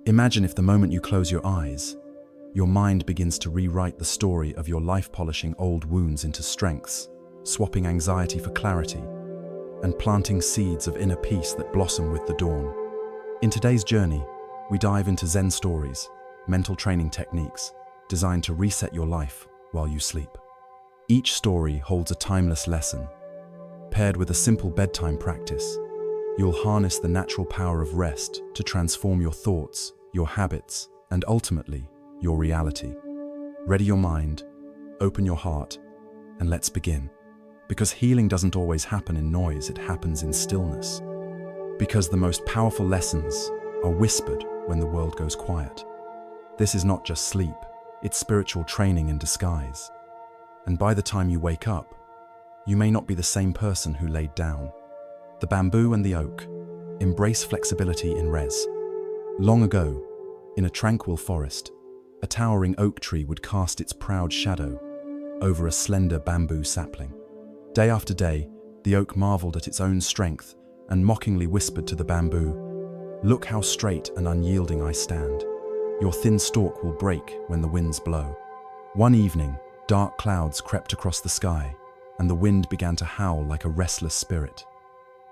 Imagine if the moment you close your eyes, your mind begins to rewrite the story of your life, polishing old wounds into strengths, swapping anxiety for clarity, and planting seeds of inner peace that blossom with the dawn. In today's journey, we dive into Zen stories, mental training techniques designed to reset your life while you sleep. Each story holds a timeless lesson. Paired with a simple bedtime practice, you'll harness the natural power of rest to transform your thoughts, your habits, and ultimately, your reality. Ready your mind, open your heart, and let's begin. Because healing doesn't always happen in noise, it happens in stillness. Because the most powerful lessons are whispered when the world goes quiet. This is not just sleep, it's spiritual training in disguise. And by the time you wake up, you may not be the same person who laid down. The bamboo and the oak embrace flexibility in res. Long ago, in a tranquil forest, a towering oak tree would cast its proud shadow over a slender bamboo sapling. Day after day, the oak marveled at its own strength and mockingly whispered to the bamboo, "Look how straight and unyielding I stand. Your thin stalk will break when the winds blow." One evening, dark clouds crept across the sky, and the wind began to howl like a restless spirit.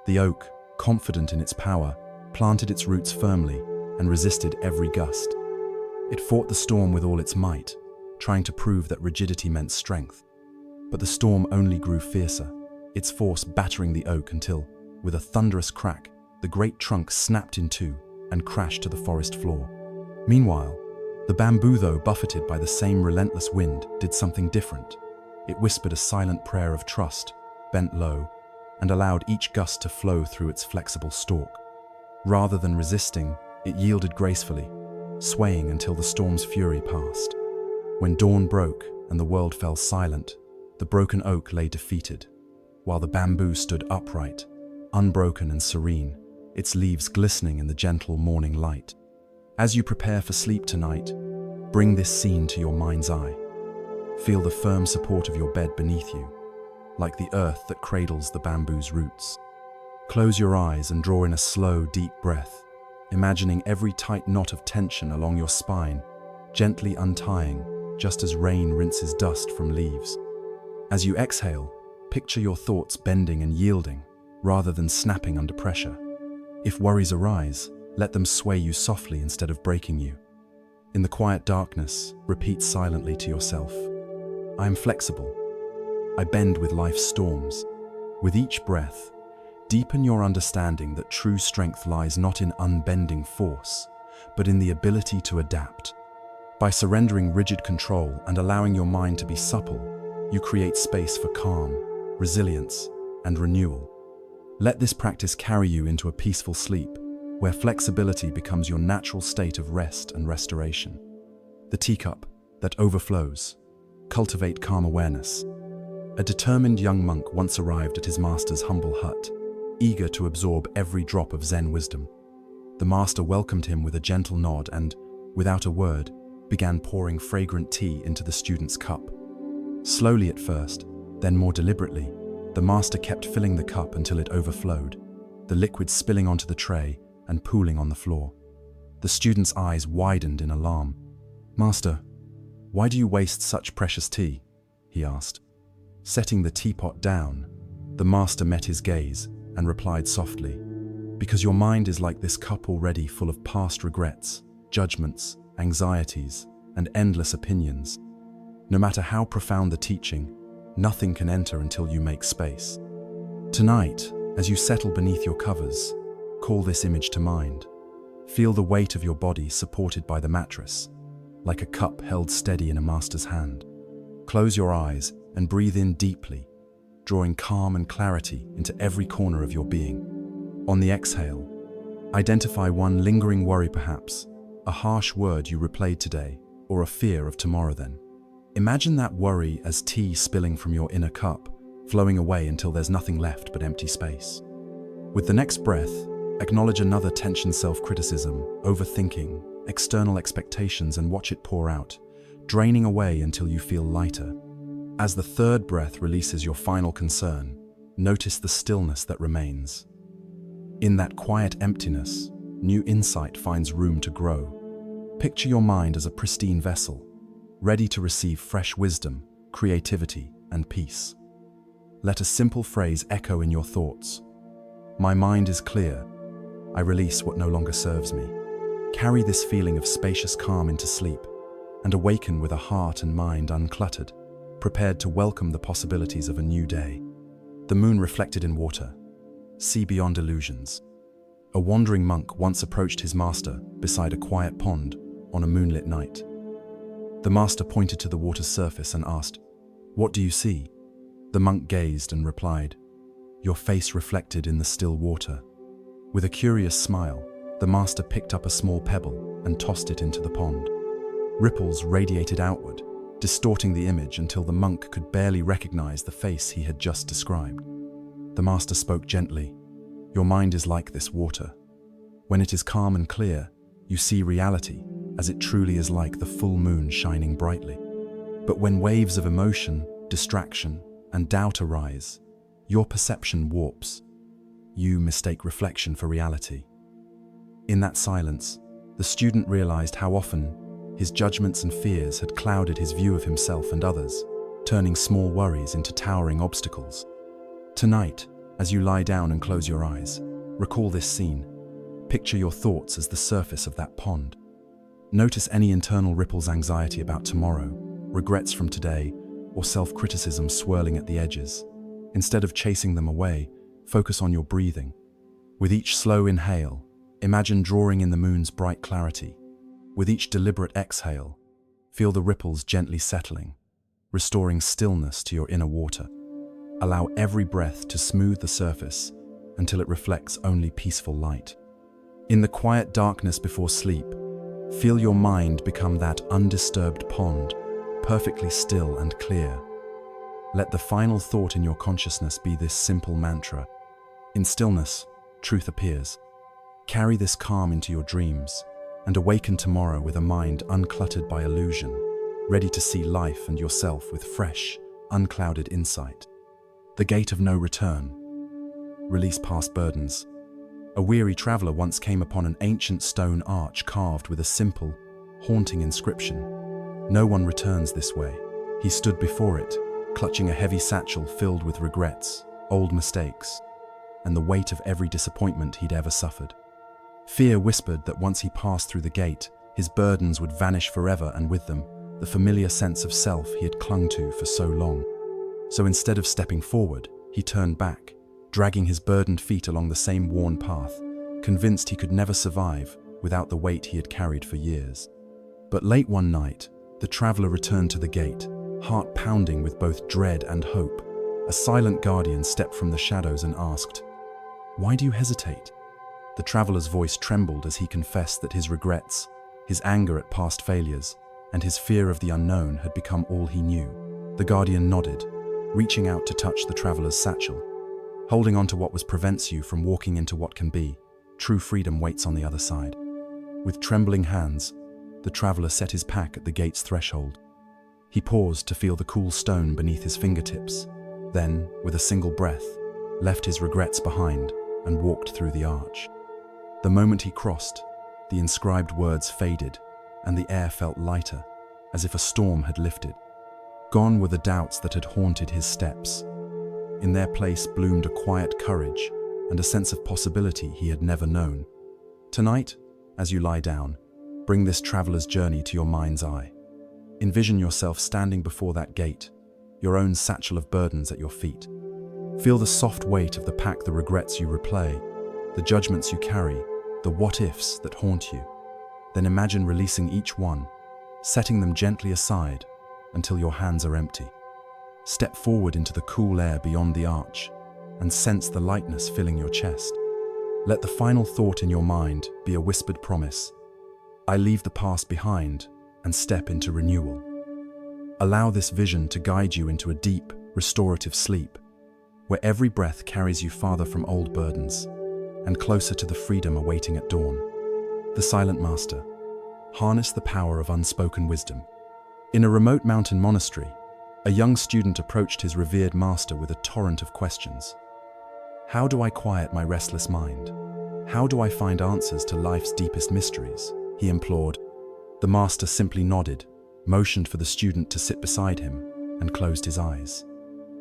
The oak, confident in its power, planted its roots firmly and resisted every gust. It fought the storm with all its might, trying to prove that rigidity meant strength. But the storm only grew fiercer, its force battering the oak until, with a thunderous crack, the great trunk snapped in two and crashed to the forest floor. Meanwhile, the bamboo, though buffeted by the same relentless wind, did something different. It whispered a silent prayer of trust, bent low, and allowed each gust to flow through its flexible stalk. Rather than resisting, it yielded gracefully, swaying until the storm's fury passed. When dawn broke and the world fell silent, the broken oak lay defeated, while the bamboo stood upright, unbroken and serene, its leaves glistening in the gentle morning light. As you prepare for sleep tonight, bring this scene to your mind's eye. Feel the firm support of your bed beneath you, like the earth that cradles the bamboo's roots. Close your eyes and draw in a slow, deep breath, imagining every tight knot of tension along your spine, gently untying just as rain rinses dust from leaves. As you exhale, picture your thoughts bending and yielding, rather than snapping under pressure. If worries arise, let them sway you softly instead of breaking you. In the quiet darkness, repeat silently to yourself, "I am flexible. I bend with life's storms." With each breath, deepen your understanding that true strength lies not in unbending force, but in the ability to adapt. By surrendering rigid control and allowing your mind to be supple, you create space for calm, resilience, and renewal. Let this practice carry you into a peaceful sleep, where flexibility becomes your natural state of rest and restoration. The teacup that overflows. Cultivate calm awareness. A determined young monk once arrived at his master's humble hut, eager to absorb every drop of Zen wisdom. The master welcomed him with a gentle nod and, without a word, began pouring fragrant tea into the student's cup. Slowly at first, then more deliberately, the master kept filling the cup until it overflowed, the liquid spilling onto the tray and pooling on the floor. The student's eyes widened in alarm. "Master, why do you waste such precious tea?" he asked. Setting the teapot down, the master met his gaze and replied softly, "Because your mind is like this cup already full of past regrets, judgments, anxieties, and endless opinions. No matter how profound the teaching, nothing can enter until you make space. Tonight, as you settle beneath your covers, call this image to mind. Feel the weight of your body supported by the mattress, like a cup held steady in a master's hand. Close your eyes and breathe in deeply, drawing calm and clarity into every corner of your being. On the exhale, identify one lingering worry perhaps, a harsh word you replayed today, or a fear of tomorrow then. Imagine that worry as tea spilling from your inner cup, flowing away until there's nothing left but empty space. With the next breath, acknowledge another tension, self-criticism, overthinking, external expectations, and watch it pour out, draining away until you feel lighter. As the third breath releases your final concern, notice the stillness that remains. In that quiet emptiness, new insight finds room to grow, Picture your mind as a pristine vessel, ready to receive fresh wisdom, creativity, and peace. Let a simple phrase echo in your thoughts. My mind is clear. I release what no longer serves me. Carry this feeling of spacious calm into sleep and awaken with a heart and mind uncluttered, prepared to welcome the possibilities of a new day. The moon reflected in water. See beyond illusions. A wandering monk once approached his master beside a quiet pond on a moonlit night. The master pointed to the water's surface and asked, "What do you see?" The monk gazed and replied, "Your face reflected in the still water." With a curious smile, the master picked up a small pebble and tossed it into the pond. Ripples radiated outward, distorting the image until the monk could barely recognize the face he had just described. The master spoke gently, "Your mind is like this water. When it is calm and clear, you see reality as it truly is, like the full moon shining brightly. But when waves of emotion, distraction, and doubt arise, your perception warps. You mistake reflection for reality." In that silence, the student realized how often his judgments and fears had clouded his view of himself and others, turning small worries into towering obstacles. Tonight, as you lie down and close your eyes, recall this scene. Picture your thoughts as the surface of that pond. Notice any internal ripples, anxiety about tomorrow, regrets from today, or self-criticism swirling at the edges. Instead of chasing them away, focus on your breathing. With each slow inhale, imagine drawing in the moon's bright clarity. With each deliberate exhale, feel the ripples gently settling, restoring stillness to your inner water. Allow every breath to smooth the surface until it reflects only peaceful light. In the quiet darkness before sleep, feel your mind become that undisturbed pond, perfectly still and clear. Let the final thought in your consciousness be this simple mantra: in stillness, truth appears. Carry this calm into your dreams and awaken tomorrow with a mind uncluttered by illusion, ready to see life and yourself with fresh, unclouded insight. The gate of no return. Release past burdens. A weary traveler once came upon an ancient stone arch carved with a simple, haunting inscription: "No one returns this way." He stood before it, clutching a heavy satchel filled with regrets, old mistakes, and the weight of every disappointment he'd ever suffered. Fear whispered that once he passed through the gate, his burdens would vanish forever, and with them, the familiar sense of self he had clung to for so long. So instead of stepping forward, he turned back, dragging his burdened feet along the same worn path, convinced he could never survive without the weight he had carried for years. But late one night, the traveler returned to the gate, heart pounding with both dread and hope. A silent guardian stepped from the shadows and asked, "Why do you hesitate?" The traveler's voice trembled as he confessed that his regrets, his anger at past failures, and his fear of the unknown had become all he knew. The guardian nodded, reaching out to touch the traveler's satchel. "Holding on to what was prevents you from walking into what can be. True freedom waits on the other side." With trembling hands, the traveler set his pack at the gate's threshold. He paused to feel the cool stone beneath his fingertips, then, with a single breath, left his regrets behind and walked through the arch. The moment he crossed, the inscribed words faded, and the air felt lighter, as if a storm had lifted. Gone were the doubts that had haunted his steps. In their place bloomed a quiet courage and a sense of possibility he had never known. Tonight, as you lie down, bring this traveler's journey to your mind's eye. Envision yourself standing before that gate, your own satchel of burdens at your feet. Feel the soft weight of the pack, the regrets you replay, the judgments you carry, the what-ifs that haunt you. Then imagine releasing each one, setting them gently aside until your hands are empty. Step forward into the cool air beyond the arch and sense the lightness filling your chest. Let the final thought in your mind be a whispered promise: I leave the past behind and step into renewal. Allow this vision to guide you into a deep, restorative sleep, where every breath carries you farther from old burdens and closer to the freedom awaiting at dawn. The Silent Master. Harness the power of unspoken wisdom. In a remote mountain monastery, a young student approached his revered master with a torrent of questions. How do I quiet my restless mind? How do I find answers to life's deepest mysteries? He implored. The master simply nodded, motioned for the student to sit beside him, and closed his eyes.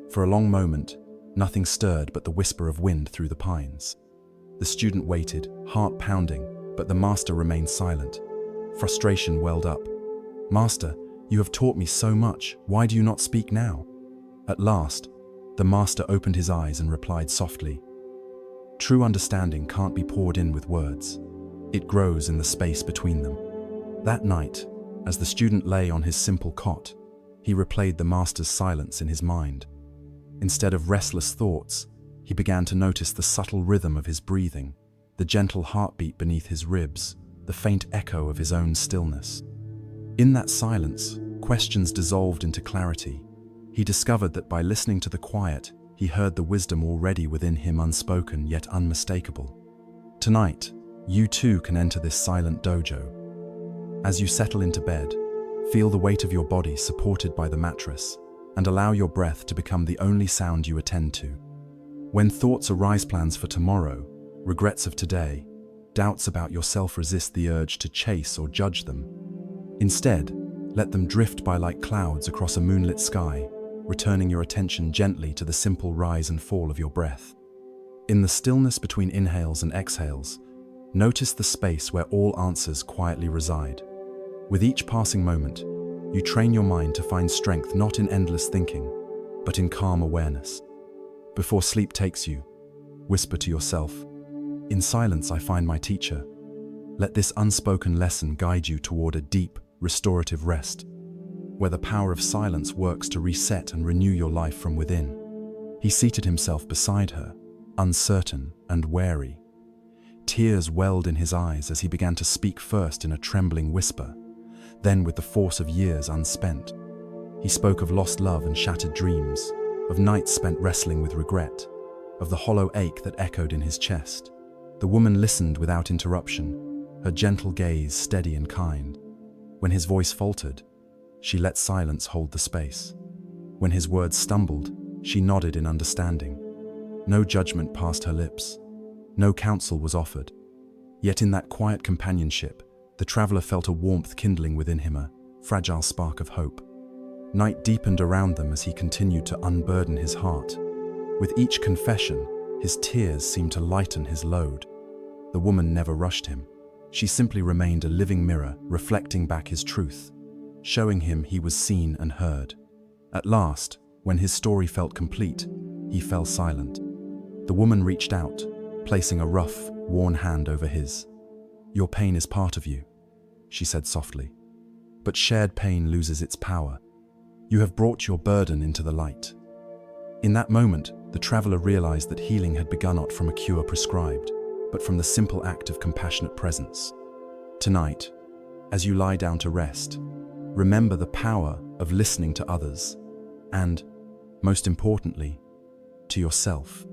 For a long moment, nothing stirred but the whisper of wind through the pines. The student waited, heart pounding, but the master remained silent. Frustration welled up. "Master, you have taught me so much. Why do you not speak now?" At last, the master opened his eyes and replied softly, "True understanding can't be poured in with words. It grows in the space between them." That night, as the student lay on his simple cot, he replayed the master's silence in his mind. Instead of restless thoughts, he began to notice the subtle rhythm of his breathing, the gentle heartbeat beneath his ribs, the faint echo of his own stillness. In that silence, questions dissolved into clarity. He discovered that by listening to the quiet, he heard the wisdom already within him, unspoken yet unmistakable. Tonight, you too can enter this silent dojo. As you settle into bed, feel the weight of your body supported by the mattress, and allow your breath to become the only sound you attend to. When thoughts arise, plans for tomorrow, regrets of today, doubts about yourself, resist the urge to chase or judge them. Instead, let them drift by like clouds across a moonlit sky, returning your attention gently to the simple rise and fall of your breath. In the stillness between inhales and exhales, notice the space where all answers quietly reside. With each passing moment, you train your mind to find strength not in endless thinking, but in calm awareness. Before sleep takes you, whisper to yourself, "In silence I find my teacher." Let this unspoken lesson guide you toward a deep, restorative rest, where the power of silence works to reset and renew your life from within. He seated himself beside her, uncertain and wary. Tears welled in his eyes as he began to speak, first in a trembling whisper, then with the force of years unspent. He spoke of lost love and shattered dreams, of nights spent wrestling with regret, of the hollow ache that echoed in his chest. The woman listened without interruption, her gentle gaze steady and kind. When his voice faltered, she let silence hold the space. When his words stumbled, she nodded in understanding. No judgment passed her lips. No counsel was offered. Yet in that quiet companionship, the traveler felt a warmth kindling within him, a fragile spark of hope. Night deepened around them as he continued to unburden his heart. With each confession, his tears seemed to lighten his load. The woman never rushed him. She simply remained a living mirror, reflecting back his truth, showing him he was seen and heard. At last, when his story felt complete, he fell silent. The woman reached out, placing a rough, worn hand over his. "Your pain is part of you," she said softly. "But shared pain loses its power. You have brought your burden into the light." In that moment, the traveler realized that healing had begun not from a cure prescribed, but from the simple act of compassionate presence. Tonight, as you lie down to rest, remember the power of listening to others and, most importantly, to yourself.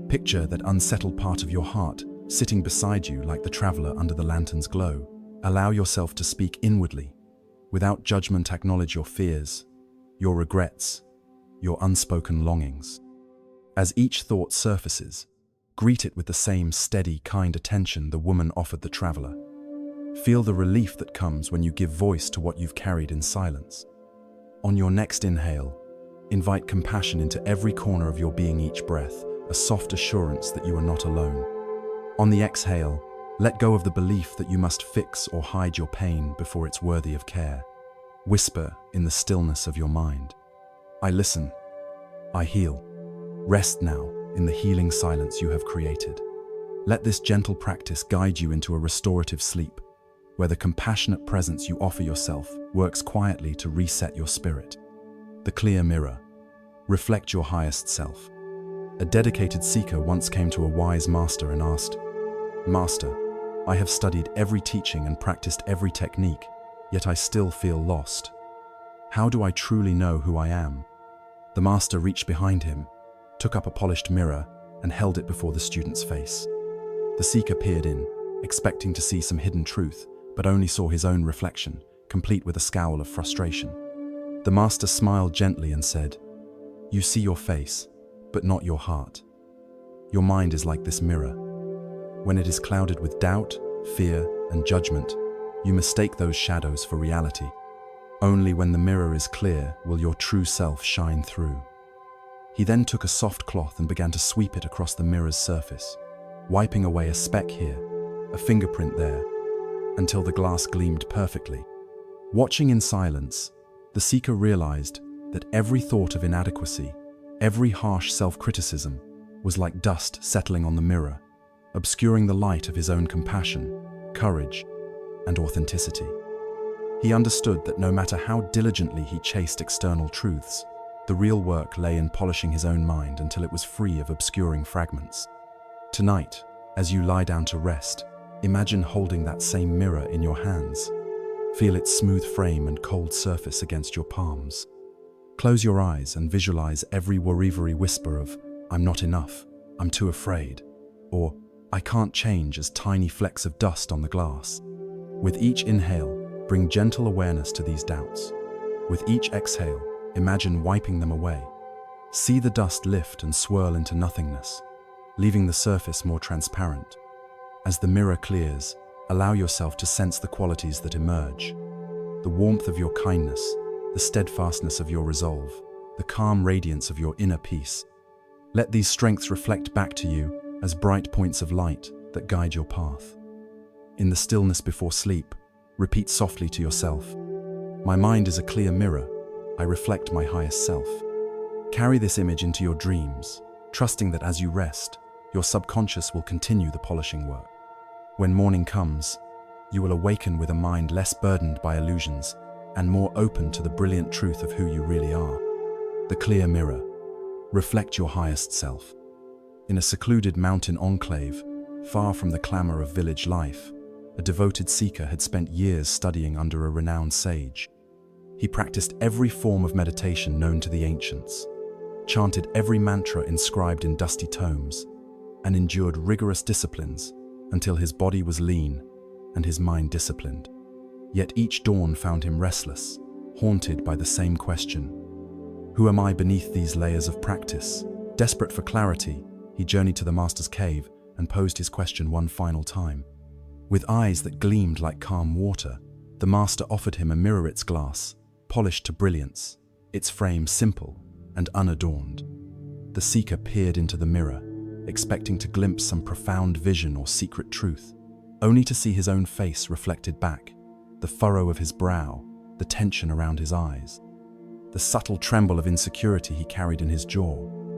Picture that unsettled part of your heart sitting beside you like the traveler under the lantern's glow. Allow yourself to speak inwardly. Without judgment, acknowledge your fears, your regrets, your unspoken longings. As each thought surfaces, greet it with the same steady, kind attention the woman offered the traveler. Feel the relief that comes when you give voice to what you've carried in silence. On your next inhale, invite compassion into every corner of your being, each breath, a soft assurance that you are not alone. On the exhale, let go of the belief that you must fix or hide your pain before it's worthy of care. Whisper in the stillness of your mind, "I listen, I heal." Rest now in the healing silence you have created. Let this gentle practice guide you into a restorative sleep, where the compassionate presence you offer yourself works quietly to reset your spirit. The clear mirror. Reflect your highest self. A dedicated seeker once came to a wise master and asked, "Master, I have studied every teaching and practiced every technique, yet I still feel lost. How do I truly know who I am?" The master reached behind him, took up a polished mirror, and held it before the student's face. The seeker peered in, expecting to see some hidden truth, but only saw his own reflection, complete with a scowl of frustration. The master smiled gently and said, "You see your face, but not your heart. Your mind is like this mirror. When it is clouded with doubt, fear, and judgment, you mistake those shadows for reality. Only when the mirror is clear will your true self shine through. He then took a soft cloth and began to sweep it across the mirror's surface, wiping away a speck here, a fingerprint there, until the glass gleamed perfectly. Watching in silence, the seeker realized that every thought of inadequacy, every harsh self-criticism, was like dust settling on the mirror, obscuring the light of his own compassion, courage, and authenticity. He understood that no matter how diligently he chased external truths, the real work lay in polishing his own mind until it was free of obscuring fragments. Tonight, as you lie down to rest, imagine holding that same mirror in your hands. Feel its smooth frame and cold surface against your palms. Close your eyes and visualize every worry whisper of, "I'm not enough, I'm too afraid," or "I can't change" as tiny flecks of dust on the glass. With each inhale, bring gentle awareness to these doubts. With each exhale, imagine wiping them away. See the dust lift and swirl into nothingness, leaving the surface more transparent. As the mirror clears, allow yourself to sense the qualities that emerge. The warmth of your kindness, the steadfastness of your resolve, the calm radiance of your inner peace. Let these strengths reflect back to you as bright points of light that guide your path. In the stillness before sleep, repeat softly to yourself, "My mind is a clear mirror. I reflect my highest self." Carry this image into your dreams, trusting that as you rest, your subconscious will continue the polishing work. When morning comes, you will awaken with a mind less burdened by illusions and more open to the brilliant truth of who you really are. The clear mirror. Reflect your highest self. In a secluded mountain enclave, far from the clamor of village life, a devoted seeker had spent years studying under a renowned sage. He practiced every form of meditation known to the ancients, chanted every mantra inscribed in dusty tomes, and endured rigorous disciplines until his body was lean and his mind disciplined. Yet each dawn found him restless, haunted by the same question. Who am I beneath these layers of practice? Desperate for clarity, he journeyed to the master's cave and posed his question one final time. With eyes that gleamed like calm water, the master offered him a mirror, its glass, polished to brilliance, its frame simple and unadorned. The seeker peered into the mirror, expecting to glimpse some profound vision or secret truth, only to see his own face reflected back, the furrow of his brow, the tension around his eyes, the subtle tremble of insecurity he carried in his jaw.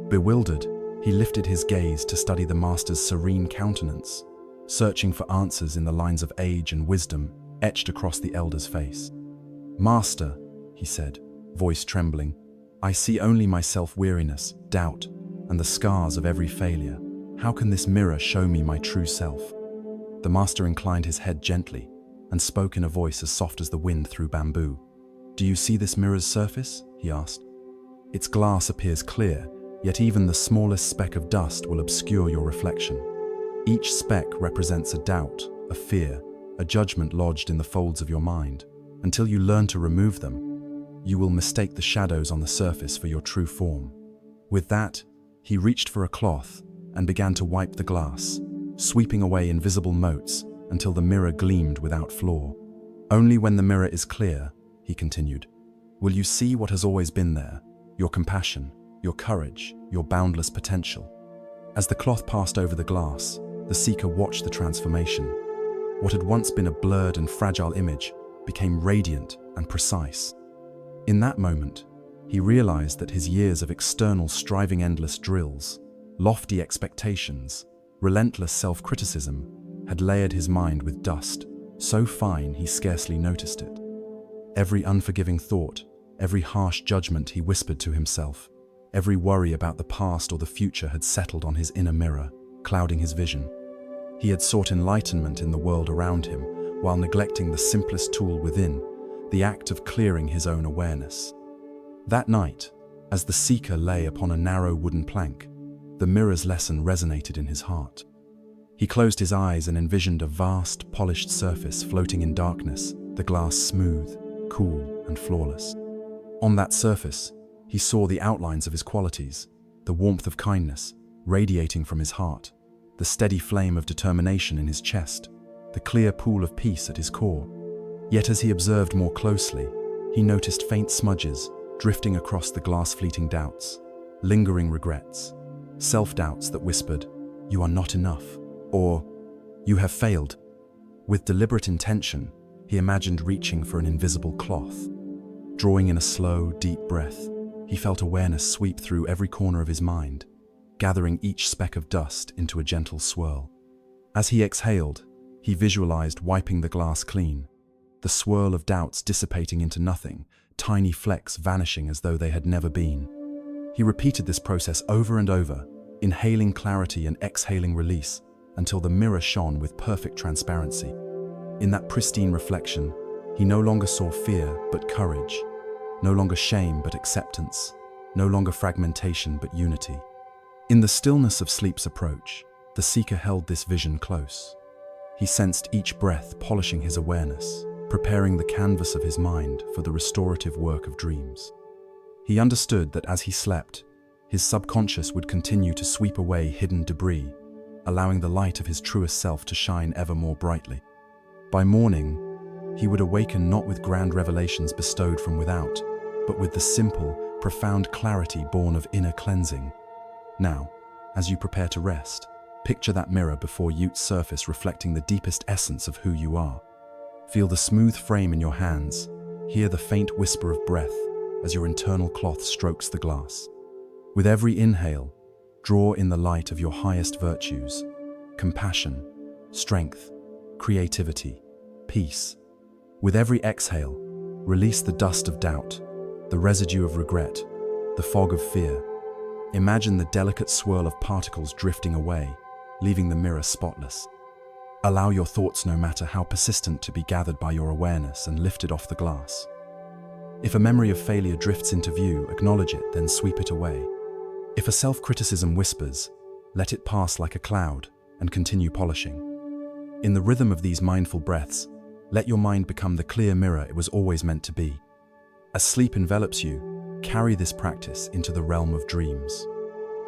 Bewildered, he lifted his gaze to study the master's serene countenance, searching for answers in the lines of age and wisdom etched across the elder's face. "Master," he said, voice trembling, "I see only my self-weariness, doubt, and the scars of every failure. How can this mirror show me my true self?" The master inclined his head gently and spoke in a voice as soft as the wind through bamboo. "Do you see this mirror's surface?" he asked. "Its glass appears clear, yet even the smallest speck of dust will obscure your reflection. Each speck represents a doubt, a fear, a judgment lodged in the folds of your mind. Until you learn to remove them, you will mistake the shadows on the surface for your true form." With that, he reached for a cloth and began to wipe the glass, sweeping away invisible motes until the mirror gleamed without flaw. "Only when the mirror is clear," he continued, "will you see what has always been there, your compassion, your courage, your boundless potential." As the cloth passed over the glass, the seeker watched the transformation. What had once been a blurred and fragile image became radiant and precise. In that moment, he realized that his years of external striving, endless drills, lofty expectations, relentless self-criticism had layered his mind with dust, so fine he scarcely noticed it. Every unforgiving thought, every harsh judgment he whispered to himself, every worry about the past or the future had settled on his inner mirror, clouding his vision. He had sought enlightenment in the world around him, while neglecting the simplest tool within, the act of clearing his own awareness. That night, as the seeker lay upon a narrow wooden plank, the mirror's lesson resonated in his heart. He closed his eyes and envisioned a vast, polished surface floating in darkness, the glass smooth, cool, and flawless. On that surface, he saw the outlines of his qualities, the warmth of kindness radiating from his heart, the steady flame of determination in his chest, the clear pool of peace at his core. Yet as he observed more closely, he noticed faint smudges drifting across the glass, fleeting doubts, lingering regrets, self-doubts that whispered, "You are not enough," or "You have failed." With deliberate intention, he imagined reaching for an invisible cloth. Drawing in a slow, deep breath, he felt awareness sweep through every corner of his mind, gathering each speck of dust into a gentle swirl. As he exhaled, he visualized wiping the glass clean, the swirl of doubts dissipating into nothing, tiny flecks vanishing as though they had never been. He repeated this process over and over, inhaling clarity and exhaling release, until the mirror shone with perfect transparency. In that pristine reflection, he no longer saw fear but courage, no longer shame but acceptance, no longer fragmentation but unity. In the stillness of sleep's approach, the seeker held this vision close. He sensed each breath polishing his awareness, preparing the canvas of his mind for the restorative work of dreams. He understood that as he slept, his subconscious would continue to sweep away hidden debris, allowing the light of his truest self to shine ever more brightly. By morning, he would awaken not with grand revelations bestowed from without, but with the simple, profound clarity born of inner cleansing. Now, as you prepare to rest, picture that mirror before you's surface reflecting the deepest essence of who you are. Feel the smooth frame in your hands, hear the faint whisper of breath as your internal cloth strokes the glass. With every inhale, draw in the light of your highest virtues: compassion, strength, creativity, peace. With every exhale, release the dust of doubt, the residue of regret, the fog of fear. Imagine the delicate swirl of particles drifting away, leaving the mirror spotless. Allow your thoughts, no matter how persistent, to be gathered by your awareness and lifted off the glass. If a memory of failure drifts into view, acknowledge it, then sweep it away. If a self-criticism whispers, let it pass like a cloud and continue polishing. In the rhythm of these mindful breaths, let your mind become the clear mirror it was always meant to be. As sleep envelops you, carry this practice into the realm of dreams.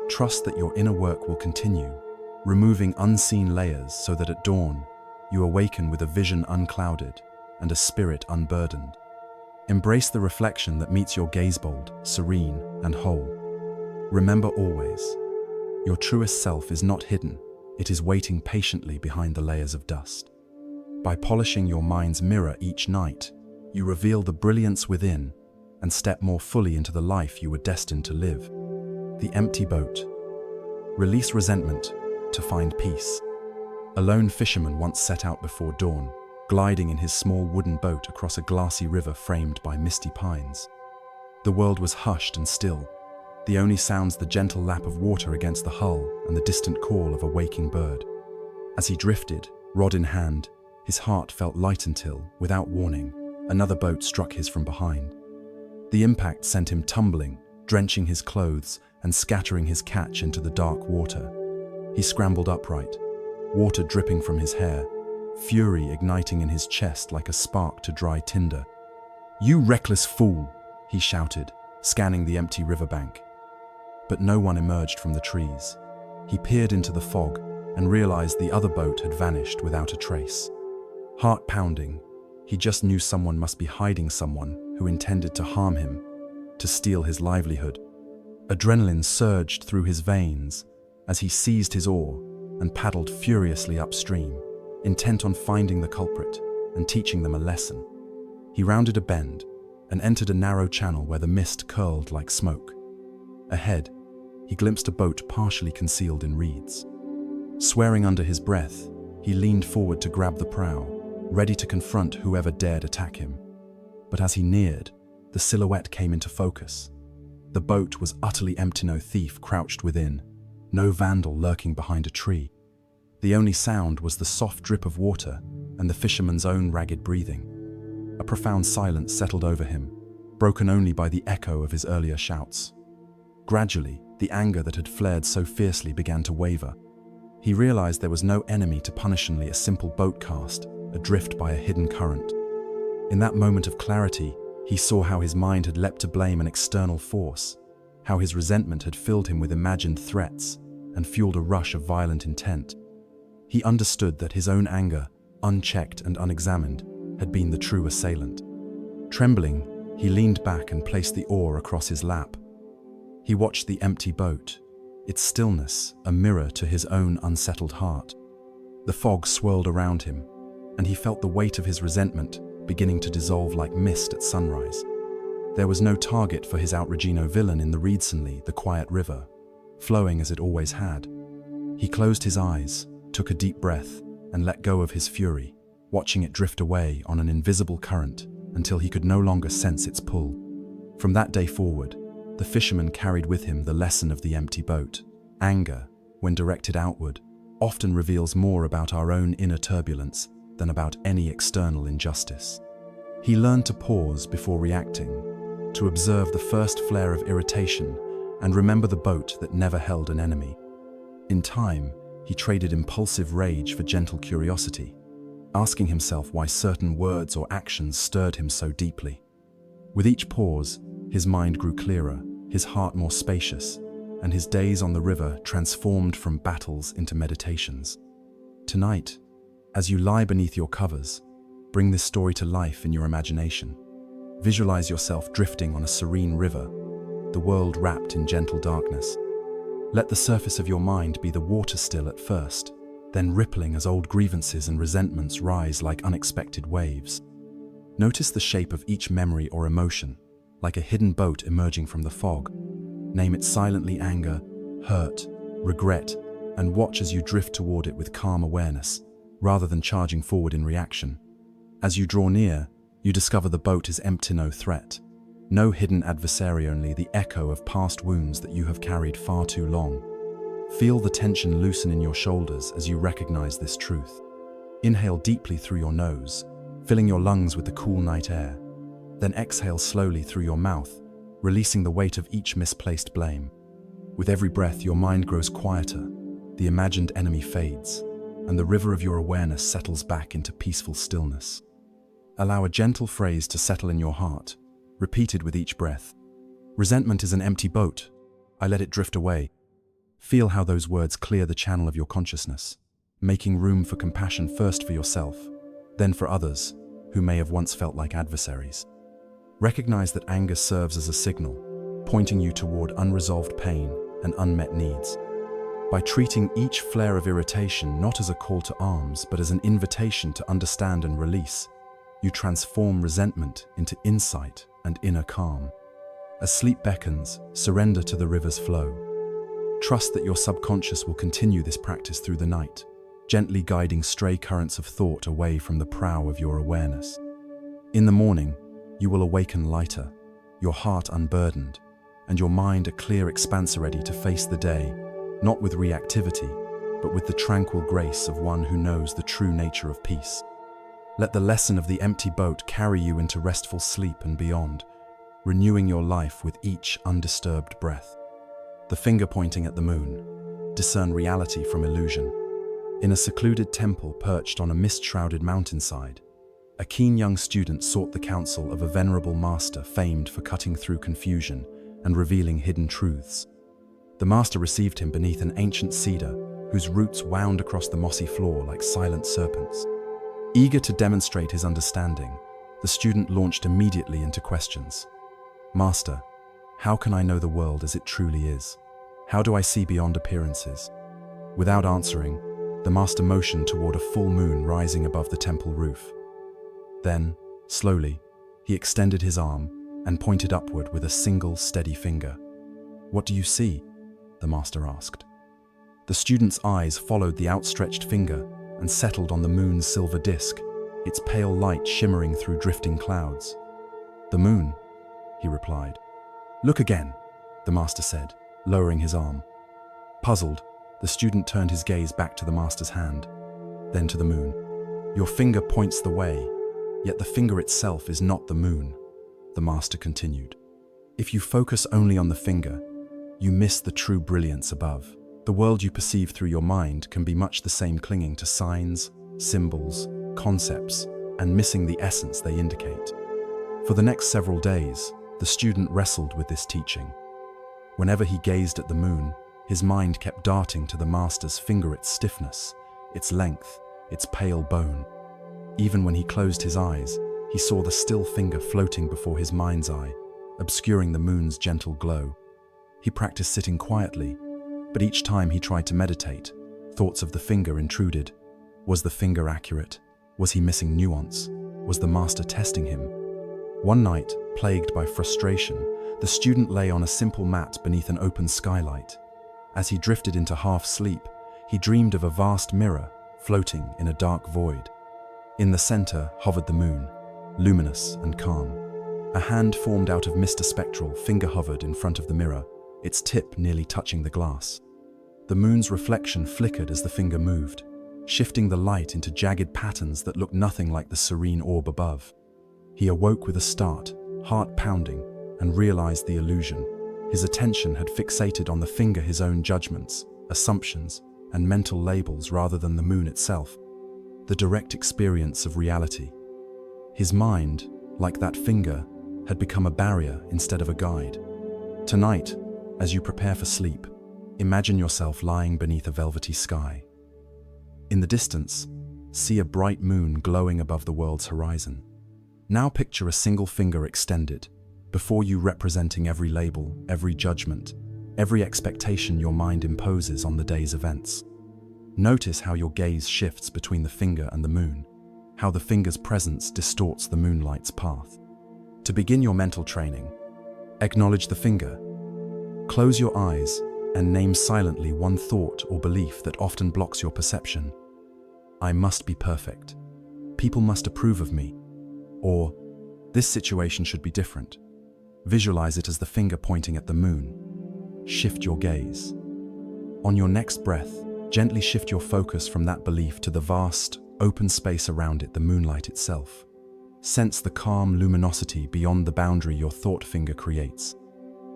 Trust that your inner work will continue, removing unseen layers so that at dawn, you awaken with a vision unclouded and a spirit unburdened. Embrace the reflection that meets your gaze, bold, serene, and whole. Remember always, your truest self is not hidden, it is waiting patiently behind the layers of dust. By polishing your mind's mirror each night, you reveal the brilliance within and step more fully into the life you were destined to live. The empty boat. Release resentment to find peace. A lone fisherman once set out before dawn, gliding in his small wooden boat across a glassy river framed by misty pines. The world was hushed and still, the only sounds the gentle lap of water against the hull and the distant call of a waking bird. As he drifted, rod in hand, his heart felt light until, without warning, another boat struck his from behind. The impact sent him tumbling, drenching his clothes and scattering his catch into the dark water. He scrambled upright, water dripping from his hair, fury igniting in his chest like a spark to dry tinder. "You reckless fool!" he shouted, scanning the empty riverbank. But no one emerged from the trees. He peered into the fog and realized the other boat had vanished without a trace. Heart pounding, he just knew someone must be hiding, someone who intended to harm him, to steal his livelihood. Adrenaline surged through his veins as he seized his oar and paddled furiously upstream, intent on finding the culprit and teaching them a lesson. He rounded a bend and entered a narrow channel where the mist curled like smoke. Ahead, he glimpsed a boat partially concealed in reeds. Swearing under his breath, he leaned forward to grab the prow, ready to confront whoever dared attack him. But as he neared, the silhouette came into focus. The boat was utterly empty, no thief crouched within, no vandal lurking behind a tree. The only sound was the soft drip of water and the fisherman's own ragged breathing. A profound silence settled over him, broken only by the echo of his earlier shouts. Gradually, the anger that had flared so fiercely began to waver. He realized there was no enemy to punish, only a simple boat cast, adrift by a hidden current. In that moment of clarity, he saw how his mind had leapt to blame an external force, how his resentment had filled him with imagined threats and fueled a rush of violent intent. He understood that his own anger, unchecked and unexamined, had been the true assailant. Trembling, he leaned back and placed the oar across his lap. He watched the empty boat, its stillness a mirror to his own unsettled heart. The fog swirled around him, and he felt the weight of his resentment beginning to dissolve like mist at sunrise. There was no target for his outragino villain in the Reedsonley, the quiet river, flowing as it always had. He closed his eyes, took a deep breath, and let go of his fury, watching it drift away on an invisible current until he could no longer sense its pull. From that day forward, the fisherman carried with him the lesson of the empty boat. Anger, when directed outward, often reveals more about our own inner turbulence than about any external injustice. He learned to pause before reacting, to observe the first flare of irritation and remember the boat that never held an enemy. In time, he traded impulsive rage for gentle curiosity, asking himself why certain words or actions stirred him so deeply. With each pause, his mind grew clearer, his heart more spacious, and his days on the river transformed from battles into meditations. Tonight, as you lie beneath your covers, bring this story to life in your imagination. Visualize yourself drifting on a serene river, the world wrapped in gentle darkness. Let the surface of your mind be the water still at first, then rippling as old grievances and resentments rise like unexpected waves. Notice the shape of each memory or emotion, like a hidden boat emerging from the fog. Name it silently: anger, hurt, regret, and watch as you drift toward it with calm awareness, rather than charging forward in reaction. As you draw near, you discover the boat is empty, no threat. No hidden adversary, only the echo of past wounds that you have carried far too long. Feel the tension loosen in your shoulders as you recognize this truth. Inhale deeply through your nose, filling your lungs with the cool night air. Then exhale slowly through your mouth, releasing the weight of each misplaced blame. With every breath, your mind grows quieter, the imagined enemy fades, and the river of your awareness settles back into peaceful stillness. Allow a gentle phrase to settle in your heart, repeated with each breath. Resentment is an empty boat. I let it drift away. Feel how those words clear the channel of your consciousness, making room for compassion, first for yourself, then for others who may have once felt like adversaries. Recognize that anger serves as a signal, pointing you toward unresolved pain and unmet needs. By treating each flare of irritation not as a call to arms, but as an invitation to understand and release, you transform resentment into insight and inner calm. As sleep beckons, surrender to the river's flow. Trust that your subconscious will continue this practice through the night, gently guiding stray currents of thought away from the prow of your awareness. In the morning, you will awaken lighter, your heart unburdened, and your mind a clear expanse ready to face the day, not with reactivity, but with the tranquil grace of one who knows the true nature of peace. Let the lesson of the empty boat carry you into restful sleep and beyond, renewing your life with each undisturbed breath. The finger pointing at the moon. Discern reality from illusion. In a secluded temple perched on a mist-shrouded mountainside, a keen young student sought the counsel of a venerable master famed for cutting through confusion and revealing hidden truths. The master received him beneath an ancient cedar whose roots wound across the mossy floor like silent serpents. Eager to demonstrate his understanding, the student launched immediately into questions. Master, how can I know the world as it truly is? How do I see beyond appearances? Without answering, the master motioned toward a full moon rising above the temple roof. Then, slowly, he extended his arm and pointed upward with a single steady finger. What do you see? The master asked. The student's eyes followed the outstretched finger and settled on the moon's silver disk, its pale light shimmering through drifting clouds. The moon, he replied. Look again, the master said, lowering his arm. Puzzled, the student turned his gaze back to the master's hand, then to the moon. Your finger points the way, yet the finger itself is not the moon, the master continued. If you focus only on the finger, you miss the true brilliance above. The world you perceive through your mind can be much the same, clinging to signs, symbols, concepts, and missing the essence they indicate. For the next several days, the student wrestled with this teaching. Whenever he gazed at the moon, his mind kept darting to the master's finger, its stiffness, its length, its pale bone. Even when he closed his eyes, he saw the still finger floating before his mind's eye, obscuring the moon's gentle glow. He practiced sitting quietly, but each time he tried to meditate, thoughts of the finger intruded. Was the finger accurate? Was he missing nuance? Was the master testing him? One night, plagued by frustration, the student lay on a simple mat beneath an open skylight. As he drifted into half-sleep, he dreamed of a vast mirror floating in a dark void. In the center hovered the moon, luminous and calm. A hand formed out of Mr. Spectral finger hovered in front of the mirror, its tip nearly touching the glass. The moon's reflection flickered as the finger moved, shifting the light into jagged patterns that looked nothing like the serene orb above. He awoke with a start, heart pounding, and realized the illusion. His attention had fixated on the finger, his own judgments, assumptions, and mental labels rather than the moon itself, the direct experience of reality. His mind, like that finger, had become a barrier instead of a guide. Tonight, as you prepare for sleep, imagine yourself lying beneath a velvety sky. In the distance, see a bright moon glowing above the world's horizon. Now picture a single finger extended, before you, representing every label, every judgment, every expectation your mind imposes on the day's events. Notice how your gaze shifts between the finger and the moon, how the finger's presence distorts the moonlight's path. To begin your mental training, acknowledge the finger. Close your eyes and name silently one thought or belief that often blocks your perception. I must be perfect. People must approve of me. Or, this situation should be different. Visualize it as the finger pointing at the moon. Shift your gaze. On your next breath, gently shift your focus from that belief to the vast, open space around it, the moonlight itself. Sense the calm luminosity beyond the boundary your thought finger creates.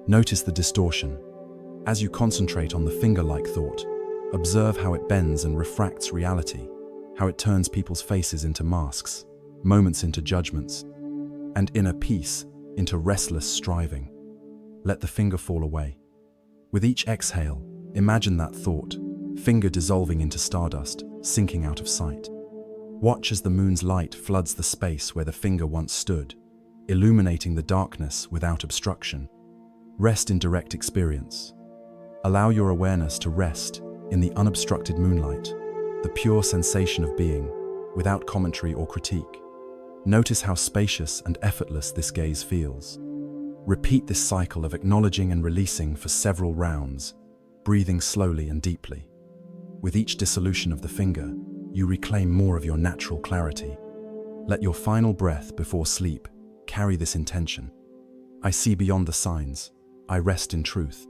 Notice the distortion. As you concentrate on the finger-like thought, observe how it bends and refracts reality, how it turns people's faces into masks, moments into judgments, and inner peace into restless striving. Let the finger fall away. With each exhale, imagine that thought, finger dissolving into stardust, sinking out of sight. Watch as the moon's light floods the space where the finger once stood, illuminating the darkness without obstruction. Rest in direct experience. Allow your awareness to rest in the unobstructed moonlight, the pure sensation of being, without commentary or critique. Notice how spacious and effortless this gaze feels. Repeat this cycle of acknowledging and releasing for several rounds, breathing slowly and deeply. With each dissolution of the finger, you reclaim more of your natural clarity. Let your final breath before sleep carry this intention. I see beyond the signs. I rest in truth.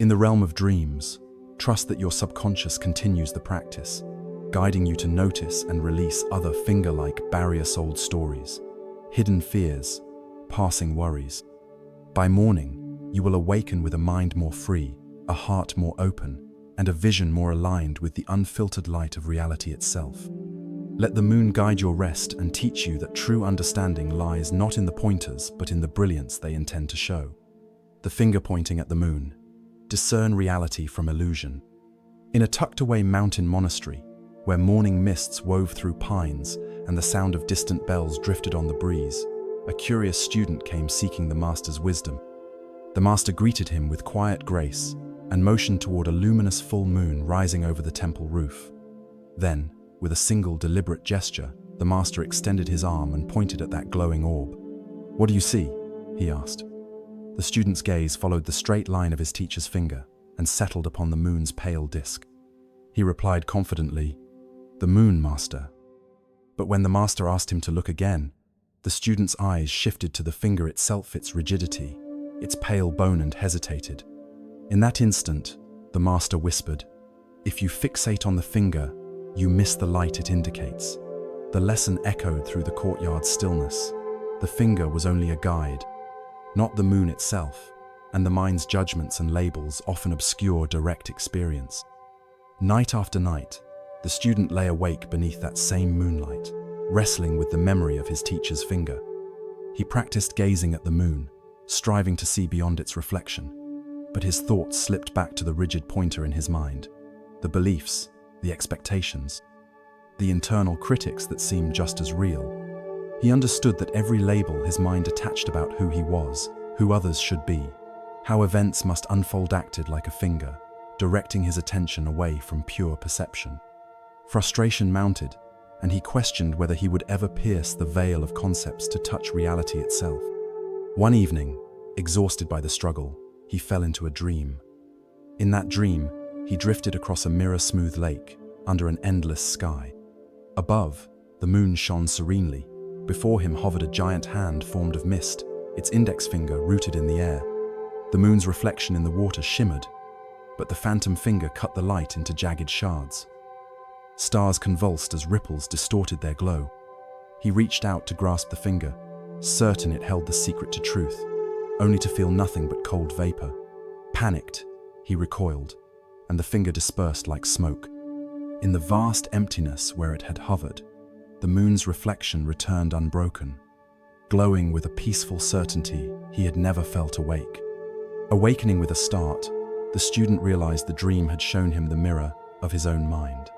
In the realm of dreams, trust that your subconscious continues the practice, guiding you to notice and release other finger-like barrier-sold stories, hidden fears, passing worries. By morning, you will awaken with a mind more free, a heart more open, and a vision more aligned with the unfiltered light of reality itself. Let the moon guide your rest and teach you that true understanding lies not in the pointers but in the brilliance they intend to show. The finger pointing at the moon. Discern reality from illusion. In a tucked-away mountain monastery, where morning mists wove through pines and the sound of distant bells drifted on the breeze, a curious student came seeking the master's wisdom. The master greeted him with quiet grace and motioned toward a luminous full moon rising over the temple roof. Then, with a single deliberate gesture, the master extended his arm and pointed at that glowing orb. "What do you see?" he asked. The student's gaze followed the straight line of his teacher's finger and settled upon the moon's pale disk. He replied confidently, "The moon, master." But when the master asked him to look again, the student's eyes shifted to the finger itself, its rigidity, its pale bone, and hesitated. In that instant, the master whispered, "If you fixate on the finger, you miss the light it indicates." The lesson echoed through the courtyard's stillness. The finger was only a guide, not the moon itself, and the mind's judgments and labels often obscure direct experience. Night after night, the student lay awake beneath that same moonlight, wrestling with the memory of his teacher's finger. He practiced gazing at the moon, striving to see beyond its reflection, but his thoughts slipped back to the rigid pointer in his mind, the beliefs, the expectations. the internal critics that seemed just as real. He understood that every label his mind attached about who he was, who others should be, how events must unfold acted like a finger, directing his attention away from pure perception. Frustration mounted, and he questioned whether he would ever pierce the veil of concepts to touch reality itself. One evening, exhausted by the struggle, he fell into a dream. In that dream, he drifted across a mirror-smooth lake, under an endless sky. Above, the moon shone serenely. Before him hovered a giant hand formed of mist, its index finger rooted in the air. The moon's reflection in the water shimmered, but the phantom finger cut the light into jagged shards. Stars convulsed as ripples distorted their glow. He reached out to grasp the finger, certain it held the secret to truth, only to feel nothing but cold vapor. Panicked, he recoiled, and the finger dispersed like smoke. In the vast emptiness where it had hovered, the moon's reflection returned unbroken, glowing with a peaceful certainty he had never felt awake. Awakening with a start, the student realized the dream had shown him the mirror of his own mind.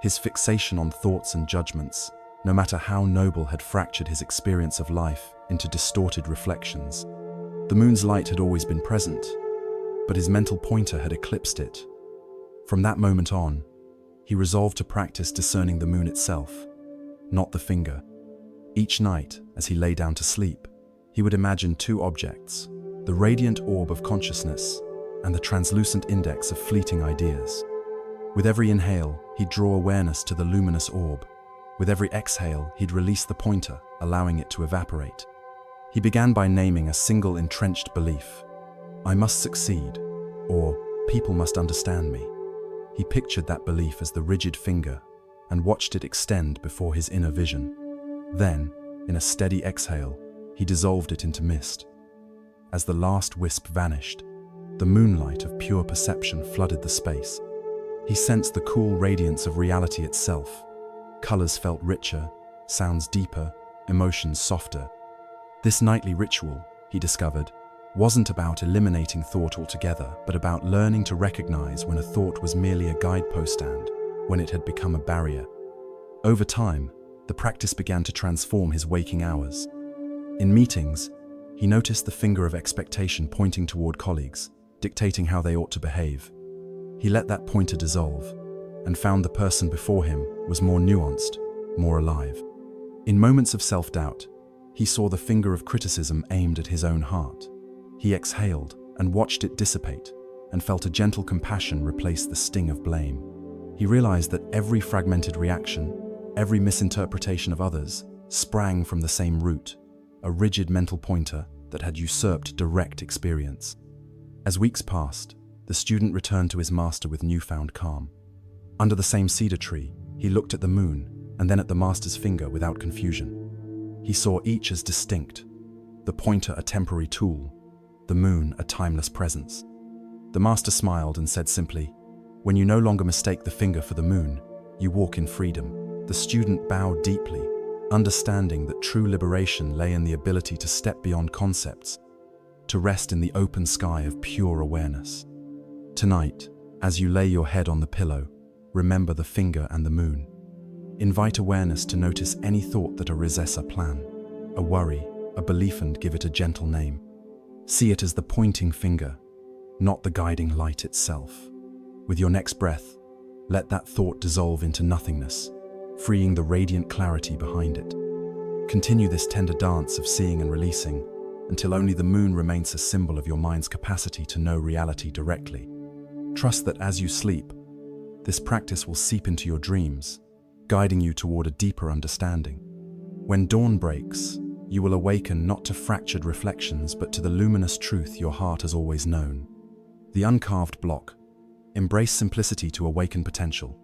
His fixation on thoughts and judgments, no matter how noble, had fractured his experience of life into distorted reflections. The moon's light had always been present, but his mental pointer had eclipsed it. From that moment on, he resolved to practice discerning the moon itself, not the finger. Each night, as he lay down to sleep, he would imagine two objects, the radiant orb of consciousness and the translucent index of fleeting ideas. With every inhale, he'd draw awareness to the luminous orb. With every exhale, he'd release the pointer, allowing it to evaporate. He began by naming a single entrenched belief: I must succeed, or people must understand me. He pictured that belief as the rigid finger and watched it extend before his inner vision. Then, in a steady exhale, he dissolved it into mist. As the last wisp vanished, the moonlight of pure perception flooded the space. He sensed the cool radiance of reality itself. Colors felt richer, sounds deeper, emotions softer. This nightly ritual, he discovered, wasn't about eliminating thought altogether, but about learning to recognize when a thought was merely a guidepost and when it had become a barrier. Over time, the practice began to transform his waking hours. In meetings, he noticed the finger of expectation pointing toward colleagues, dictating how they ought to behave. He let that pointer dissolve and found the person before him was more nuanced, more alive. In moments of self-doubt, he saw the finger of criticism aimed at his own heart. He exhaled and watched it dissipate and felt a gentle compassion replace the sting of blame. He realized that every fragmented reaction, every misinterpretation of others, sprang from the same root, a rigid mental pointer that had usurped direct experience. As weeks passed, the student returned to his master with newfound calm. Under the same cedar tree, he looked at the moon and then at the master's finger without confusion. He saw each as distinct, the pointer a temporary tool, the moon a timeless presence. The master smiled and said simply, "When you no longer mistake the finger for the moon, you walk in freedom." The student bowed deeply, understanding that true liberation lay in the ability to step beyond concepts, to rest in the open sky of pure awareness. Tonight, as you lay your head on the pillow, remember the finger and the moon. Invite awareness to notice any thought that arises, a plan, a worry, a belief, and give it a gentle name. See it as the pointing finger, not the guiding light itself. With your next breath, let that thought dissolve into nothingness, freeing the radiant clarity behind it. Continue this tender dance of seeing and releasing until only the moon remains a symbol of your mind's capacity to know reality directly. Trust that as you sleep, this practice will seep into your dreams, guiding you toward a deeper understanding. When dawn breaks, you will awaken not to fractured reflections but to the luminous truth your heart has always known. The uncarved block. Embrace simplicity to awaken potential.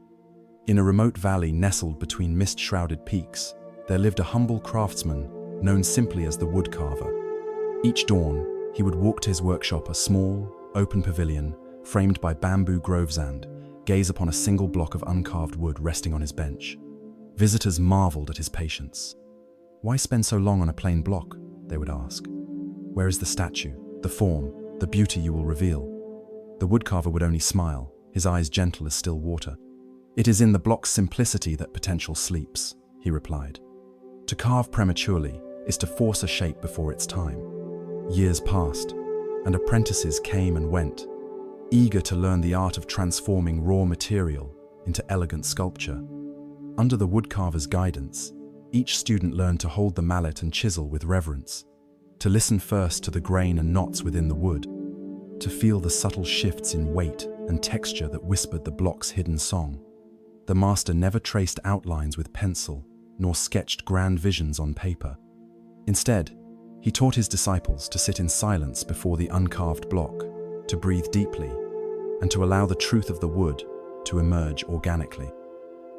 In a remote valley nestled between mist-shrouded peaks, there lived a humble craftsman known simply as the woodcarver. Each dawn, he would walk to his workshop, a small, open pavilion framed by bamboo groves, and gaze upon a single block of uncarved wood resting on his bench. Visitors marveled at his patience. "Why spend so long on a plain block?" they would ask. "Where is the statue, the form, the beauty you will reveal?" The woodcarver would only smile, his eyes gentle as still water. "It is in the block's simplicity that potential sleeps," he replied. "To carve prematurely is to force a shape before its time." Years passed, and apprentices came and went, eager to learn the art of transforming raw material into elegant sculpture. Under the woodcarver's guidance, each student learned to hold the mallet and chisel with reverence, to listen first to the grain and knots within the wood, to feel the subtle shifts in weight and texture that whispered the block's hidden song. The master never traced outlines with pencil, nor sketched grand visions on paper. Instead, he taught his disciples to sit in silence before the uncarved block, to breathe deeply, and to allow the truth of the wood to emerge organically.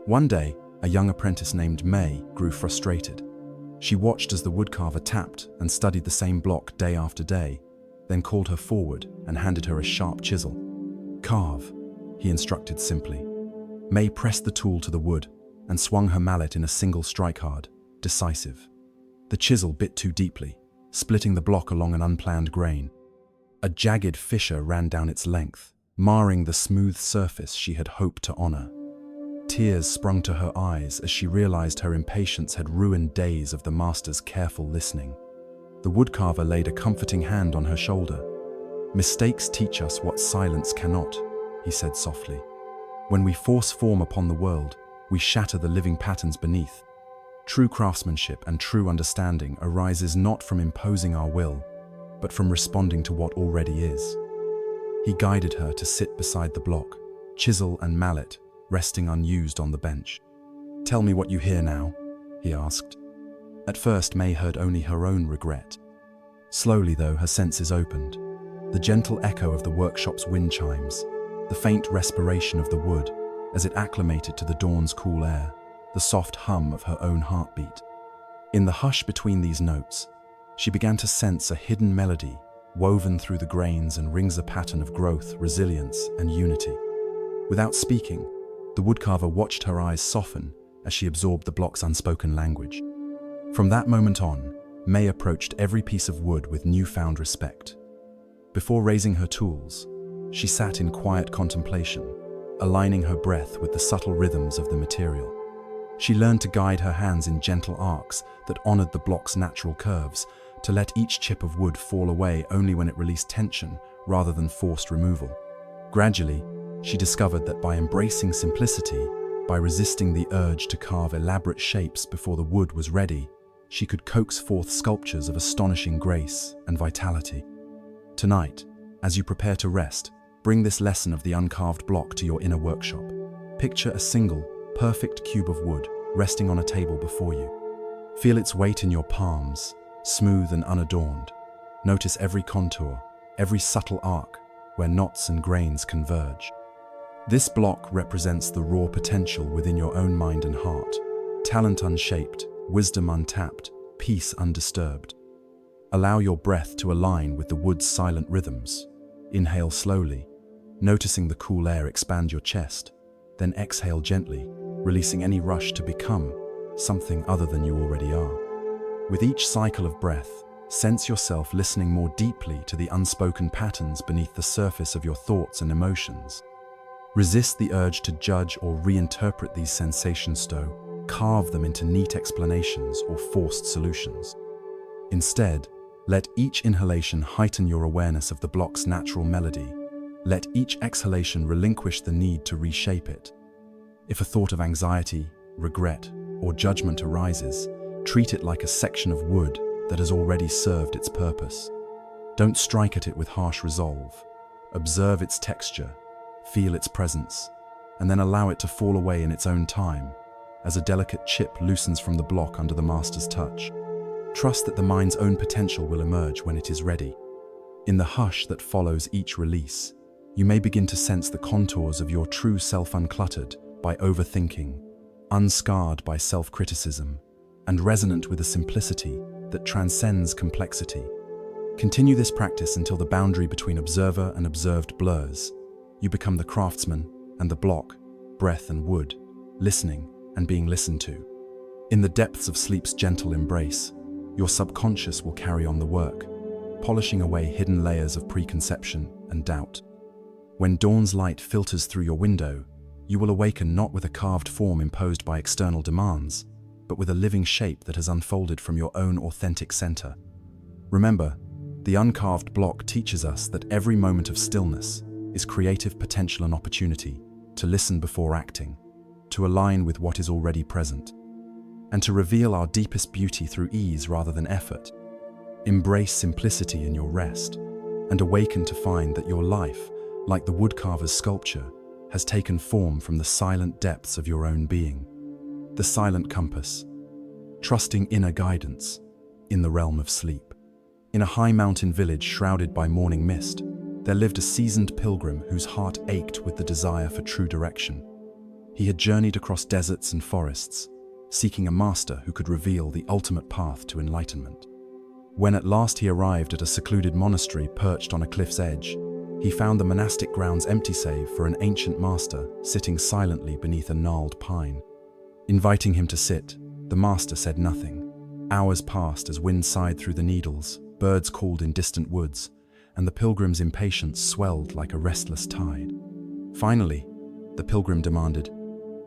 One day, a young apprentice named May grew frustrated. She watched as the woodcarver tapped and studied the same block day after day, then called her forward and handed her a sharp chisel. "Carve," he instructed simply. May pressed the tool to the wood and swung her mallet in a single strike, hard, decisive. The chisel bit too deeply, splitting the block along an unplanned grain. A jagged fissure ran down its length, marring the smooth surface she had hoped to honor. Tears sprung to her eyes as she realized her impatience had ruined days of the master's careful listening. The woodcarver laid a comforting hand on her shoulder. "Mistakes teach us what silence cannot," he said softly. "When we force form upon the world, we shatter the living patterns beneath. True craftsmanship and true understanding arises not from imposing our will, but from responding to what already is." He guided her to sit beside the block, chisel and mallet resting unused on the bench. "Tell me what you hear now," he asked. At first, May heard only her own regret. Slowly, though, her senses opened. The gentle echo of the workshop's wind chimes, the faint respiration of the wood as it acclimated to the dawn's cool air, the soft hum of her own heartbeat. In the hush between these notes, she began to sense a hidden melody woven through the grains and rings a pattern of growth, resilience, and unity. Without speaking, the woodcarver watched her eyes soften as she absorbed the block's unspoken language. From that moment on, May approached every piece of wood with newfound respect. Before raising her tools, she sat in quiet contemplation, aligning her breath with the subtle rhythms of the material. She learned to guide her hands in gentle arcs that honored the block's natural curves, to let each chip of wood fall away only when it released tension rather than forced removal. Gradually, she discovered that by embracing simplicity, by resisting the urge to carve elaborate shapes before the wood was ready, she could coax forth sculptures of astonishing grace and vitality. Tonight, as you prepare to rest, bring this lesson of the uncarved block to your inner workshop. Picture a single, perfect cube of wood resting on a table before you. Feel its weight in your palms, smooth and unadorned. Notice every contour, every subtle arc where knots and grains converge. This block represents the raw potential within your own mind and heart, talent unshaped, wisdom untapped, peace undisturbed. Allow your breath to align with the wood's silent rhythms. Inhale slowly, noticing the cool air expand your chest, then exhale gently, releasing any rush to become something other than you already are. With each cycle of breath, sense yourself listening more deeply to the unspoken patterns beneath the surface of your thoughts and emotions. Resist the urge to judge or reinterpret these sensations, carve them into neat explanations or forced solutions. Instead, let each inhalation heighten your awareness of the block's natural melody. Let each exhalation relinquish the need to reshape it. If a thought of anxiety, regret, or judgment arises, treat it like a section of wood that has already served its purpose. Don't strike at it with harsh resolve. Observe its texture, feel its presence, and then allow it to fall away in its own time, as a delicate chip loosens from the block under the master's touch. Trust that the mind's own potential will emerge when it is ready. In the hush that follows each release, you may begin to sense the contours of your true self uncluttered by overthinking, unscarred by self-criticism, and resonant with a simplicity that transcends complexity. Continue this practice until the boundary between observer and observed blurs. You become the craftsman and the block, breath and wood, listening and being listened to. In the depths of sleep's gentle embrace, your subconscious will carry on the work, polishing away hidden layers of preconception and doubt. When dawn's light filters through your window, you will awaken not with a carved form imposed by external demands, but with a living shape that has unfolded from your own authentic center. Remember, the uncarved block teaches us that every moment of stillness is creative potential and opportunity to listen before acting, to align with what is already present, and to reveal our deepest beauty through ease rather than effort. Embrace simplicity in your rest, and awaken to find that your life, like the woodcarver's sculpture, has taken form from the silent depths of your own being. The silent compass, trusting inner guidance in the realm of sleep. In a high mountain village shrouded by morning mist, there lived a seasoned pilgrim whose heart ached with the desire for true direction. He had journeyed across deserts and forests, seeking a master who could reveal the ultimate path to enlightenment. When at last he arrived at a secluded monastery perched on a cliff's edge, he found the monastic grounds empty save for an ancient master sitting silently beneath a gnarled pine. Inviting him to sit, the master said nothing. Hours passed as wind sighed through the needles, birds called in distant woods, and the pilgrim's impatience swelled like a restless tide. Finally, the pilgrim demanded,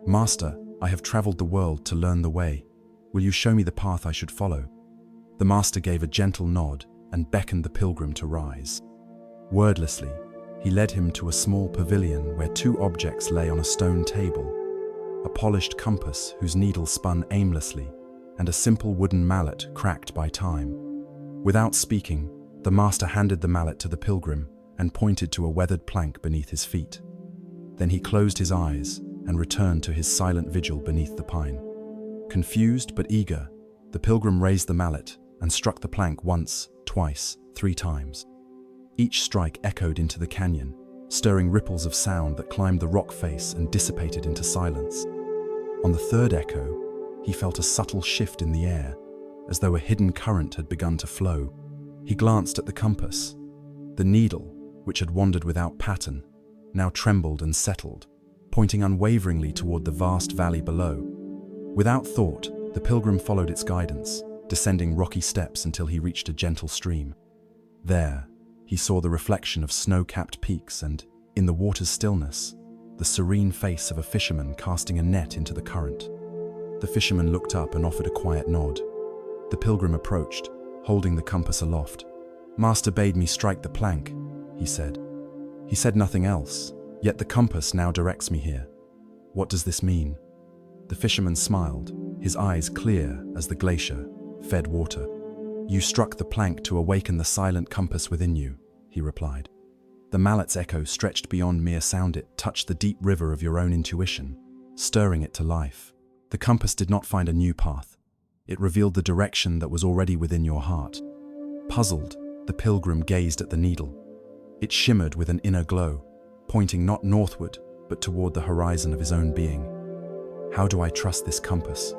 "Master, I have traveled the world to learn the way. Will you show me the path I should follow?" The master gave a gentle nod and beckoned the pilgrim to rise. Wordlessly, he led him to a small pavilion where two objects lay on a stone table: a polished compass whose needle spun aimlessly, and a simple wooden mallet cracked by time. Without speaking, the master handed the mallet to the pilgrim and pointed to a weathered plank beneath his feet. Then he closed his eyes and returned to his silent vigil beneath the pine. Confused but eager, the pilgrim raised the mallet and struck the plank once, twice, 3 times. Each strike echoed into the canyon, stirring ripples of sound that climbed the rock face and dissipated into silence. On the third echo, he felt a subtle shift in the air, as though a hidden current had begun to flow. He glanced at the compass. The needle, which had wandered without pattern, now trembled and settled, pointing unwaveringly toward the vast valley below. Without thought, the pilgrim followed its guidance, descending rocky steps until he reached a gentle stream. There, he saw the reflection of snow-capped peaks and, in the water's stillness, the serene face of a fisherman casting a net into the current. The fisherman looked up and offered a quiet nod. The pilgrim approached, holding the compass aloft. "Master bade me strike the plank," he said. "He said nothing else, yet the compass now directs me here. What does this mean?" The fisherman smiled, his eyes clear as the glacier fed water. "You struck the plank to awaken the silent compass within you," he replied. "The mallet's echo stretched beyond mere sound. It touched the deep river of your own intuition, stirring it to life. The compass did not find a new path. It revealed the direction that was already within your heart." Puzzled, the pilgrim gazed at the needle. It shimmered with an inner glow, pointing not northward, but toward the horizon of his own being. "How do I trust this compass?"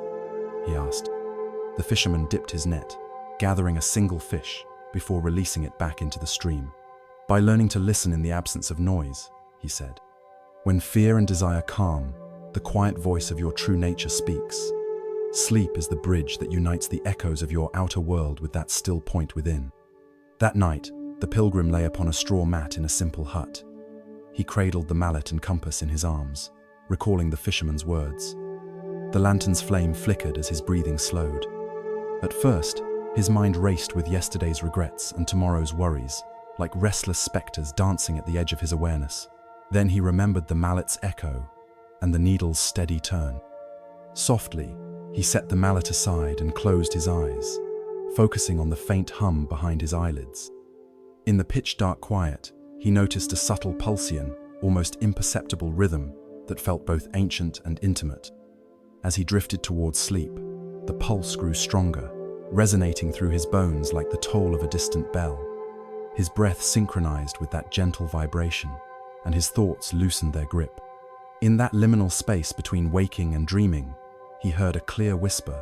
he asked. The fisherman dipped his net, gathering a single fish before releasing it back into the stream. "By learning to listen in the absence of noise," he said. "When fear and desire calm, the quiet voice of your true nature speaks. Sleep is the bridge that unites the echoes of your outer world with that still point within." That night, the pilgrim lay upon a straw mat in a simple hut. He cradled the mallet and compass in his arms, recalling the fisherman's words. The lantern's flame flickered as his breathing slowed. At first, his mind raced with yesterday's regrets and tomorrow's worries, like restless specters dancing at the edge of his awareness. Then he remembered the mallet's echo and the needle's steady turn. Softly, he set the mallet aside and closed his eyes, focusing on the faint hum behind his eyelids. In the pitch-dark quiet, he noticed a subtle pulsation, almost imperceptible rhythm that felt both ancient and intimate. As he drifted towards sleep, the pulse grew stronger, resonating through his bones like the toll of a distant bell. His breath synchronized with that gentle vibration, and his thoughts loosened their grip. In that liminal space between waking and dreaming, he heard a clear whisper,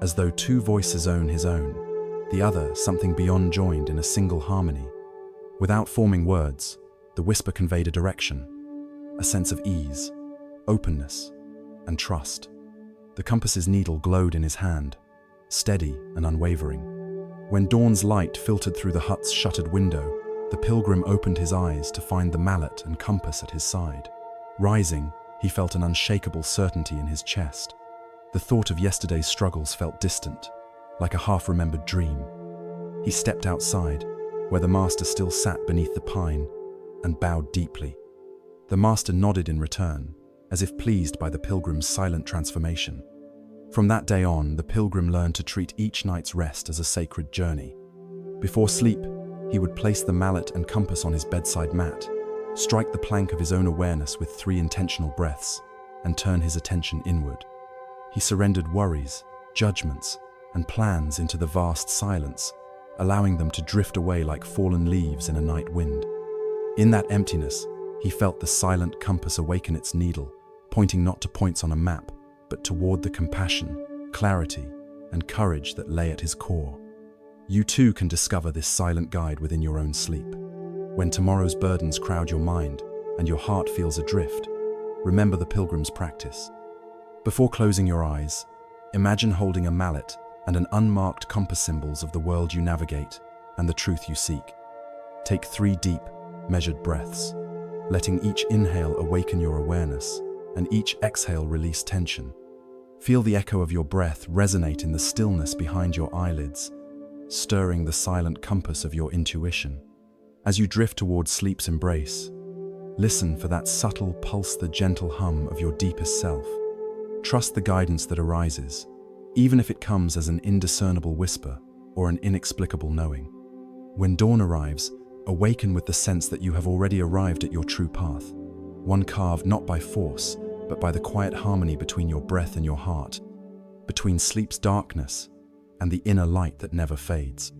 as though two voices own his own, the other something beyond joined in a single harmony. Without forming words, the whisper conveyed a direction, a sense of ease, openness, and trust. The compass's needle glowed in his hand, steady and unwavering. When dawn's light filtered through the hut's shuttered window, the pilgrim opened his eyes to find the mallet and compass at his side. Rising, He felt an unshakable certainty in his chest. The thought of yesterday's struggles felt distant, like a half-remembered dream. He stepped outside, where the master still sat beneath the pine, and bowed deeply. The master nodded in return, as if pleased by the pilgrim's silent transformation. From that day on, the pilgrim learned to treat each night's rest as a sacred journey. Before sleep, he would place the mallet and compass on his bedside mat, strike the plank of his own awareness with 3 intentional breaths, and turn his attention inward. He surrendered worries, judgments, and plans into the vast silence, allowing them to drift away like fallen leaves in a night wind. In that emptiness, he felt the silent compass awaken its needle, pointing not to points on a map, but toward the compassion, clarity, and courage that lay at his core. You too can discover this silent guide within your own sleep. When tomorrow's burdens crowd your mind and your heart feels adrift, remember the pilgrim's practice. Before closing your eyes, imagine holding a mallet and an unmarked compass, symbols of the world you navigate and the truth you seek. Take 3 deep, measured breaths, letting each inhale awaken your awareness and each exhale release tension. Feel the echo of your breath resonate in the stillness behind your eyelids, stirring the silent compass of your intuition. As you drift towards sleep's embrace, listen for that subtle pulse, the gentle hum of your deepest self. Trust the guidance that arises, even if it comes as an indiscernible whisper or an inexplicable knowing. When dawn arrives, awaken with the sense that you have already arrived at your true path, one carved not by force, but by the quiet harmony between your breath and your heart, between sleep's darkness and the inner light that never fades.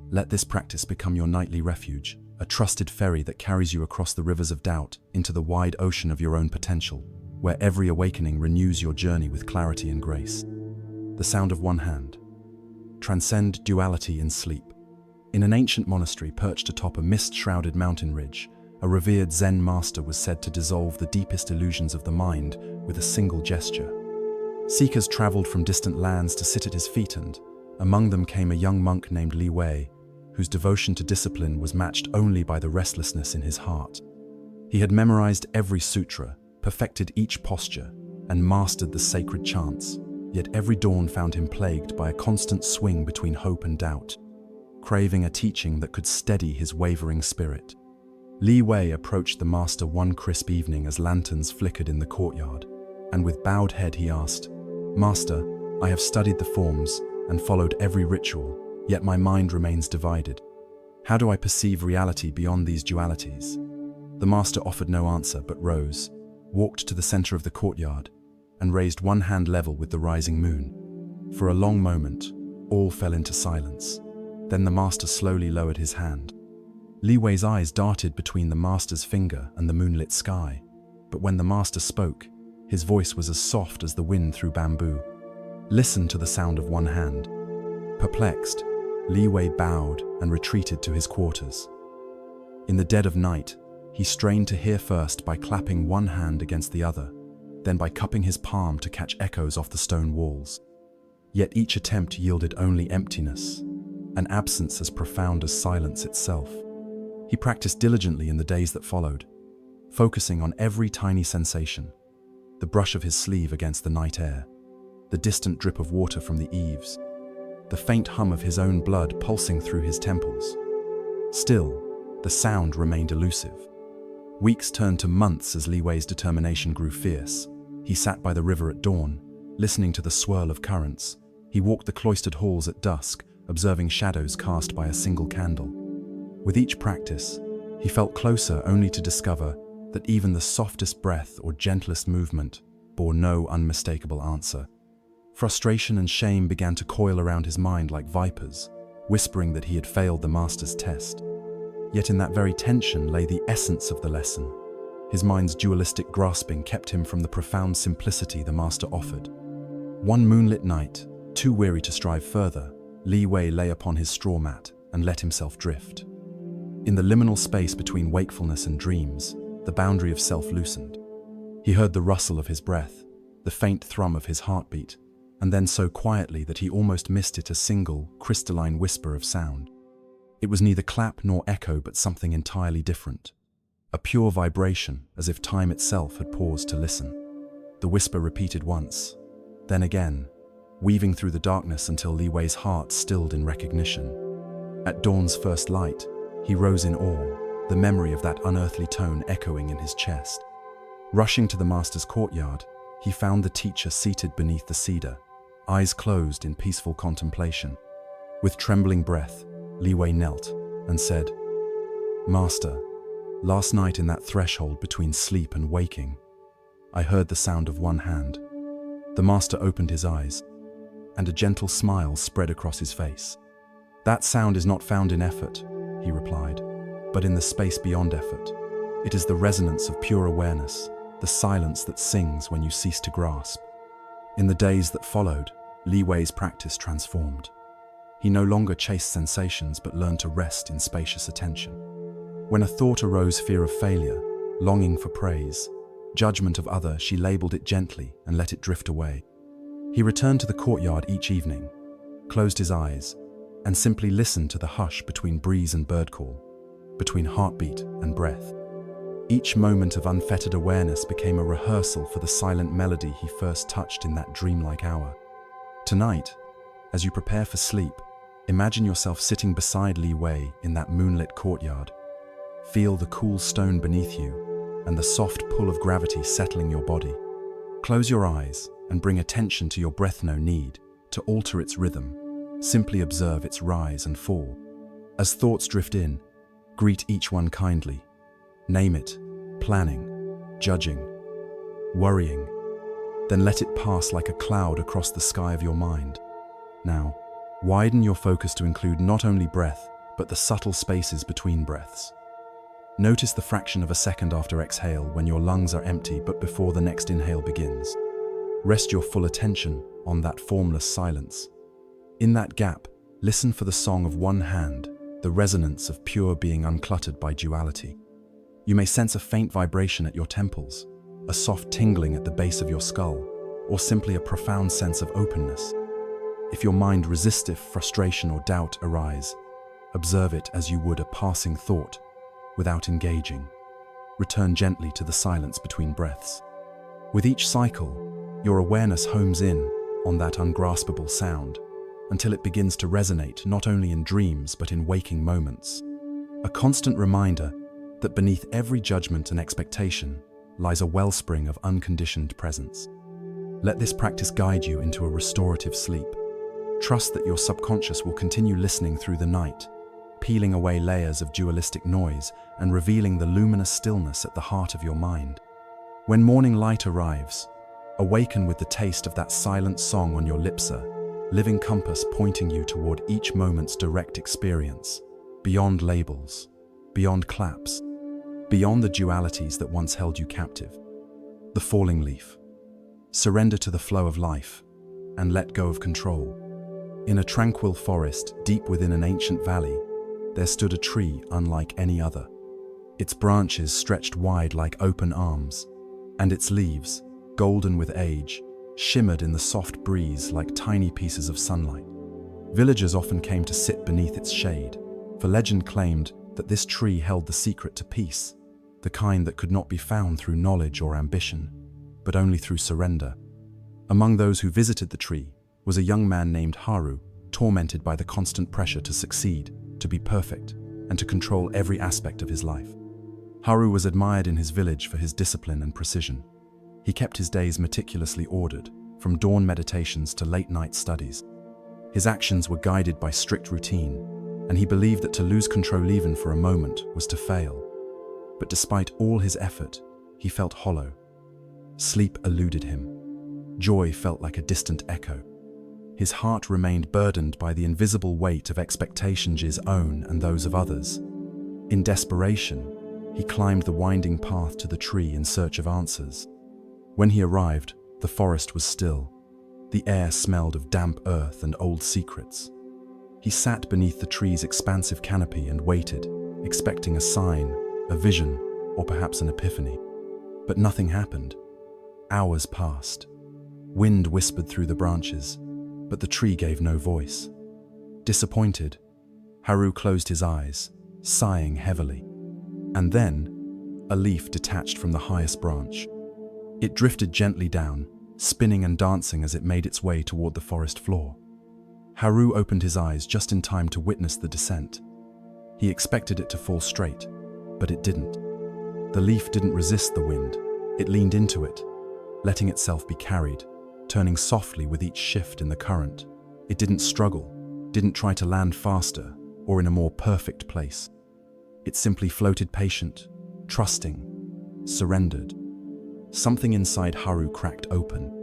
Let this practice become your nightly refuge, a trusted ferry that carries you across the rivers of doubt into the wide ocean of your own potential, where every awakening renews your journey with clarity and grace. The sound of one hand. Transcend duality in sleep. In an ancient monastery perched atop a mist-shrouded mountain ridge, a revered Zen master was said to dissolve the deepest illusions of the mind with a single gesture. Seekers traveled from distant lands to sit at his feet, and among them came a young monk named Li Wei, whose devotion to discipline was matched only by the restlessness in his heart. He had memorized every sutra, perfected each posture, and mastered the sacred chants, yet every dawn found him plagued by a constant swing between hope and doubt, craving a teaching that could steady his wavering spirit. Li Wei approached the master one crisp evening as lanterns flickered in the courtyard, and with bowed head he asked, "Master, I have studied the forms and followed every ritual, yet my mind remains divided. How do I perceive reality beyond these dualities?" The master offered no answer but rose, walked to the center of the courtyard, and raised one hand level with the rising moon. For a long moment, all fell into silence. Then the master slowly lowered his hand. Li Wei's eyes darted between the master's finger and the moonlit sky, but when the master spoke, his voice was as soft as the wind through bamboo. Listen to the sound of one hand. Perplexed, Li Wei bowed and retreated to his quarters. In the dead of night, he strained to hear, first by clapping one hand against the other, then by cupping his palm to catch echoes off the stone walls. Yet each attempt yielded only emptiness, an absence as profound as silence itself. He practiced diligently in the days that followed, focusing on every tiny sensation: the brush of his sleeve against the night air, the distant drip of water from the eaves, the faint hum of his own blood pulsing through his temples. Still, the sound remained elusive. Weeks turned to months as Li Wei's determination grew fierce. He sat by the river at dawn, listening to the swirl of currents. He walked the cloistered halls at dusk, observing shadows cast by a single candle. With each practice, he felt closer, only to discover that even the softest breath or gentlest movement bore no unmistakable answer. Frustration and shame began to coil around his mind like vipers, whispering that he had failed the master's test. Yet in that very tension lay the essence of the lesson. His mind's dualistic grasping kept him from the profound simplicity the master offered. One moonlit night, too weary to strive further, Li Wei lay upon his straw mat and let himself drift. In the liminal space between wakefulness and dreams, the boundary of self loosened. He heard the rustle of his breath, the faint thrum of his heartbeat, and then so quietly that he almost missed it, a single, crystalline whisper of sound. It was neither clap nor echo, but something entirely different. a pure vibration as if time itself had paused to listen. The whisper repeated once, then again, weaving through the darkness until Li Wei's heart stilled in recognition. At dawn's first light, he rose in awe, the memory of that unearthly tone echoing in his chest. Rushing to the master's courtyard, he found the teacher seated beneath the cedar, eyes closed in peaceful contemplation. With trembling breath, Li Wei knelt and said, "Master, last night in that threshold between sleep and waking, I heard the sound of one hand." The master opened his eyes, and a gentle smile spread across his face. "That sound is not found in effort," he replied, "but in the space beyond effort. It is the resonance of pure awareness, the silence that sings when you cease to grasp." In the days that followed, Li Wei's practice transformed. He no longer chased sensations but learned to rest in spacious attention. When a thought arose, fear of failure, longing for praise, judgment of others, she labeled it gently and let it drift away. He returned to the courtyard each evening, closed his eyes, and simply listened to the hush between breeze and bird call, between heartbeat and breath. Each moment of unfettered awareness became a rehearsal for the silent melody he first touched in that dreamlike hour. Tonight, as you prepare for sleep, imagine yourself sitting beside Li Wei in that moonlit courtyard. Feel the cool stone beneath you and the soft pull of gravity settling your body. Close your eyes and bring attention to your breath. No need to alter its rhythm. Simply observe its rise and fall. As thoughts drift in, greet each one kindly. Name it, planning, judging, worrying. Then let it pass like a cloud across the sky of your mind. Now, widen your focus to include not only breath, but the subtle spaces between breaths. Notice the fraction of a second after exhale when your lungs are empty but before the next inhale begins. Rest your full attention on that formless silence. In that gap, listen for the song of one hand, the resonance of pure being uncluttered by duality. You may sense a faint vibration at your temples, a soft tingling at the base of your skull, or simply a profound sense of openness. If your mind resists, if frustration or doubt arise, observe it as you would a passing thought, without engaging. Return gently to the silence between breaths. With each cycle, your awareness homes in on that ungraspable sound until it begins to resonate not only in dreams but in waking moments. A constant reminder that beneath every judgment and expectation lies a wellspring of unconditioned presence. Let this practice guide you into a restorative sleep. Trust that your subconscious will continue listening through the night, peeling away layers of dualistic noise and revealing the luminous stillness at the heart of your mind. When morning light arrives, awaken with the taste of that silent song on your lips, a living compass pointing you toward each moment's direct experience, beyond labels, beyond claps, beyond the dualities that once held you captive. The falling leaf. Surrender to the flow of life and let go of control. In a tranquil forest deep within an ancient valley, there stood a tree unlike any other. Its branches stretched wide like open arms, and its leaves, golden with age, shimmered in the soft breeze like tiny pieces of sunlight. Villagers often came to sit beneath its shade, for legend claimed that this tree held the secret to peace, the kind that could not be found through knowledge or ambition, but only through surrender. Among those who visited the tree was a young man named Haru, tormented by the constant pressure to succeed, to be perfect, and to control every aspect of his life. Haru was admired in his village for his discipline and precision. He kept his days meticulously ordered, from dawn meditations to late-night studies. His actions were guided by strict routine, and he believed that to lose control even for a moment was to fail. But despite all his effort, he felt hollow. Sleep eluded him. Joy felt like a distant echo. His heart remained burdened by the invisible weight of expectations, his own and those of others. In desperation, he climbed the winding path to the tree in search of answers. When he arrived, the forest was still. The air smelled of damp earth and old secrets. He sat beneath the tree's expansive canopy and waited, expecting a sign, a vision, or perhaps an epiphany. But nothing happened. Hours passed. Wind whispered through the branches, but the tree gave no voice. Disappointed, Haru closed his eyes, sighing heavily. And then, a leaf detached from the highest branch. It drifted gently down, spinning and dancing as it made its way toward the forest floor. Haru opened his eyes just in time to witness the descent. He expected it to fall straight, but it didn't. The leaf didn't resist the wind. It leaned into it, letting itself be carried, turning softly with each shift in the current. It didn't struggle, didn't try to land faster or in a more perfect place. It simply floated patient, trusting, surrendered. Something inside Haru cracked open.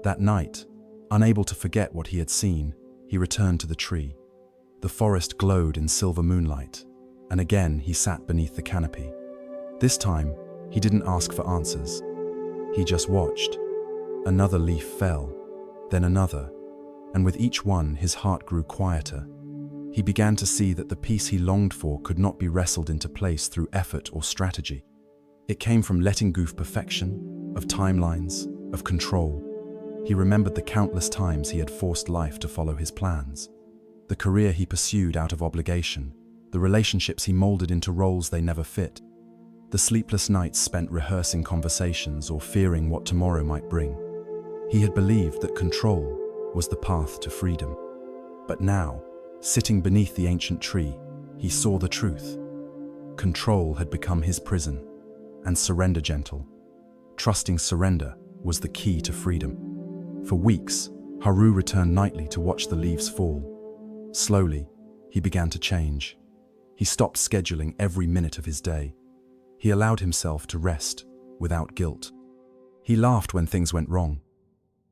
That night, unable to forget what he had seen, he returned to the tree. The forest glowed in silver moonlight, and again he sat beneath the canopy. This time, he didn't ask for answers. He just watched. Another leaf fell, then another, and with each one his heart grew quieter. He began to see that the peace he longed for could not be wrestled into place through effort or strategy. It came from letting go of perfection, of timelines, of control. He remembered the countless times he had forced life to follow his plans, the career he pursued out of obligation, the relationships he molded into roles they never fit, the sleepless nights spent rehearsing conversations or fearing what tomorrow might bring. He had believed that control was the path to freedom. But now, sitting beneath the ancient tree, he saw the truth. Control had become his prison, and surrender gentle. Trusting surrender was the key to freedom. For weeks, Haru returned nightly to watch the leaves fall. Slowly, he began to change. He stopped scheduling every minute of his day. He allowed himself to rest without guilt. He laughed when things went wrong.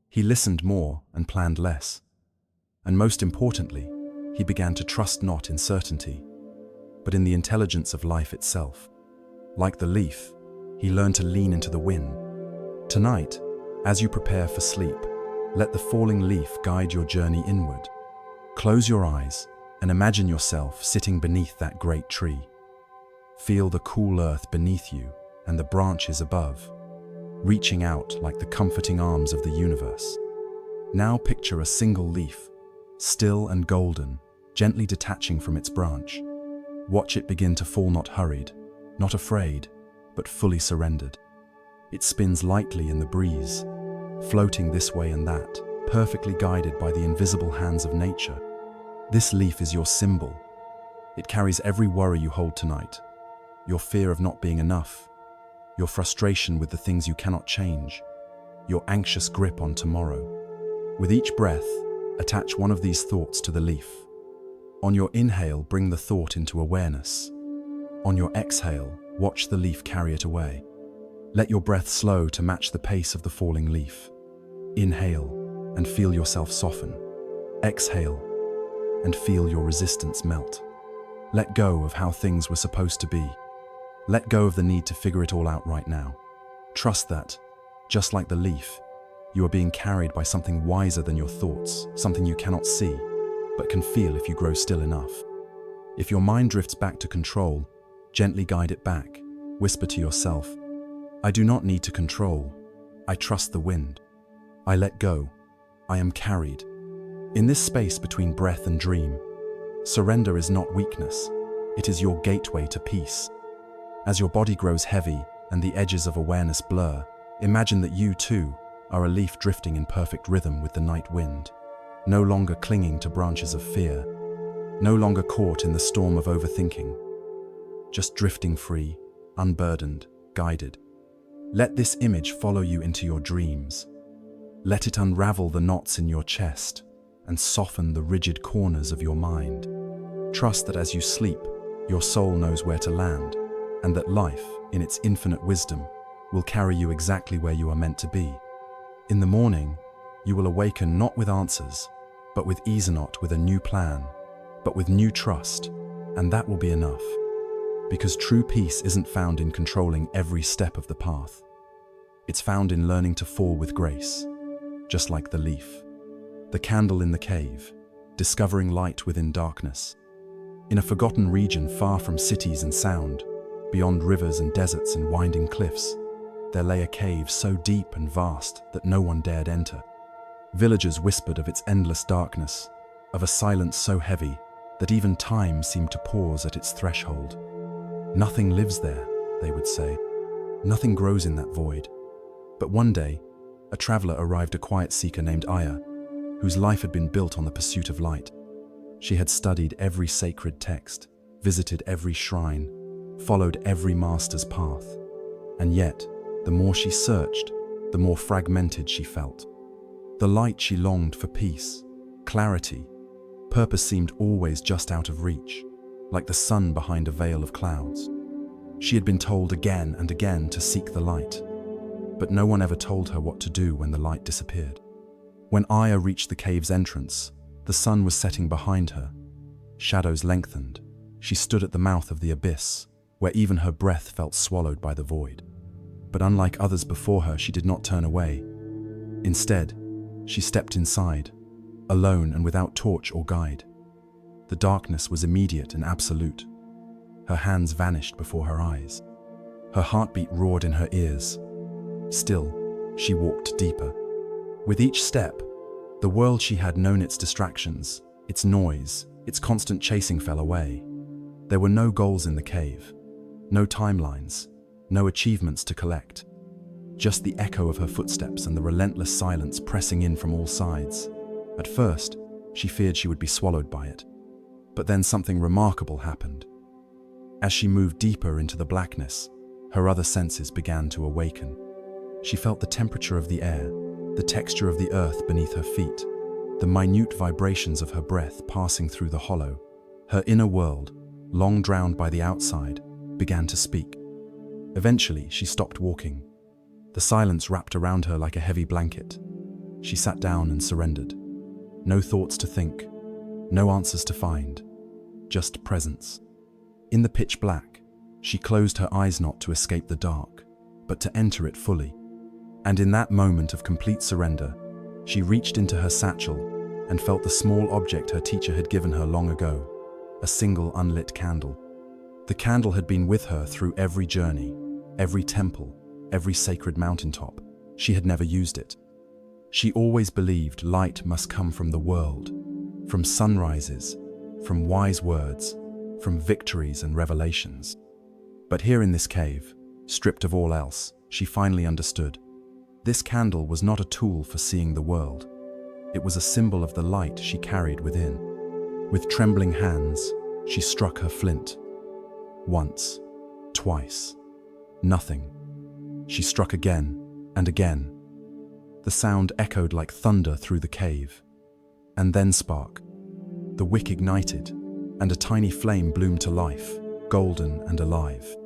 He listened more and planned less. And most importantly, he began to trust not in certainty, but in the intelligence of life itself. Like the leaf, he learned to lean into the wind. Tonight, as you prepare for sleep, let the falling leaf guide your journey inward. Close your eyes and imagine yourself sitting beneath that great tree. Feel the cool earth beneath you and the branches above, reaching out like the comforting arms of the universe. Now picture a single leaf, still and golden, gently detaching from its branch. Watch it begin to fall, not hurried, not afraid, but fully surrendered. It spins lightly in the breeze, floating this way and that, perfectly guided by the invisible hands of nature. This leaf is your symbol. It carries every worry you hold tonight, your fear of not being enough, your frustration with the things you cannot change, your anxious grip on tomorrow. With each breath, attach one of these thoughts to the leaf. On your inhale, bring the thought into awareness. On your exhale, watch the leaf carry it away. Let your breath slow to match the pace of the falling leaf. Inhale and feel yourself soften. Exhale and feel your resistance melt. Let go of how things were supposed to be. Let go of the need to figure it all out right now. Trust that, just like the leaf, you are being carried by something wiser than your thoughts, something you cannot see, but can feel if you grow still enough. If your mind drifts back to control, gently guide it back. Whisper to yourself, I do not need to control. I trust the wind. I let go. I am carried. In this space between breath and dream, surrender is not weakness. It is your gateway to peace. As your body grows heavy and the edges of awareness blur, imagine that you too are a leaf drifting in perfect rhythm with the night wind, no longer clinging to branches of fear, no longer caught in the storm of overthinking, just drifting free, unburdened, guided. Let this image follow you into your dreams. Let it unravel the knots in your chest and soften the rigid corners of your mind. Trust that as you sleep, your soul knows where to land, and that life, in its infinite wisdom, will carry you exactly where you are meant to be. In the morning, you will awaken not with answers, but with ease, not with a new plan, but with new trust, and that will be enough. Because true peace isn't found in controlling every step of the path. It's found in learning to fall with grace, just like the leaf. The candle in the cave, discovering light within darkness. In a forgotten region far from cities and sound, beyond rivers and deserts and winding cliffs, there lay a cave so deep and vast that no one dared enter. Villagers whispered of its endless darkness, of a silence so heavy that even time seemed to pause at its threshold. Nothing lives there, they would say, Nothing grows in that void. But one day, a traveler arrived, a quiet seeker named Aya, whose life had been built on the pursuit of light. She had studied every sacred text, visited every shrine, followed every master's path. And yet, the more she searched, the more fragmented she felt. The light she longed for, peace, clarity, purpose, seemed always just out of reach, like the sun behind a veil of clouds. She had been told again and again to seek the light, but no one ever told her what to do when the light disappeared. When Aya reached the cave's entrance, the sun was setting behind her. Shadows lengthened. She stood at the mouth of the abyss, where even her breath felt swallowed by the void. But unlike others before her, she did not turn away. Instead, she stepped inside, alone and without torch or guide. The darkness was immediate and absolute. Her hands vanished before her eyes. Her heartbeat roared in her ears. Still, she walked deeper. With each step, the world she had known, its distractions, its noise, its constant chasing, fell away. There were no goals in the cave, no timelines, no achievements to collect. Just the echo of her footsteps and the relentless silence pressing in from all sides. At first, she feared she would be swallowed by it. But then something remarkable happened. As she moved deeper into the blackness, her other senses began to awaken. She felt the temperature of the air, the texture of the earth beneath her feet, the minute vibrations of her breath passing through the hollow. Her inner world, long drowned by the outside, began to speak. Eventually, she stopped walking. The silence wrapped around her like a heavy blanket. She sat down and surrendered. No thoughts to think, no answers to find, just presence. In the pitch black, she closed her eyes, not to escape the dark, but to enter it fully. And in that moment of complete surrender, she reached into her satchel and felt the small object her teacher had given her long ago, a single unlit candle. The candle had been with her through every journey, every temple, every sacred mountaintop. She had never used it. She always believed light must come from the world, from sunrises, from wise words, from victories and revelations. But here in this cave, stripped of all else, she finally understood. This candle was not a tool for seeing the world. It was a symbol of the light she carried within. With trembling hands, she struck her flint. Once, twice, nothing. She struck again and again. The sound echoed like thunder through the cave. And then spark. The wick ignited, and a tiny flame bloomed to life, golden and alive.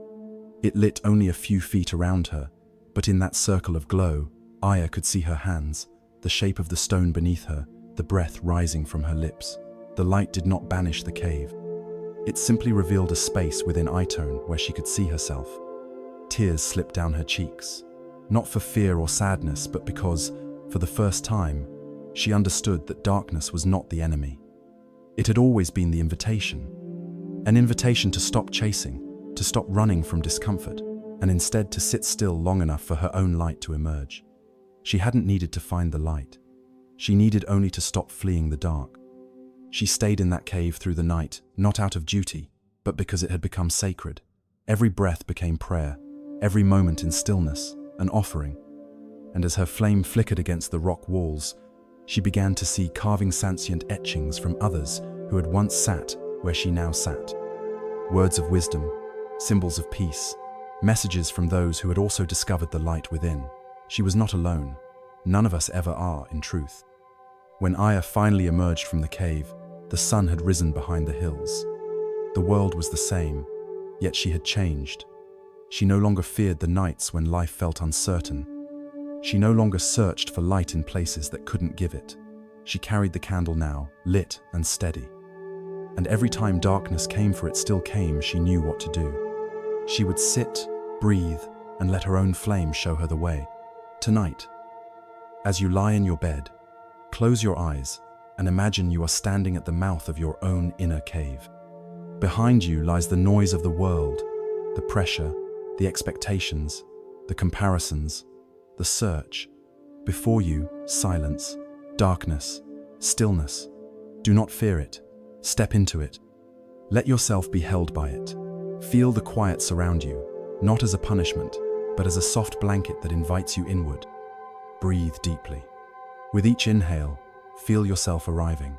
It lit only a few feet around her, but in that circle of glow, Aya could see her hands, the shape of the stone beneath her, the breath rising from her lips. The light did not banish the cave. It simply revealed a space within Itone where she could see herself. Tears slipped down her cheeks, not for fear or sadness, but because, for the first time, she understood that darkness was not the enemy. It had always been the invitation. An invitation to stop chasing, to stop running from discomfort, and instead to sit still long enough for her own light to emerge. She hadn't needed to find the light. She needed only to stop fleeing the dark. She stayed in that cave through the night, not out of duty, but because it had become sacred. Every breath became prayer, every moment in stillness, an offering. And as her flame flickered against the rock walls, she began to see carving sentient etchings from others who had once sat where she now sat. Words of wisdom, symbols of peace, messages from those who had also discovered the light within. She was not alone. None of us ever are, in truth. When Aya finally emerged from the cave, the sun had risen behind the hills. The world was the same, yet she had changed. She no longer feared the nights when life felt uncertain. She no longer searched for light in places that couldn't give it. She carried the candle now, lit and steady. And every time darkness came, for it still came, she knew what to do. She would sit, breathe, and let her own flame show her the way. Tonight, as you lie in your bed, close your eyes and imagine you are standing at the mouth of your own inner cave. Behind you lies the noise of the world, the pressure, the expectations, the comparisons, the search. Before you, silence, darkness, stillness. Do not fear it. Step into it. Let yourself be held by it. Feel the quiet surround you, not as a punishment, but as a soft blanket that invites you inward. Breathe deeply. With each inhale, feel yourself arriving.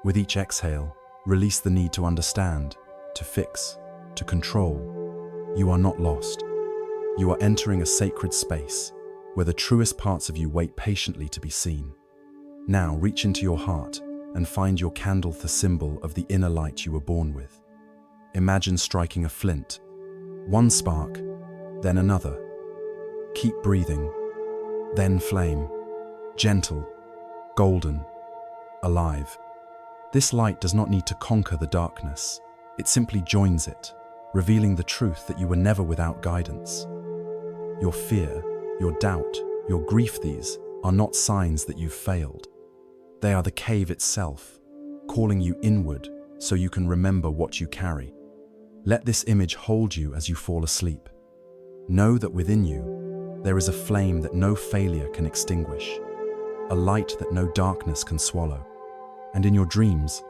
With each exhale, release the need to understand, to fix, to control. You are not lost. You are entering a sacred space where the truest parts of you wait patiently to be seen. Now reach into your heart and find your candle, the symbol of the inner light you were born with. Imagine striking a flint. One spark, then another. Keep breathing, then flame. Gentle, golden, alive. This light does not need to conquer the darkness. It simply joins it, revealing the truth that you were never without guidance. Your fear, your doubt, your grief, these are not signs that you've failed. They are the cave itself, calling you inward so you can remember what you carry. Let this image hold you as you fall asleep. Know that within you, there is a flame that no failure can extinguish, a light that no darkness can swallow. And in your dreams,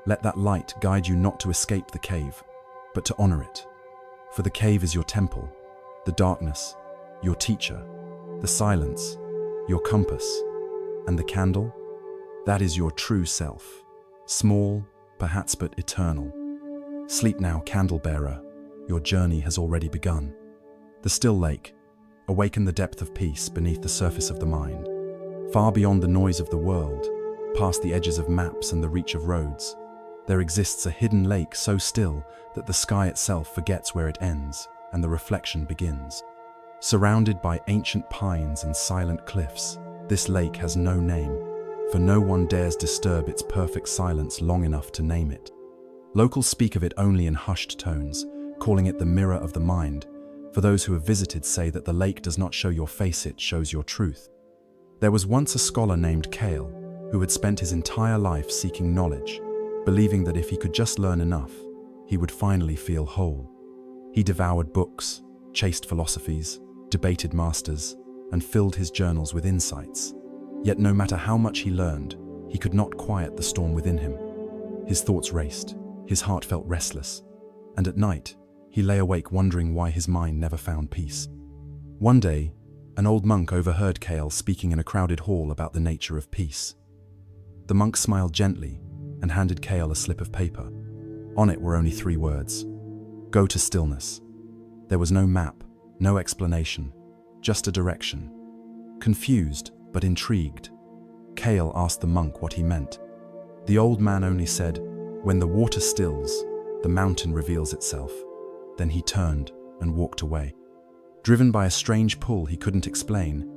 let that light guide you not to escape the cave, but to honor it. For the cave is your temple, the darkness, your teacher, the silence, your compass, and the candle, that is your true self, small, perhaps, but eternal. Sleep now, candle bearer, your journey has already begun. The still lake, awaken the depth of peace beneath the surface of the mind. Far beyond the noise of the world, past the edges of maps and the reach of roads, there exists a hidden lake so still that the sky itself forgets where it ends and the reflection begins. Surrounded by ancient pines and silent cliffs, this lake has no name, for no one dares disturb its perfect silence long enough to name it. Locals speak of it only in hushed tones, calling it the mirror of the mind. For those who have visited say that the lake does not show your face, it shows your truth. There was once a scholar named Kale who had spent his entire life seeking knowledge, believing that if he could just learn enough, he would finally feel whole. He devoured books, chased philosophies, debated masters, and filled his journals with insights. Yet no matter how much he learned, he could not quiet the storm within him. His thoughts raced, his heart felt restless, and at night, he lay awake wondering why his mind never found peace. One day, an old monk overheard Kale speaking in a crowded hall about the nature of peace. The monk smiled gently and handed Kale a slip of paper. On it were only 3 words: go to stillness. There was no map, no explanation, just a direction. Confused but intrigued, Kale asked the monk what he meant. The old man only said, "When the water stills, the mountain reveals itself." Then he turned and walked away. Driven by a strange pull he couldn't explain,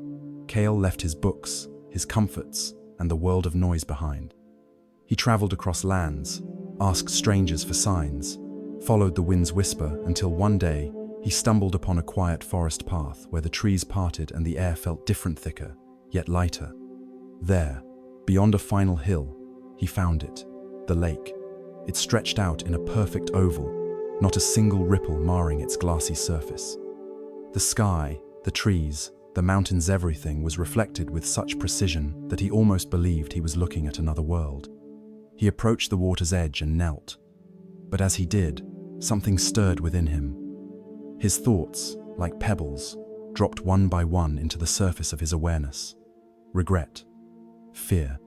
Kale left his books, his comforts, and the world of noise behind. He traveled across lands, asked strangers for signs, followed the wind's whisper until one day he stumbled upon a quiet forest path where the trees parted and the air felt different, thicker, yet lighter. There, beyond a final hill, he found it, the lake. It stretched out in a perfect oval, not a single ripple marring its glassy surface. The sky, the trees, the mountains, everything was reflected with such precision that he almost believed he was looking at another world. He approached the water's edge and knelt. But as he did, something stirred within him. His thoughts, like pebbles, dropped one by one into the surface of his awareness. Regret, fear,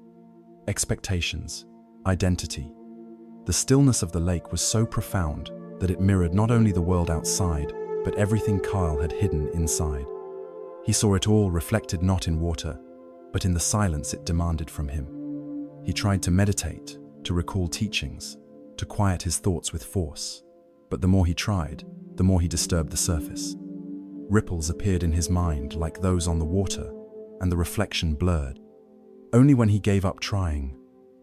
expectations, identity. The stillness of the lake was so profound that it mirrored not only the world outside, but everything Kyle had hidden inside. He saw it all reflected not in water, but in the silence it demanded from him. He tried to meditate, to recall teachings, to quiet his thoughts with force. But the more he tried, the more he disturbed the surface. Ripples appeared in his mind like those on the water, and the reflection blurred. Only when he gave up trying,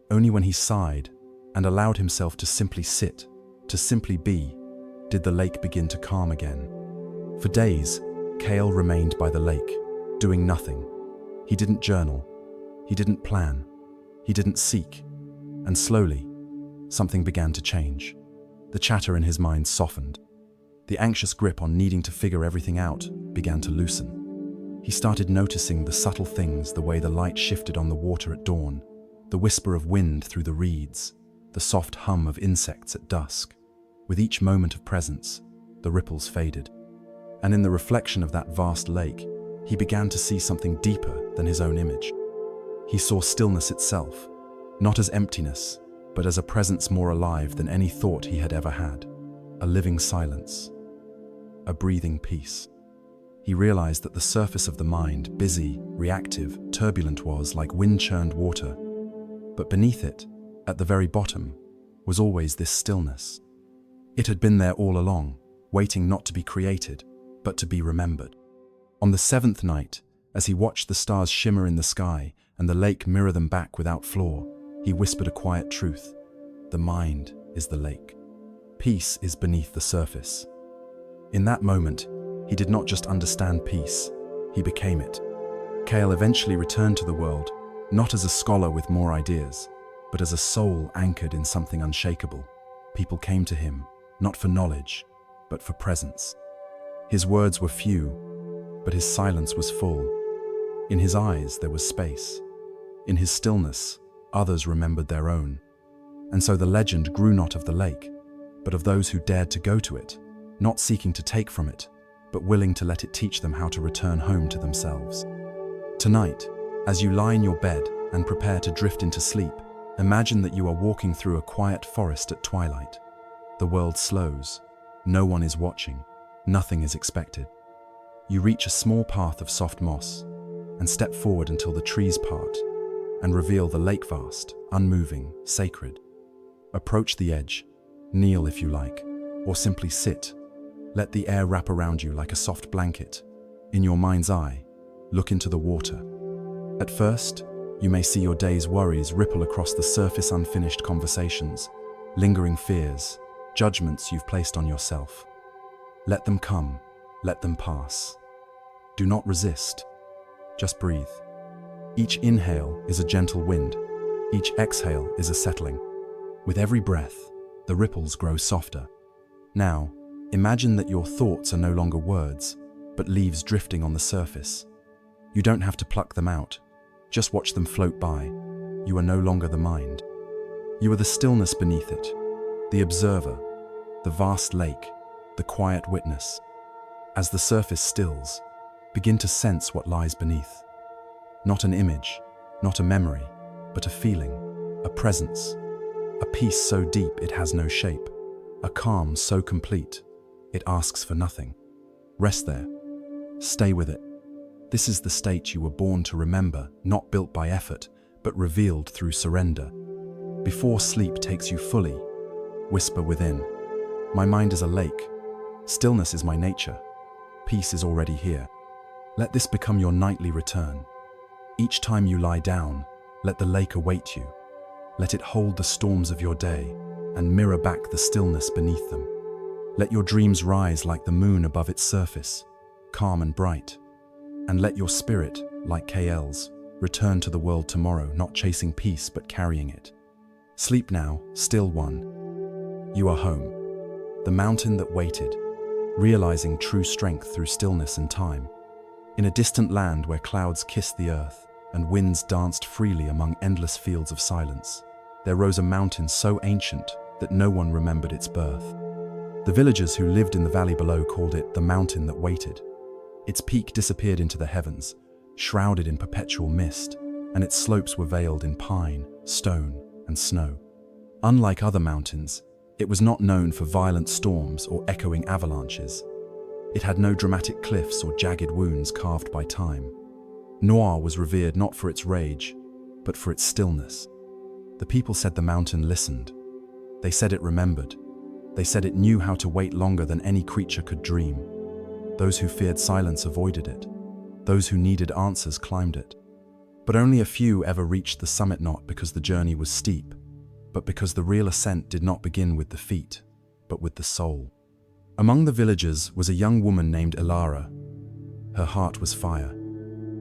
only when he sighed and allowed himself to simply sit, to simply be, did the lake begin to calm again. For days, Kale remained by the lake, doing nothing. He didn't journal, he didn't plan, he didn't seek, and slowly, something began to change. The chatter in his mind softened. The anxious grip on needing to figure everything out began to loosen. He started noticing the subtle things, the way the light shifted on the water at dawn, the whisper of wind through the reeds, the soft hum of insects at dusk. With each moment of presence, the ripples faded. And in the reflection of that vast lake, he began to see something deeper than his own image. He saw stillness itself, not as emptiness, but as a presence more alive than any thought he had ever had. A living silence, a breathing peace. He realized that the surface of the mind, busy, reactive, turbulent, was like wind-churned water. But beneath it, at the very bottom, was always this stillness. It had been there all along, waiting not to be created, but to be remembered. On the seventh night, as he watched the stars shimmer in the sky and the lake mirror them back without flaw, he whispered a quiet truth. The mind is the lake. Peace is beneath the surface. In that moment, he did not just understand peace, he became it. Kale eventually returned to the world, not as a scholar with more ideas, but as a soul anchored in something unshakable. People came to him, not for knowledge, but for presence. His words were few, but his silence was full. In his eyes there was space. In his stillness, others remembered their own. And so the legend grew not of the lake, but of those who dared to go to it, not seeking to take from it, but willing to let it teach them how to return home to themselves. Tonight, as you lie in your bed and prepare to drift into sleep, imagine that you are walking through a quiet forest at twilight. The world slows. No one is watching. Nothing is expected. You reach a small path of soft moss and step forward until the trees part and reveal the lake vast, unmoving, sacred. Approach the edge, kneel if you like, or simply sit. Let the air wrap around you like a soft blanket. In your mind's eye, look into the water. At first, you may see your day's worries ripple across the surface, unfinished conversations, lingering fears, judgments you've placed on yourself. Let them come, let them pass. Do not resist, just breathe. Each inhale is a gentle wind, each exhale is a settling. With every breath, the ripples grow softer. Now, imagine that your thoughts are no longer words, but leaves drifting on the surface. You don't have to pluck them out, just watch them float by. You are no longer the mind. You are the stillness beneath it, the observer, the vast lake, the quiet witness. As the surface stills, begin to sense what lies beneath. Not an image, not a memory, but a feeling, a presence, a peace so deep it has no shape, a calm so complete it asks for nothing. Rest there. Stay with it. This is the state you were born to remember, not built by effort, but revealed through surrender. Before sleep takes you fully, whisper within, my mind is a lake. Stillness is my nature. Peace is already here. Let this become your nightly return. Each time you lie down, let the lake await you. Let it hold the storms of your day and mirror back the stillness beneath them. Let your dreams rise like the moon above its surface, calm and bright. And let your spirit, like KL's, return to the world tomorrow, not chasing peace but carrying it. Sleep now, still one. You are home. The mountain that waited, realizing true strength through stillness and time. In a distant land where clouds kissed the earth and winds danced freely among endless fields of silence, there rose a mountain so ancient that no one remembered its birth. The villagers who lived in the valley below called it the mountain that waited. Its peak disappeared into the heavens, shrouded in perpetual mist, and its slopes were veiled in pine, stone, and snow. Unlike other mountains, it was not known for violent storms or echoing avalanches. It had no dramatic cliffs or jagged wounds carved by time. Noir was revered not for its rage, but for its stillness. The people said the mountain listened. They said it remembered. They said it knew how to wait longer than any creature could dream. Those who feared silence avoided it. Those who needed answers climbed it. But only a few ever reached the summit, not because the journey was steep, but because the real ascent did not begin with the feet, but with the soul. Among the villagers was a young woman named Elara. Her heart was fire,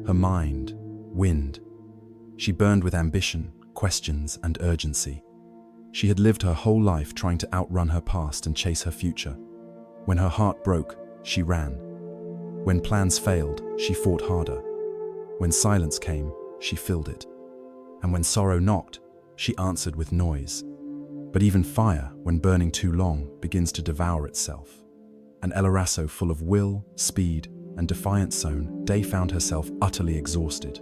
her mind, wind. She burned with ambition, questions, and urgency. She had lived her whole life trying to outrun her past and chase her future. When her heart broke, she ran. When plans failed, she fought harder. When silence came, she filled it. And when sorrow knocked, she answered with noise. But even fire, when burning too long, begins to devour itself. An El Arasso full of will, speed, and defiance zone, Day found herself utterly exhausted.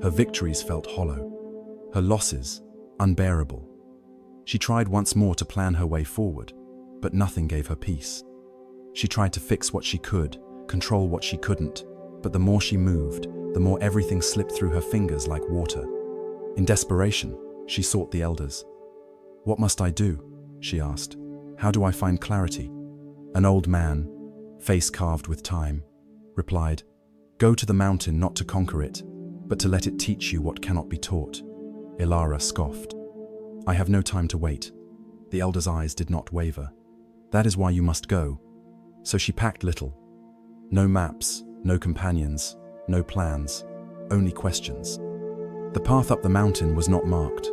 Her victories felt hollow, her losses unbearable. She tried once more to plan her way forward, but nothing gave her peace. She tried to fix what she could, control what she couldn't, but the more she moved, the more everything slipped through her fingers like water. In desperation, she sought the elders. "What must I do?" she asked. "How do I find clarity?" An old man, face carved with time, replied, "Go to the mountain not to conquer it, but to let it teach you what cannot be taught." Ilara scoffed. "I have no time to wait." The elder's eyes did not waver. "That is why you must go." So she packed little. No maps, no companions, no plans, only questions. The path up the mountain was not marked,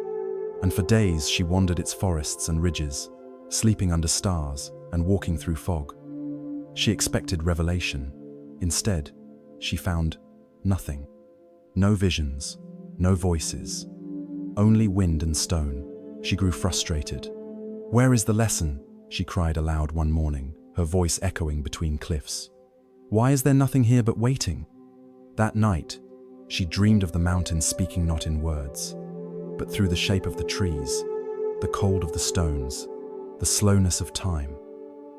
and for days she wandered its forests and ridges, sleeping under stars and walking through fog. She expected revelation. Instead, she found nothing. No visions, no voices, only wind and stone. She grew frustrated. "Where is the lesson?" she cried aloud one morning, her voice echoing between cliffs. "Why is there nothing here but waiting?" That night, she dreamed of the mountain speaking not in words, but through the shape of the trees, the cold of the stones, the slowness of time.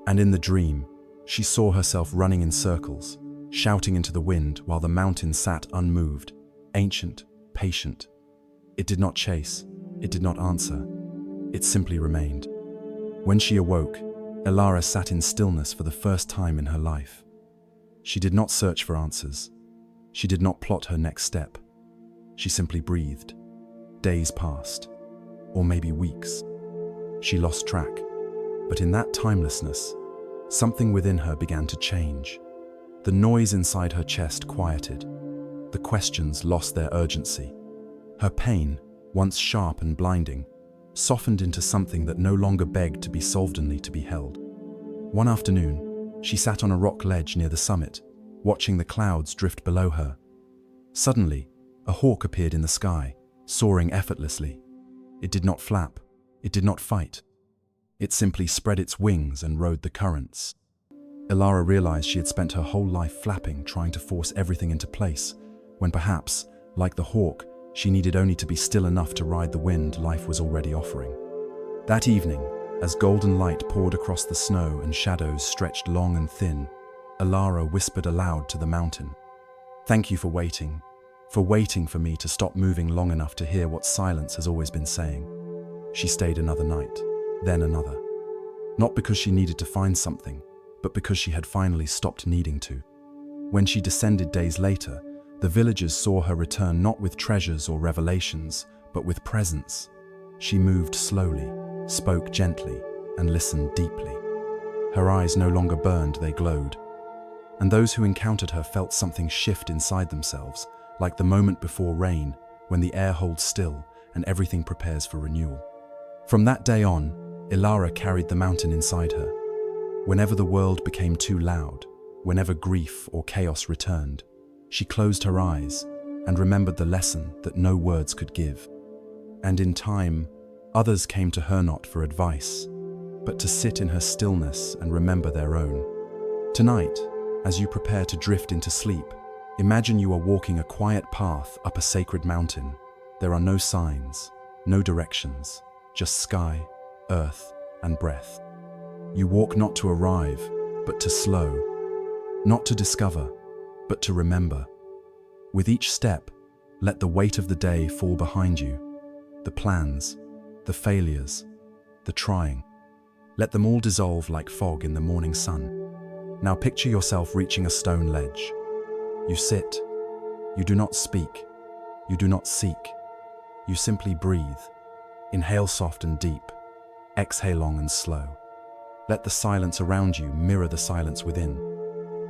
And in the dream, she saw herself running in circles, shouting into the wind while the mountain sat unmoved, ancient, patient. It did not chase, it did not answer, it simply remained. When she awoke, Ilara sat in stillness for the first time in her life. She did not search for answers. She did not plot her next step. She simply breathed. Days passed, or maybe weeks. She lost track, but in that timelessness, something within her began to change. The noise inside her chest quieted. The questions lost their urgency. Her pain, once sharp and blinding, softened into something that no longer begged to be solved, only to be held. One afternoon, she sat on a rock ledge near the summit, watching the clouds drift below her. Suddenly, a hawk appeared in the sky, soaring effortlessly. It did not flap, it did not fight. It simply spread its wings and rode the currents. Ilara realized she had spent her whole life flapping, trying to force everything into place, when perhaps, like the hawk, she needed only to be still enough to ride the wind life was already offering. That evening, as golden light poured across the snow and shadows stretched long and thin, Ilara whispered aloud to the mountain, "Thank you for waiting for me to stop moving long enough to hear what silence has always been saying." She stayed another night, then another. Not because she needed to find something, but because she had finally stopped needing to. When she descended days later, the villagers saw her return not with treasures or revelations, but with presence. She moved slowly, spoke gently, and listened deeply. Her eyes no longer burned, they glowed. And those who encountered her felt something shift inside themselves, like the moment before rain, when the air holds still and everything prepares for renewal. From that day on, Ilara carried the mountain inside her. Whenever the world became too loud, whenever grief or chaos returned, she closed her eyes and remembered the lesson that no words could give. And in time, others came to her not for advice, but to sit in her stillness and remember their own. Tonight, as you prepare to drift into sleep, imagine you are walking a quiet path up a sacred mountain. There are no signs, no directions, just sky, earth, and breath. You walk not to arrive, but to slow, not to discover, but to remember. With each step, let the weight of the day fall behind you. The plans, the failures, the trying. Let them all dissolve like fog in the morning sun. Now picture yourself reaching a stone ledge. You sit. You do not speak. You do not seek. You simply breathe. Inhale soft and deep. Exhale long and slow. Let the silence around you mirror the silence within.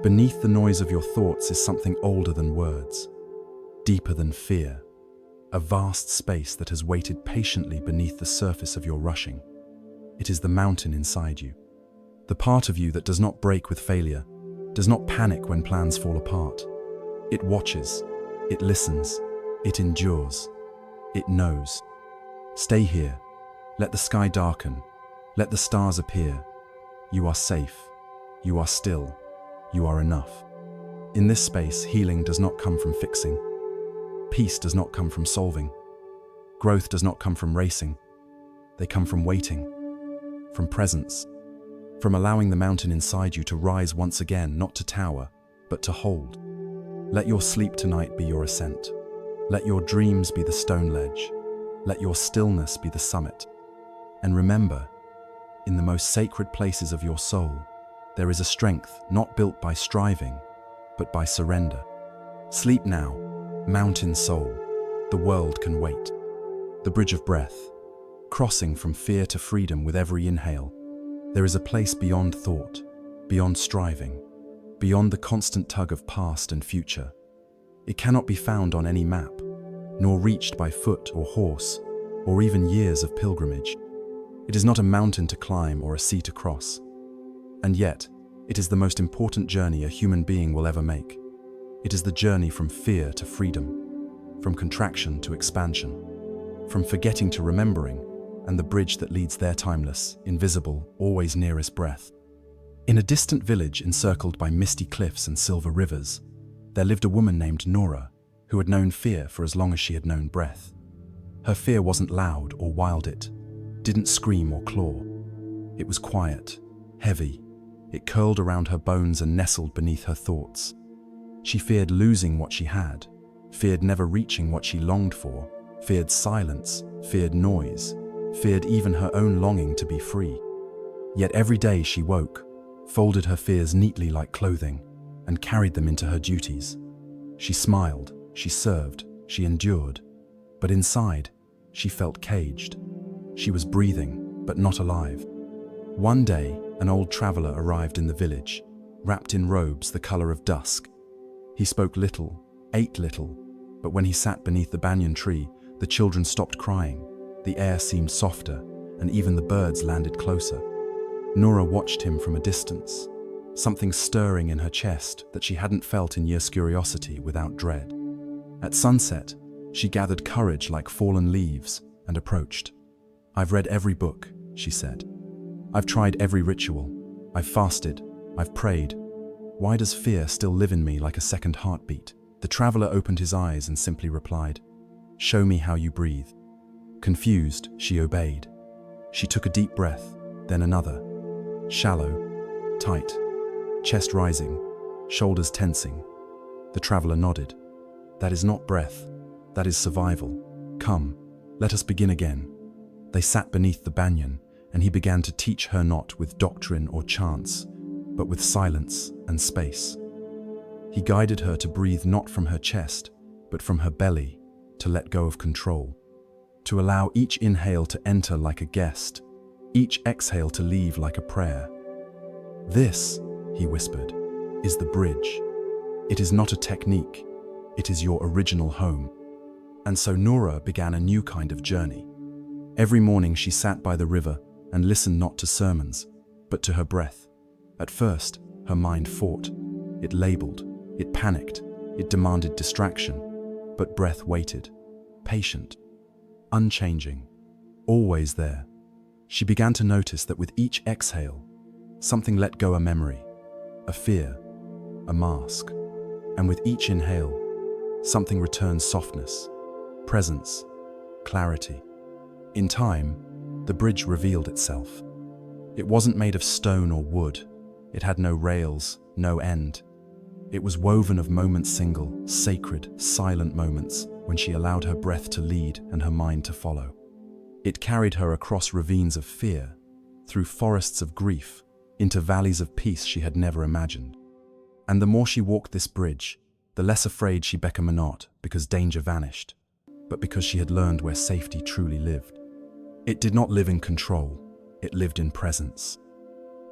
Beneath the noise of your thoughts is something older than words, deeper than fear, a vast space that has waited patiently beneath the surface of your rushing. It is the mountain inside you, the part of you that does not break with failure, does not panic when plans fall apart. It watches, it listens, it endures, it knows. Stay here. Let the sky darken. Let the stars appear. You are safe. You are still. You are enough. In this space, healing does not come from fixing. Peace does not come from solving. Growth does not come from racing. They come from waiting, from presence, from allowing the mountain inside you to rise once again, not to tower, but to hold. Let your sleep tonight be your ascent. Let your dreams be the stone ledge. Let your stillness be the summit. And remember, in the most sacred places of your soul, there is a strength not built by striving, but by surrender. Sleep now, mountain soul. The world can wait. The bridge of breath, crossing from fear to freedom with every inhale. There is a place beyond thought, beyond striving, beyond the constant tug of past and future. It cannot be found on any map, nor reached by foot or horse, or even years of pilgrimage. It is not a mountain to climb or a sea to cross. And yet, it is the most important journey a human being will ever make. It is the journey from fear to freedom, from contraction to expansion, from forgetting to remembering, and the bridge that leads there timeless, invisible, always nearest breath. In a distant village encircled by misty cliffs and silver rivers, there lived a woman named Nora, who had known fear for as long as she had known breath. Her fear wasn't loud or wild, it didn't scream or claw. It was quiet, heavy. It curled around her bones and nestled beneath her thoughts. She feared losing what she had, feared never reaching what she longed for, feared silence, feared noise, feared even her own longing to be free. Yet every day she woke, folded her fears neatly like clothing, and carried them into her duties. She smiled, she served, she endured, but inside, she felt caged. She was breathing, but not alive. One day, an old traveler arrived in the village, wrapped in robes the color of dusk. He spoke little, ate little, but when he sat beneath the banyan tree, the children stopped crying, the air seemed softer, and even the birds landed closer. Nora watched him from a distance, something stirring in her chest that she hadn't felt in years. Curiosity without dread. At sunset, she gathered courage like fallen leaves and approached. "I've read every book," she said. "I've tried every ritual. I've fasted. I've prayed. Why does fear still live in me like a second heartbeat?" The traveler opened his eyes and simply replied, "Show me how you breathe." Confused, she obeyed. She took a deep breath, then another. Shallow, tight, chest rising, shoulders tensing. The traveler nodded. "That is not breath. That is survival. Come, let us begin again." They sat beneath the banyan, and he began to teach her not with doctrine or chants, but with silence and space. He guided her to breathe not from her chest, but from her belly, to let go of control, to allow each inhale to enter like a guest, each exhale to leave like a prayer. "This," he whispered, "is the bridge. It is not a technique, it is your original home." And so Nora began a new kind of journey. Every morning she sat by the river and listened not to sermons, but to her breath. At first, her mind fought. It labeled, it panicked, it demanded distraction, but breath waited, patient, unchanging, always there. She began to notice that with each exhale, something let go: a memory, a fear, a mask. And with each inhale, something returned: softness, presence, clarity. In time, the bridge revealed itself. It wasn't made of stone or wood. It had no rails, no end. It was woven of moments, single, sacred, silent moments, when she allowed her breath to lead and her mind to follow. It carried her across ravines of fear, through forests of grief, into valleys of peace she had never imagined. And the more she walked this bridge, the less afraid she became, not because danger vanished, but because she had learned where safety truly lived. It did not live in control, it lived in presence.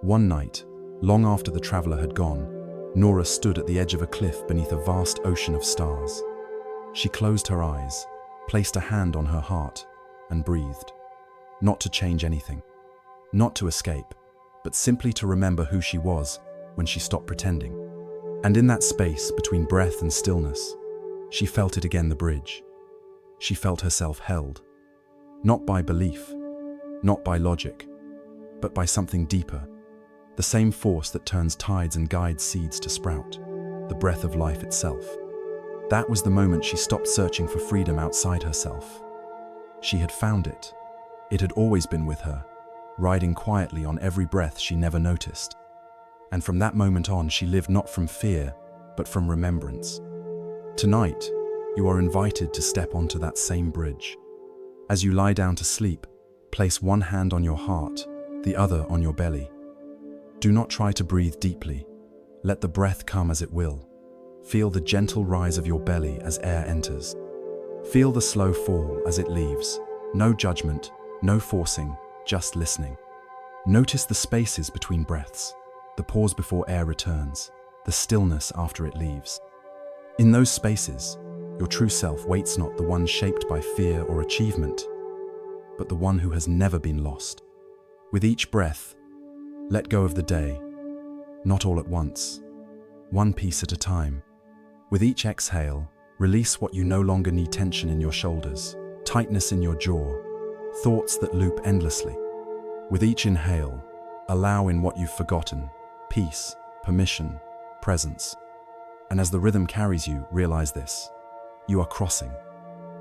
One night, long after the traveler had gone, Nora stood at the edge of a cliff beneath a vast ocean of stars. She closed her eyes, placed a hand on her heart, and breathed. Not to change anything, not to escape, but simply to remember who she was when she stopped pretending. And in that space between breath and stillness, she felt it again: the bridge. She felt herself held, not by belief, not by logic, but by something deeper, the same force that turns tides and guides seeds to sprout, the breath of life itself. That was the moment she stopped searching for freedom outside herself. She had found it. It had always been with her, riding quietly on every breath she never noticed. And from that moment on, she lived not from fear, but from remembrance. Tonight, you are invited to step onto that same bridge. As you lie down to sleep, place one hand on your heart, the other on your belly. Do not try to breathe deeply. Let the breath come as it will. Feel the gentle rise of your belly as air enters. Feel the slow fall as it leaves. No judgment, no forcing, just listening. Notice the spaces between breaths, the pause before air returns, the stillness after it leaves. In those spaces, your true self waits, not the one shaped by fear or achievement, but the one who has never been lost. With each breath, let go of the day, not all at once, one piece at a time. With each exhale, release what you no longer need: tension in your shoulders, tightness in your jaw, thoughts that loop endlessly. With each inhale, allow in what you've forgotten: peace, permission, presence. And as the rhythm carries you, realize this: you are crossing,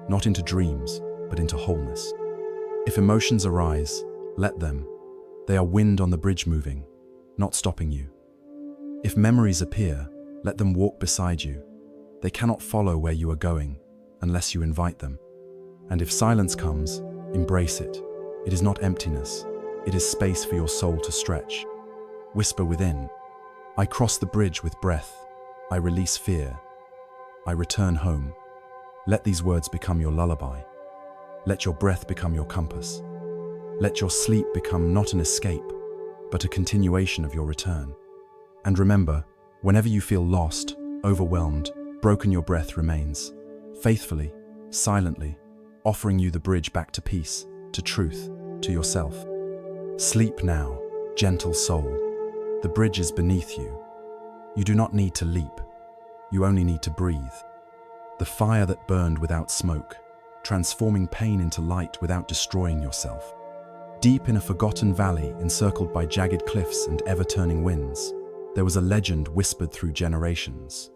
not into dreams, but into wholeness. If emotions arise, let them. They are wind on the bridge moving, not stopping you. If memories appear, let them walk beside you. They cannot follow where you are going unless you invite them. And if silence comes, embrace it. It is not emptiness. It is space for your soul to stretch. Whisper within: I cross the bridge with breath. I release fear. I return home. Let these words become your lullaby. Let your breath become your compass. Let your sleep become not an escape, but a continuation of your return. And remember, whenever you feel lost, overwhelmed, broken, your breath remains, faithfully, silently, offering you the bridge back to peace, to truth, to yourself. Sleep now, gentle soul. The bridge is beneath you. You do not need to leap. You only need to breathe. The fire that burned without smoke, transforming pain into light without destroying yourself. Deep in a forgotten valley encircled by jagged cliffs and ever-turning winds, there was a legend whispered through generations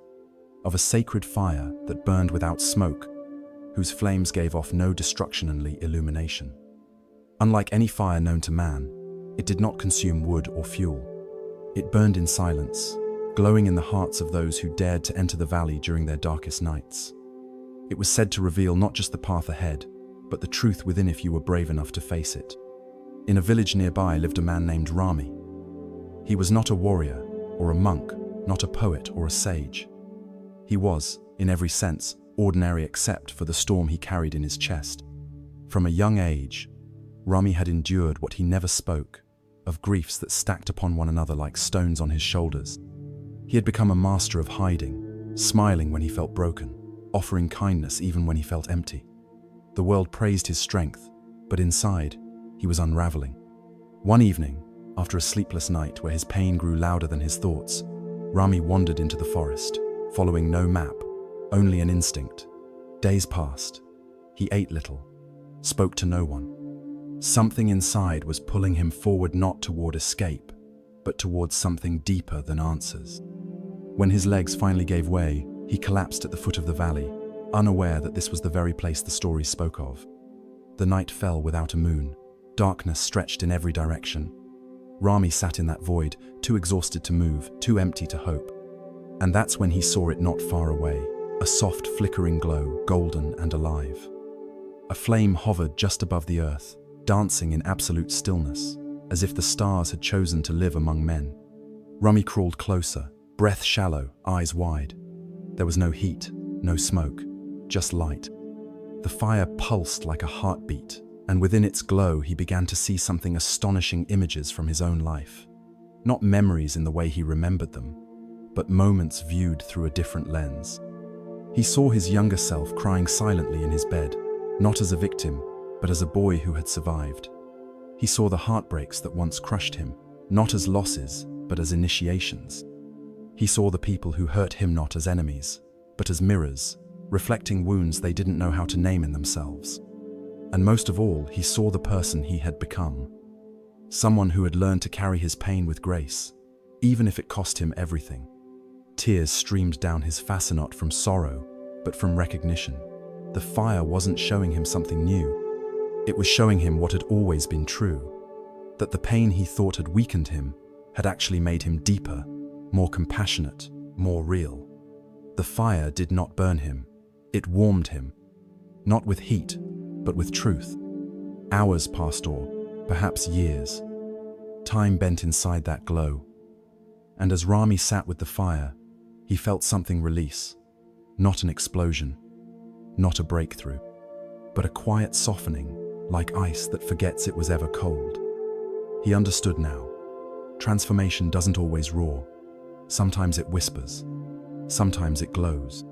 of a sacred fire that burned without smoke, whose flames gave off no destruction, only illumination. Unlike any fire known to man, it did not consume wood or fuel. It burned in silence, glowing in the hearts of those who dared to enter the valley during their darkest nights. It was said to reveal not just the path ahead, but the truth within if you were brave enough to face it. In a village nearby lived a man named Rami. He was not a warrior or a monk, not a poet or a sage. He was, in every sense, ordinary except for the storm he carried in his chest. From a young age, Rami had endured what he never spoke, of griefs that stacked upon one another like stones on his shoulders. He had become a master of hiding, smiling when he felt broken, offering kindness even when he felt empty. The world praised his strength, but inside, he was unraveling. One evening, after a sleepless night where his pain grew louder than his thoughts, Rami wandered into the forest, following no map, only an instinct. Days passed. He ate little, spoke to no one. Something inside was pulling him forward, not toward escape, but towards something deeper than answers. When his legs finally gave way, he collapsed at the foot of the valley, unaware that this was the very place the story spoke of. The night fell without a moon. Darkness stretched in every direction. Rami sat in that void, too exhausted to move, too empty to hope. And that's when he saw it not far away, a soft flickering glow, golden and alive. A flame hovered just above the earth, dancing in absolute stillness, as if the stars had chosen to live among men. Rami crawled closer, breath shallow, eyes wide. There was no heat, no smoke, just light. The fire pulsed like a heartbeat, and within its glow he began to see something astonishing: images from his own life. Not memories in the way he remembered them, but moments viewed through a different lens. He saw his younger self crying silently in his bed, not as a victim, but as a boy who had survived. He saw the heartbreaks that once crushed him, not as losses, but as initiations. He saw the people who hurt him not as enemies, but as mirrors, reflecting wounds they didn't know how to name in themselves. And most of all, he saw the person he had become. someone who had learned to carry his pain with grace, even if it cost him everything. Tears streamed down his facinot from sorrow, but from recognition. The fire wasn't showing him something new. It was showing him what had always been true, that the pain he thought had weakened him had actually made him deeper, more compassionate, more real. The fire did not burn him. It warmed him, not with heat, but with truth. Hours passed, or perhaps years. Time bent inside that glow. And as Rami sat with the fire, he felt something release. Not an explosion, not a breakthrough, but a quiet softening, like ice that forgets it was ever cold. He understood now. Transformation doesn't always roar. Sometimes it whispers. Sometimes it glows.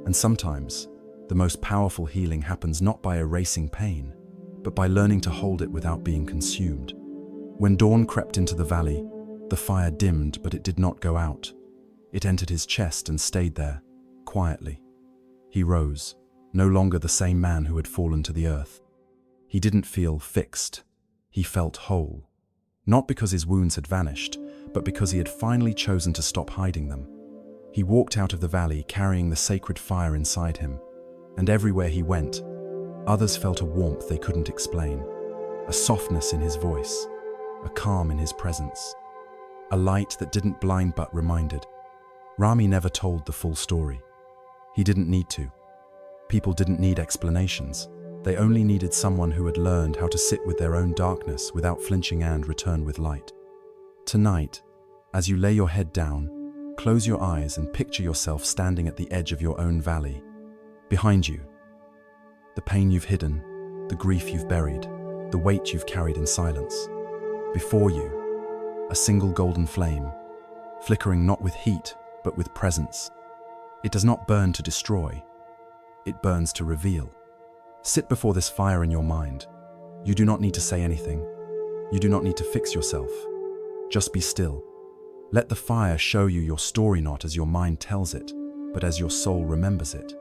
And sometimes, the most powerful healing happens not by erasing pain, but by learning to hold it without being consumed. When dawn crept into the valley, the fire dimmed, but it did not go out. It entered his chest and stayed there, quietly. He rose, no longer the same man who had fallen to the earth. He didn't feel fixed. He felt whole. Not because his wounds had vanished, but because he had finally chosen to stop hiding them. He walked out of the valley carrying the sacred fire inside him, and everywhere he went, others felt a warmth they couldn't explain, a softness in his voice, a calm in his presence, a light that didn't blind but reminded. Rami never told the full story. He didn't need to. People didn't need explanations. They only needed someone who had learned how to sit with their own darkness without flinching and return with light. Tonight, as you lay your head down, close your eyes and picture yourself standing at the edge of your own valley. Behind you, the pain you've hidden, the grief you've buried, the weight you've carried in silence. Before you, a single golden flame, flickering not with heat, but with presence. It does not burn to destroy. It burns to reveal. Sit before this fire in your mind. You do not need to say anything. You do not need to fix yourself. Just be still. Let the fire show you your story not as your mind tells it, but as your soul remembers it.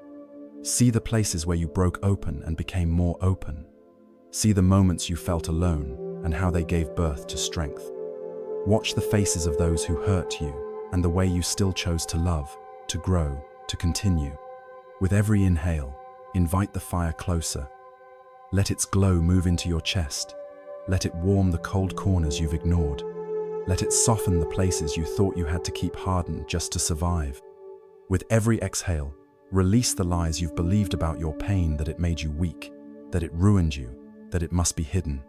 See the places where you broke open and became more open. See the moments you felt alone and how they gave birth to strength. Watch the faces of those who hurt you and the way you still chose to love, to grow, to continue. With every inhale, invite the fire closer. Let its glow move into your chest. Let it warm the cold corners you've ignored. Let it soften the places you thought you had to keep hardened just to survive. With every exhale, release the lies you've believed about your pain, that it made you weak, that it ruined you, that it must be hidden.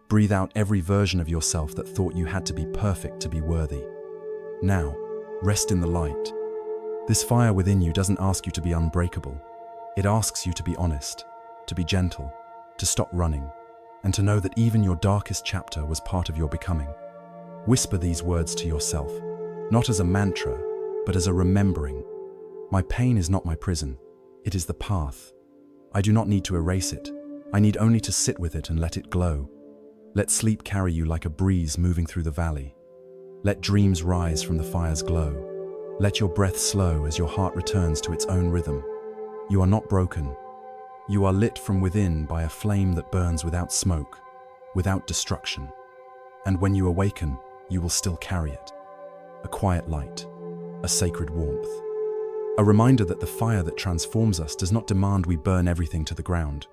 Breathe out every version of yourself that thought you had to be perfect to be worthy. Now, rest in the light. This fire within you doesn't ask you to be unbreakable. It asks you to be honest, to be gentle, to stop running, and to know that even your darkest chapter was part of your becoming. Whisper these words to yourself, not as a mantra, but as a remembering. My pain is not my prison. It is the path. I do not need to erase it. I need only to sit with it and let it glow. Let sleep carry you like a breeze moving through the valley. Let dreams rise from the fire's glow. Let your breath slow as your heart returns to its own rhythm. You are not broken. You are lit from within by a flame that burns without smoke, without destruction. And when you awaken, you will still carry it. A quiet light, a sacred warmth. A reminder that the fire that transforms us does not demand we burn everything to the ground.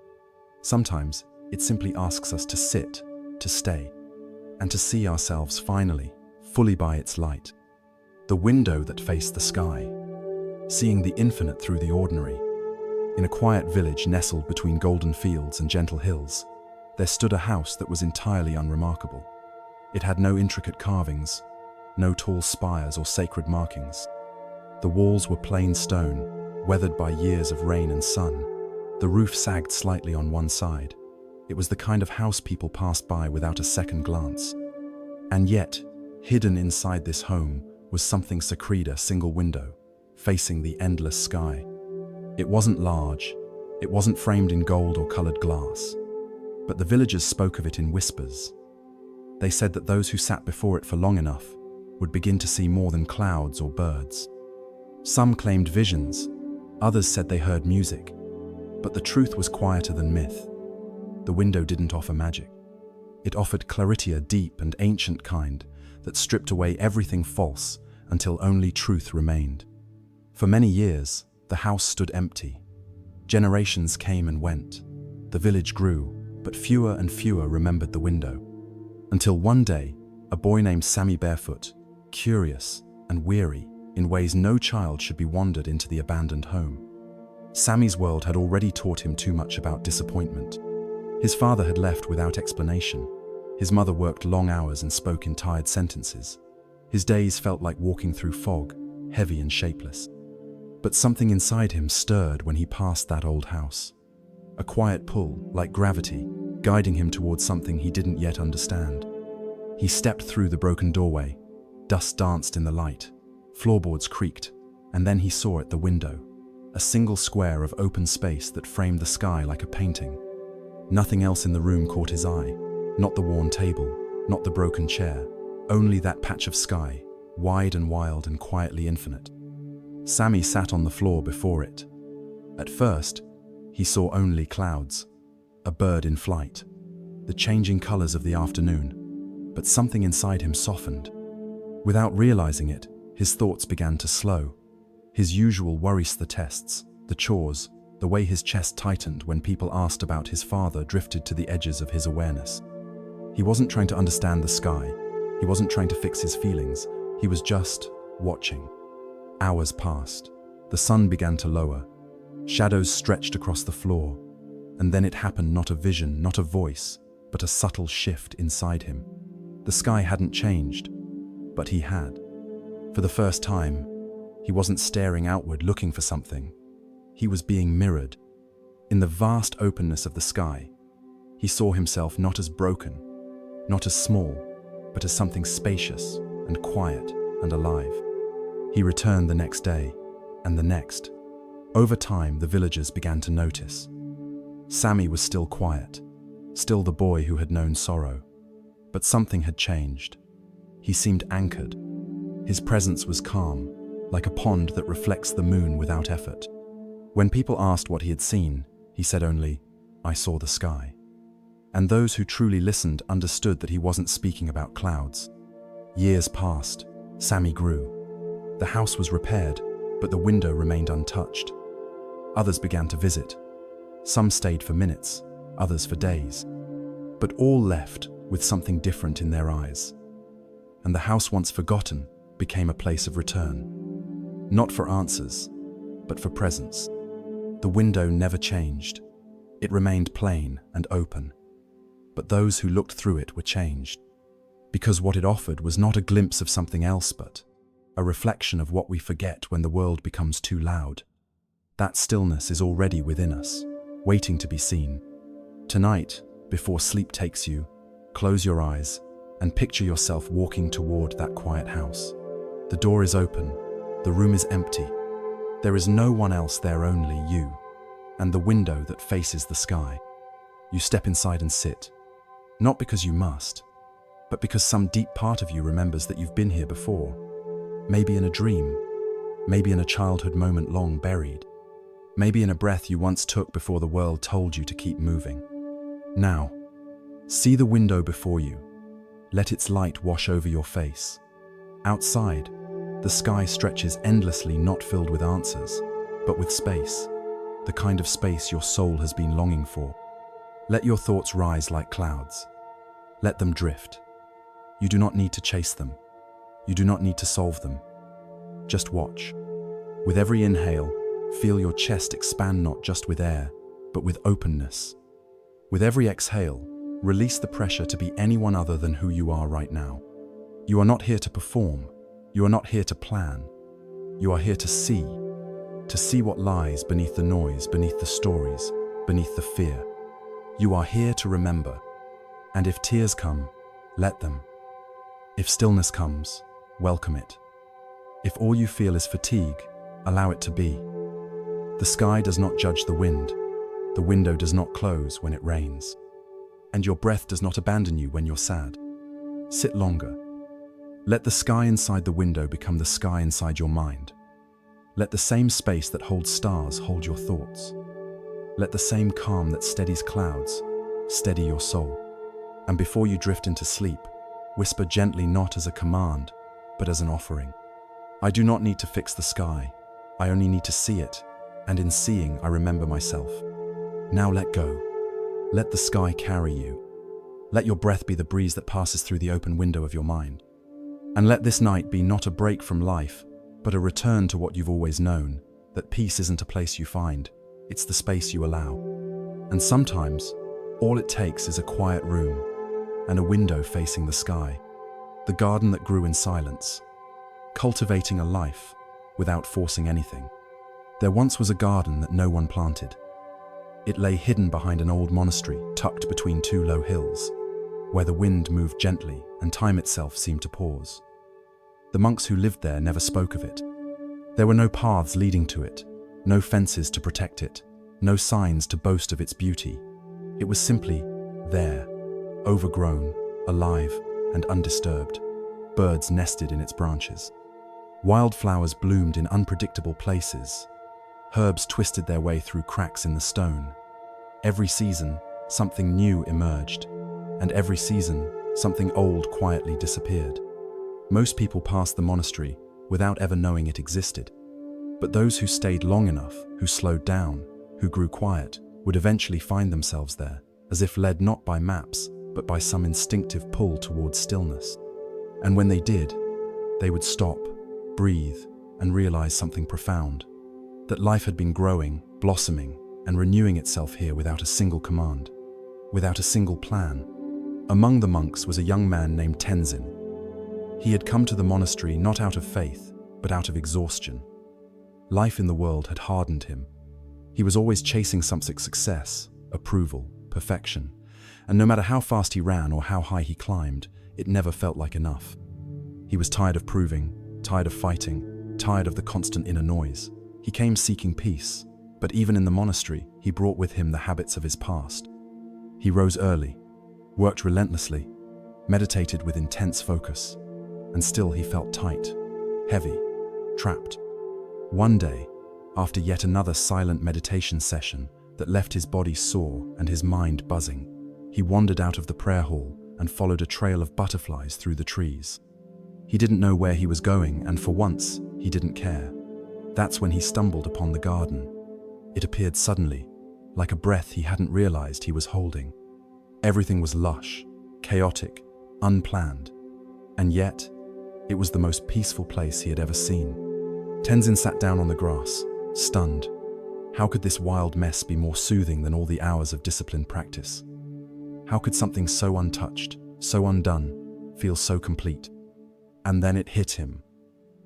Sometimes it simply asks us to sit, to stay, and to see ourselves finally, fully by its light. The window that faced the sky, seeing the infinite through the ordinary. In a quiet village nestled between golden fields and gentle hills, there stood a house that was entirely unremarkable. It had no intricate carvings, no tall spires or sacred markings. The walls were plain stone, weathered by years of rain and sun. The roof sagged slightly on one side. It was the kind of house people passed by without a second glance. And yet, hidden inside this home was something sacred, a single window, facing the endless sky. It wasn't large, it wasn't framed in gold or colored glass, but the villagers spoke of it in whispers. They said that those who sat before it for long enough would begin to see more than clouds or birds. Some claimed visions, others said they heard music, but the truth was quieter than myth. The window didn't offer magic. It offered clarity, a deep and ancient kind that stripped away everything false until only truth remained. For many years, the house stood empty. Generations came and went. The village grew, but fewer and fewer remembered the window. Until one day, a boy named Sammy, barefoot, curious and weary in ways no child should be, wandered into the abandoned home. Sammy's world had already taught him too much about disappointment. His father had left without explanation. His mother worked long hours and spoke in tired sentences. His days felt like walking through fog, heavy and shapeless. But something inside him stirred when he passed that old house. A quiet pull, like gravity, guiding him towards something he didn't yet understand. He stepped through the broken doorway. Dust danced in the light. Floorboards creaked, and then he saw at the window, a single square of open space that framed the sky like a painting. Nothing else in the room caught his eye. Not the worn table, not the broken chair, only that patch of sky, wide and wild and quietly infinite. Sammy sat on the floor before it. At first, he saw only clouds, a bird in flight, the changing colors of the afternoon, but something inside him softened. Without realizing it, his thoughts began to slow. His usual worries, the tests, the chores, the way his chest tightened when people asked about his father drifted to the edges of his awareness. He wasn't trying to understand the sky. He wasn't trying to fix his feelings. He was just watching. Hours passed. The sun began to lower. Shadows stretched across the floor. And then it happened, not a vision, not a voice, but a subtle shift inside him. The sky hadn't changed, but he had. For the first time, he wasn't staring outward looking for something. He was being mirrored. In the vast openness of the sky, he saw himself not as broken, not as small, but as something spacious and quiet and alive. He returned the next day, and the next. Over time, the villagers began to notice. Sammy was still quiet, still the boy who had known sorrow. But something had changed. He seemed anchored. His presence was calm, like a pond that reflects the moon without effort. When people asked what he had seen, he said only, "I saw the sky." And those who truly listened understood that he wasn't speaking about clouds. Years passed. Sammy grew. The house was repaired, but the window remained untouched. Others began to visit. Some stayed for minutes, others for days. But all left with something different in their eyes. And the house, once forgotten, became a place of return. Not for answers, but for presence. The window never changed. It remained plain and open. But those who looked through it were changed. Because what it offered was not a glimpse of something else, but a reflection of what we forget when the world becomes too loud. That stillness is already within us, waiting to be seen. Tonight, before sleep takes you, close your eyes and picture yourself walking toward that quiet house. The door is open, the room is empty. There is no one else there, only you, and the window that faces the sky. You step inside and sit, not because you must, but because some deep part of you remembers that you've been here before. Maybe in a dream, maybe in a childhood moment long buried, maybe in a breath you once took before the world told you to keep moving. Now, see the window before you. Let its light wash over your face. Outside, the sky stretches endlessly, not filled with answers, but with space, the kind of space your soul has been longing for. Let your thoughts rise like clouds. Let them drift. You do not need to chase them. You do not need to solve them. Just watch. With every inhale, feel your chest expand, not just with air, but with openness. With every exhale, release the pressure to be anyone other than who you are right now. You are not here to perform. You are not here to plan. You are here to see what lies beneath the noise, beneath the stories, beneath the fear. You are here to remember. And if tears come, let them. If stillness comes, welcome it. If all you feel is fatigue, allow it to be. The sky does not judge the wind. The window does not close when it rains. And your breath does not abandon you when you're sad. Sit longer. Let the sky inside the window become the sky inside your mind. Let the same space that holds stars hold your thoughts. Let the same calm that steadies clouds steady your soul. And before you drift into sleep, whisper gently, not as a command, but as an offering. I do not need to fix the sky. I only need to see it, and in seeing, I remember myself. Now let go. Let the sky carry you. Let your breath be the breeze that passes through the open window of your mind. And let this night be not a break from life, but a return to what you've always known, that peace isn't a place you find, it's the space you allow. And sometimes, all it takes is a quiet room, and a window facing the sky, the garden that grew in silence, cultivating a life without forcing anything. There once was a garden that no one planted. It lay hidden behind an old monastery tucked between two low hills, where the wind moved gently and time itself seemed to pause. The monks who lived there never spoke of it. There were no paths leading to it, no fences to protect it, no signs to boast of its beauty. It was simply there, overgrown, alive, and undisturbed. Birds nested in its branches. Wildflowers bloomed in unpredictable places. Herbs twisted their way through cracks in the stone. Every season, something new emerged, and every season, something old quietly disappeared. Most people passed the monastery without ever knowing it existed. But those who stayed long enough, who slowed down, who grew quiet, would eventually find themselves there, as if led not by maps, but by some instinctive pull towards stillness. And when they did, they would stop, breathe, and realize something profound. That life had been growing, blossoming, and renewing itself here without a single command, without a single plan. Among the monks was a young man named Tenzin. He had come to the monastery not out of faith, but out of exhaustion. Life in the world had hardened him. He was always chasing something: success, approval, perfection. And no matter how fast he ran or how high he climbed, it never felt like enough. He was tired of proving, tired of fighting, tired of the constant inner noise. He came seeking peace, but even in the monastery, he brought with him the habits of his past. He rose early, worked relentlessly, meditated with intense focus, and still he felt tight, heavy, trapped. One day, after yet another silent meditation session that left his body sore and his mind buzzing, he wandered out of the prayer hall and followed a trail of butterflies through the trees. He didn't know where he was going, and for once, he didn't care. That's when he stumbled upon the garden. It appeared suddenly, like a breath he hadn't realized he was holding. Everything was lush, chaotic, unplanned, and yet, it was the most peaceful place he had ever seen. Tenzin sat down on the grass, stunned. How could this wild mess be more soothing than all the hours of disciplined practice? How could something so untouched, so undone, feel so complete? And then it hit him.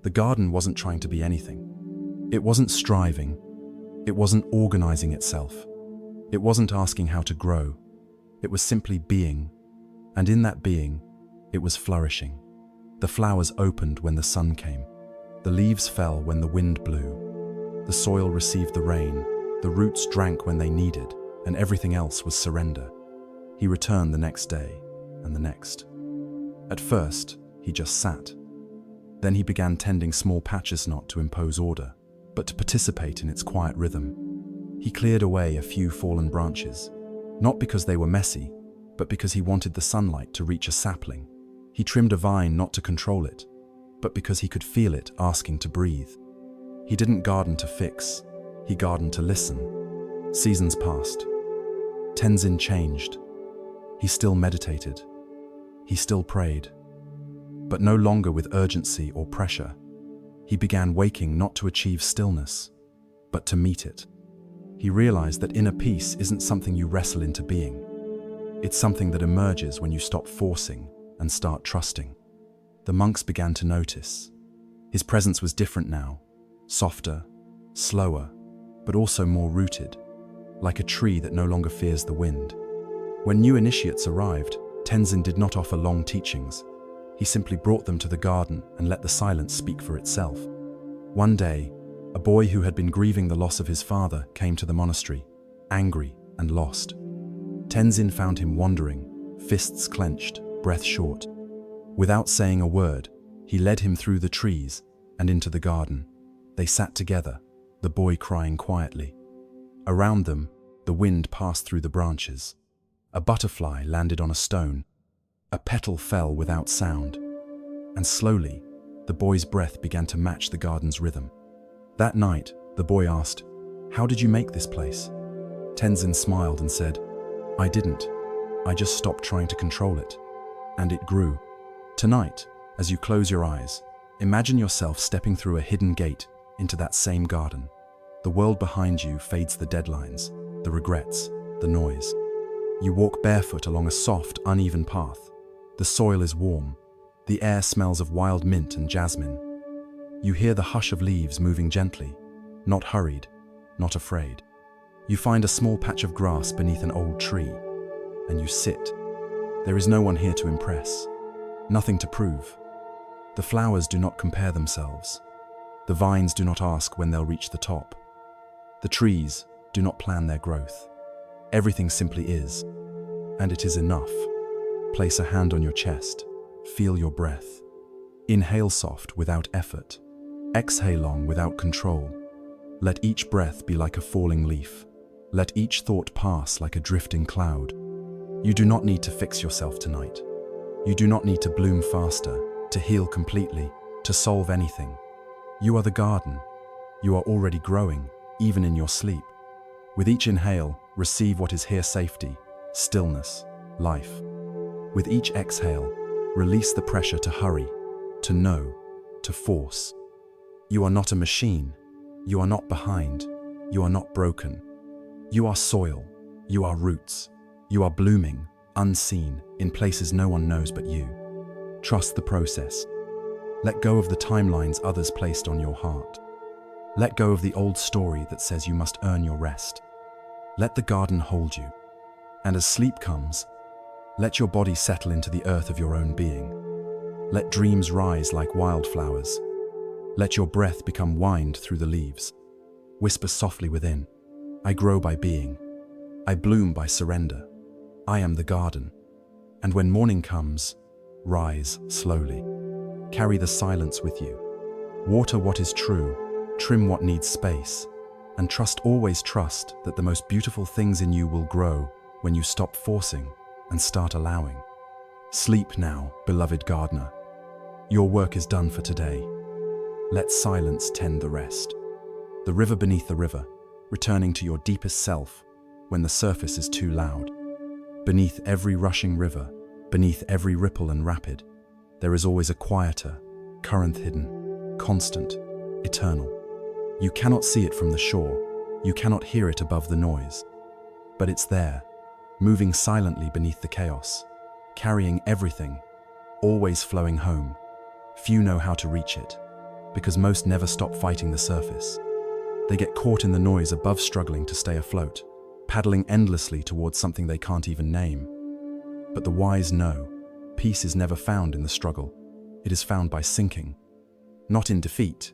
The garden wasn't trying to be anything. It wasn't striving. It wasn't organizing itself. It wasn't asking how to grow. It was simply being. And in that being, it was flourishing. The flowers opened when the sun came. The leaves fell when the wind blew. The soil received the rain. The roots drank when they needed, and everything else was surrender. He returned the next day, and the next. At first, he just sat. Then he began tending small patches, not to impose order, but to participate in its quiet rhythm. He cleared away a few fallen branches, not because they were messy, but because he wanted the sunlight to reach a sapling. He trimmed a vine not to control it, but because he could feel it asking to breathe. He didn't garden to fix, he gardened to listen. Seasons passed. Tenzin changed. He still meditated. He still prayed. But no longer with urgency or pressure. He began waking not to achieve stillness, but to meet it. He realized that inner peace isn't something you wrestle into being. It's something that emerges when you stop forcing and start trusting. The monks began to notice. His presence was different now, softer, slower, but also more rooted, like a tree that no longer fears the wind. When new initiates arrived, Tenzin did not offer long teachings. He simply brought them to the garden and let the silence speak for itself. One day, a boy who had been grieving the loss of his father came to the monastery, angry and lost. Tenzin found him wandering, fists clenched, breath short. Without saying a word, he led him through the trees and into the garden. They sat together, the boy crying quietly. Around them, the wind passed through the branches. A butterfly landed on a stone, A petal fell without sound, and slowly, the boy's breath began to match the garden's rhythm. That night, the boy asked, "How did you make this place?" Tenzin smiled and said, "I didn't. I just stopped trying to control it. And it grew." Tonight, as you close your eyes, imagine yourself stepping through a hidden gate into that same garden. The world behind you fades the deadlines, the regrets, the noise. You walk barefoot along a soft, uneven path. The soil is warm. The air smells of wild mint and jasmine. You hear the hush of leaves moving gently, not hurried, not afraid. You find a small patch of grass beneath an old tree, and you sit. There is no one here to impress, nothing to prove. The flowers do not compare themselves. The vines do not ask when they'll reach the top. The trees do not plan their growth. Everything simply is, and it is enough. Place a hand on your chest, feel your breath. Inhale soft without effort. Exhale long without control. Let each breath be like a falling leaf. Let each thought pass like a drifting cloud. You do not need to fix yourself tonight. You do not need to bloom faster, to heal completely, to solve anything. You are the garden. You are already growing, even in your sleep. With each inhale, receive what is here: safety, stillness, life. With each exhale, release the pressure to hurry, to know, to force. You are not a machine. You are not behind. You are not broken. You are soil. You are roots. You are blooming, unseen, in places no one knows but you. Trust the process. Let go of the timelines others placed on your heart. Let go of the old story that says you must earn your rest. Let the garden hold you. And as sleep comes, let your body settle into the earth of your own being. Let dreams rise like wildflowers. Let your breath become wind through the leaves. Whisper softly within, "I grow by being. I bloom by surrender. I am the garden." And when morning comes, rise slowly. Carry the silence with you. Water what is true, trim what needs space, and always trust that the most beautiful things in you will grow when you stop forcing and start allowing. Sleep now, beloved gardener. Your work is done for today. Let silence tend the rest. The river beneath the river, returning to your deepest self when the surface is too loud. Beneath every rushing river, beneath every ripple and rapid, there is always a quieter current, hidden, constant, eternal. You cannot see it from the shore, you cannot hear it above the noise, but it's there, moving silently beneath the chaos, carrying everything, always flowing home. Few know how to reach it, because most never stop fighting the surface. They get caught in the noise above, struggling to stay afloat, paddling endlessly towards something they can't even name. But the wise know, peace is never found in the struggle. It is found by sinking. Not in defeat,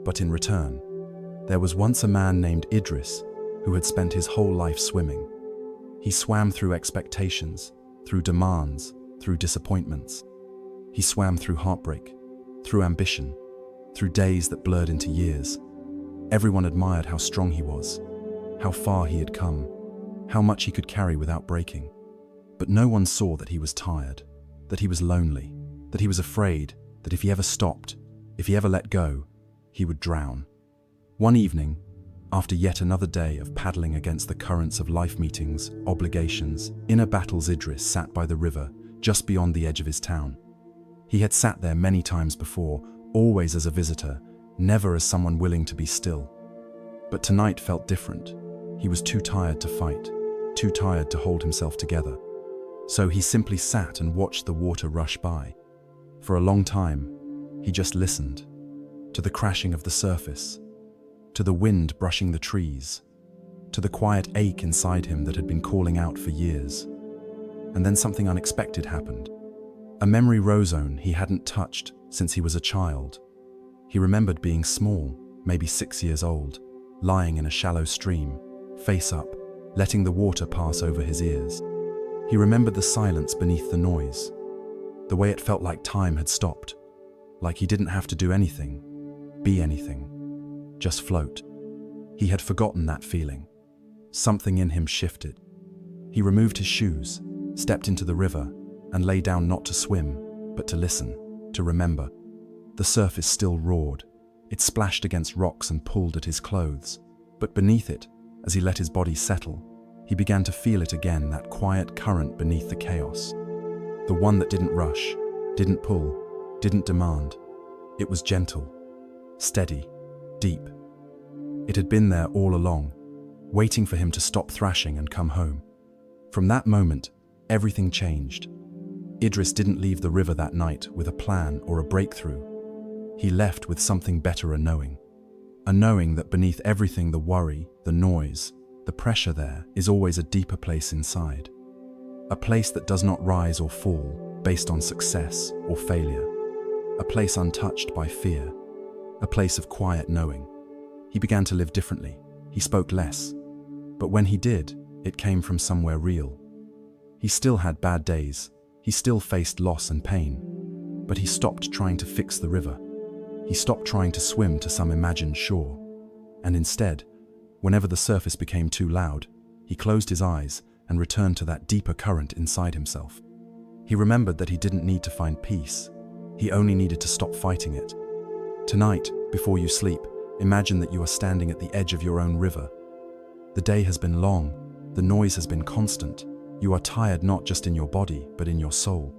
but in return. There was once a man named Idris who had spent his whole life swimming. He swam through expectations, through demands, through disappointments. He swam through heartbreak, through ambition, through days that blurred into years. Everyone admired how strong he was, how far he had come, how much he could carry without breaking. But no one saw that he was tired, that he was lonely, that he was afraid that if he ever stopped, if he ever let go, he would drown. One evening, after yet another day of paddling against the currents of life, meetings, obligations, inner battles, Idris sat by the river just beyond the edge of his town. He had sat there many times before, always as a visitor, never as someone willing to be still. But tonight felt different. He was too tired to fight, too tired to hold himself together. So he simply sat and watched the water rush by. For a long time, he just listened to the crashing of the surface, to the wind brushing the trees, to the quiet ache inside him that had been calling out for years. And then something unexpected happened. A memory rose on he hadn't touched since he was a child. He remembered being small, maybe 6 years old, lying in a shallow stream, face up, letting the water pass over his ears. He remembered the silence beneath the noise, the way it felt like time had stopped, like he didn't have to do anything, be anything, just float. He had forgotten that feeling. Something in him shifted. He removed his shoes, stepped into the river, and lay down not to swim, but to listen, to remember. The surface still roared. It splashed against rocks and pulled at his clothes. But beneath it, as he let his body settle, he began to feel it again, that quiet current beneath the chaos. The one that didn't rush, didn't pull, didn't demand. It was gentle, steady, deep. It had been there all along, waiting for him to stop thrashing and come home. From that moment, everything changed. Idris didn't leave the river that night with a plan or a breakthrough. He left with something better, a knowing that beneath everything, the worry, the noise, the pressure, there is always a deeper place inside. A place that does not rise or fall based on success or failure. A place untouched by fear. A place of quiet knowing. He began to live differently. He spoke less. But when he did, it came from somewhere real. He still had bad days. He still faced loss and pain. But he stopped trying to fix the river. He stopped trying to swim to some imagined shore. And instead, whenever the surface became too loud, he closed his eyes and returned to that deeper current inside himself. He remembered that he didn't need to find peace. He only needed to stop fighting it. Tonight, before you sleep, imagine that you are standing at the edge of your own river. The day has been long. The noise has been constant. You are tired not just in your body, but in your soul.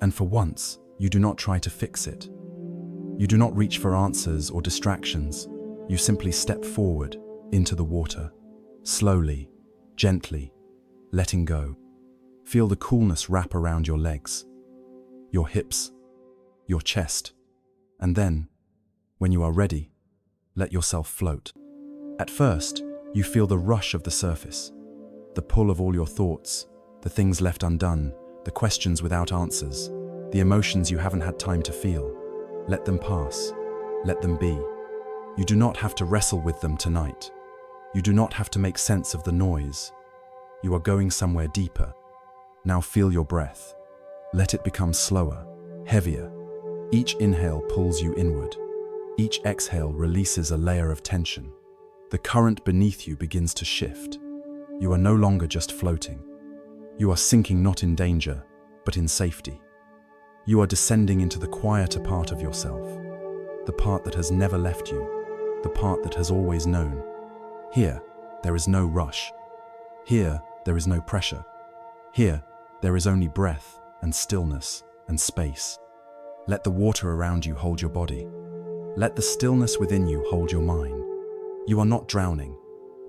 And for once, you do not try to fix it. You do not reach for answers or distractions. You simply step forward into the water, slowly, gently, letting go. Feel the coolness wrap around your legs, your hips, your chest, and then, when you are ready, let yourself float. At first, you feel the rush of the surface, the pull of all your thoughts, the things left undone, the questions without answers, the emotions you haven't had time to feel. Let them pass. Let them be. You do not have to wrestle with them tonight. You do not have to make sense of the noise. You are going somewhere deeper. Now feel your breath. Let it become slower, heavier. Each inhale pulls you inward. Each exhale releases a layer of tension. The current beneath you begins to shift. You are no longer just floating. You are sinking not in danger, but in safety. You are descending into the quieter part of yourself, the part that has never left you, the part that has always known. Here, there is no rush. Here, there is no pressure. Here, there is only breath and stillness and space. Let the water around you hold your body. Let the stillness within you hold your mind. You are not drowning.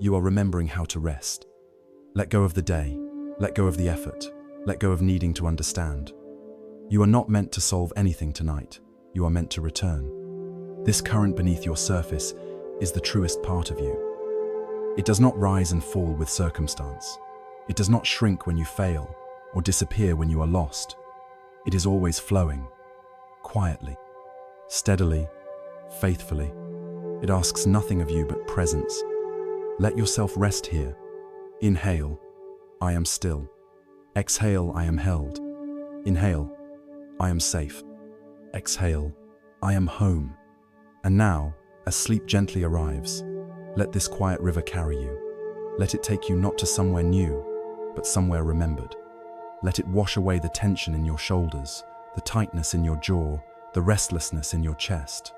You are remembering how to rest. Let go of the day. Let go of the effort. Let go of needing to understand. You are not meant to solve anything tonight. You are meant to return. This current beneath your surface is the truest part of you. It does not rise and fall with circumstance. It does not shrink when you fail or disappear when you are lost. It is always flowing, quietly, steadily, faithfully. It asks nothing of you but presence. Let yourself rest here. Inhale, I am still. Exhale, I am held. Inhale, I am safe. Exhale, I am home. And now, as sleep gently arrives, let this quiet river carry you. Let it take you not to somewhere new, but somewhere remembered. Let it wash away the tension in your shoulders, the tightness in your jaw, the restlessness in your chest.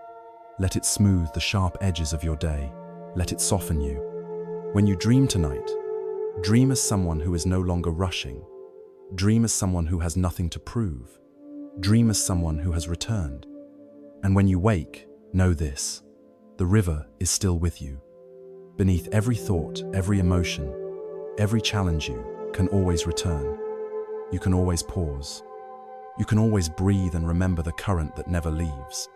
Let it smooth the sharp edges of your day. Let it soften you. When you dream tonight, dream as someone who is no longer rushing. Dream as someone who has nothing to prove. Dream as someone who has returned. And when you wake, know this: the river is still with you. Beneath every thought, every emotion, every challenge, you can always return. You can always pause. You can always breathe and remember the current that never leaves.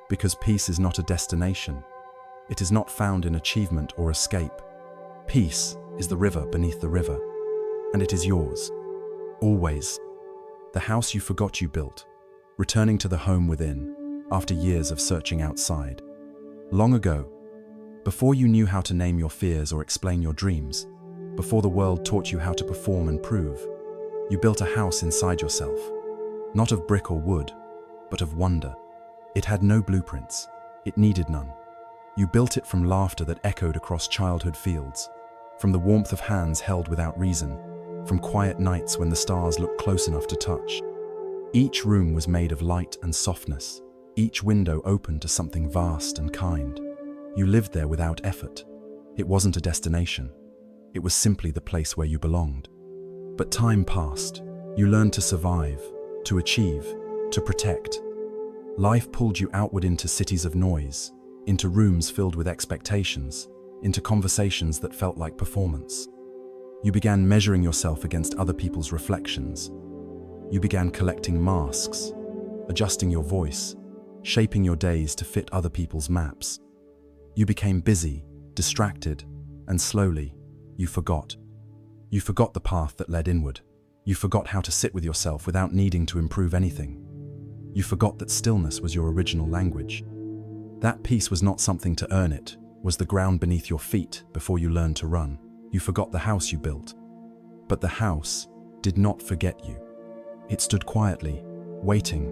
Because peace is not a destination. It is not found in achievement or escape. Peace is the river beneath the river, and it is yours. Always. The house you forgot you built, returning to the home within, after years of searching outside. Long ago, before you knew how to name your fears or explain your dreams, before the world taught you how to perform and prove, you built a house inside yourself, not of brick or wood, but of wonder. It had no blueprints. It needed none. You built it from laughter that echoed across childhood fields, from the warmth of hands held without reason, from quiet nights when the stars looked close enough to touch. Each room was made of light and softness, each window open to something vast and kind. You lived there without effort. It wasn't a destination. It was simply the place where you belonged. But time passed. You learned to survive, to achieve, to protect. Life pulled you outward into cities of noise, into rooms filled with expectations, into conversations that felt like performance. You began measuring yourself against other people's reflections. You began collecting masks, adjusting your voice, shaping your days to fit other people's maps. You became busy, distracted, and slowly, you forgot. You forgot the path that led inward. You forgot how to sit with yourself without needing to improve anything. You forgot that stillness was your original language. That peace was not something to earn, it was the ground beneath your feet before you learned to run. You forgot the house you built. But the house did not forget you. It stood quietly, waiting.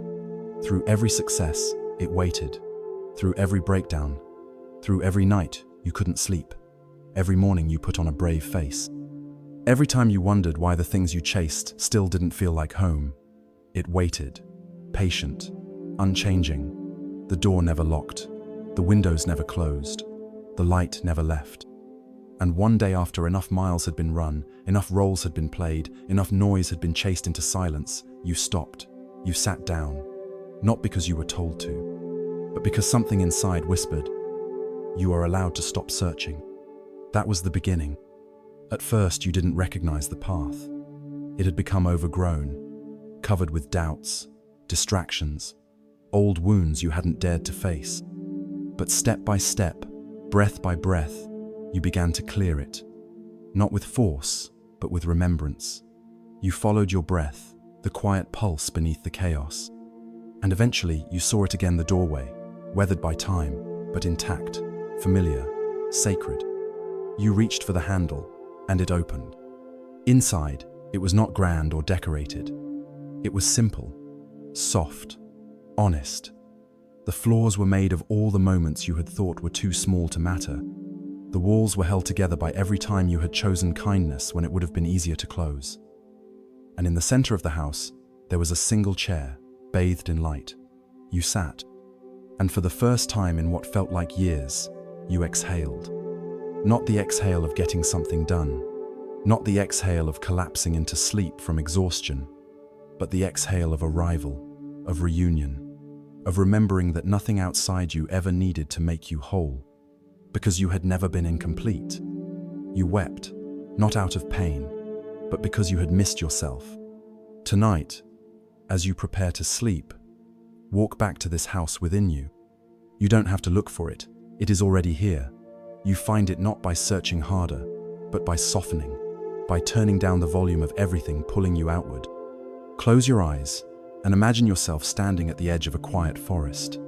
Through every success, it waited. Through every breakdown, through every night you couldn't sleep. Every morning you put on a brave face. Every time you wondered why the things you chased still didn't feel like home, it waited, patient, unchanging. The door never locked, the windows never closed, the light never left. And one day, after enough miles had been run, enough roles had been played, enough noise had been chased into silence, you stopped. You sat down, not because you were told to, but because something inside whispered, you are allowed to stop searching. That was the beginning. At first, you didn't recognize the path. It had become overgrown, covered with doubts, distractions, old wounds you hadn't dared to face. But step by step, breath by breath, you began to clear it. Not with force, but with remembrance. You followed your breath, the quiet pulse beneath the chaos. And eventually, you saw it again, the doorway, weathered by time, but intact, familiar, sacred. You reached for the handle, and it opened. Inside, it was not grand or decorated. It was simple, soft, honest. The floors were made of all the moments you had thought were too small to matter. The walls were held together by every time you had chosen kindness when it would have been easier to close. And in the center of the house, there was a single chair, bathed in light. You sat, and for the first time in what felt like years, you exhaled. Not the exhale of getting something done, not the exhale of collapsing into sleep from exhaustion, but the exhale of arrival, of reunion, of remembering that nothing outside you ever needed to make you whole, because you had never been incomplete. You wept, not out of pain, but because you had missed yourself. Tonight, as you prepare to sleep, walk back to this house within you. You don't have to look for it. It is already here. You find it not by searching harder, but by softening, by turning down the volume of everything pulling you outward. Close your eyes and imagine yourself standing at the edge of a quiet forest.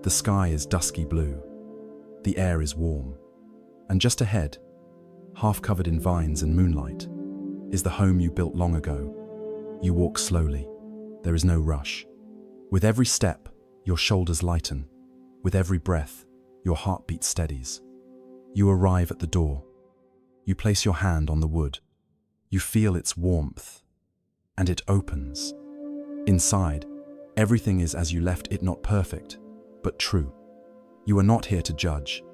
The sky is dusky blue. The air is warm. And just ahead, half covered in vines and moonlight, is the home you built long ago. You walk slowly. There is no rush. With every step, your shoulders lighten. With every breath, your heartbeat steadies. You arrive at the door. You place your hand on the wood. You feel its warmth, and it opens. Inside, everything is as you left it, not perfect, but true. You are not here to judge.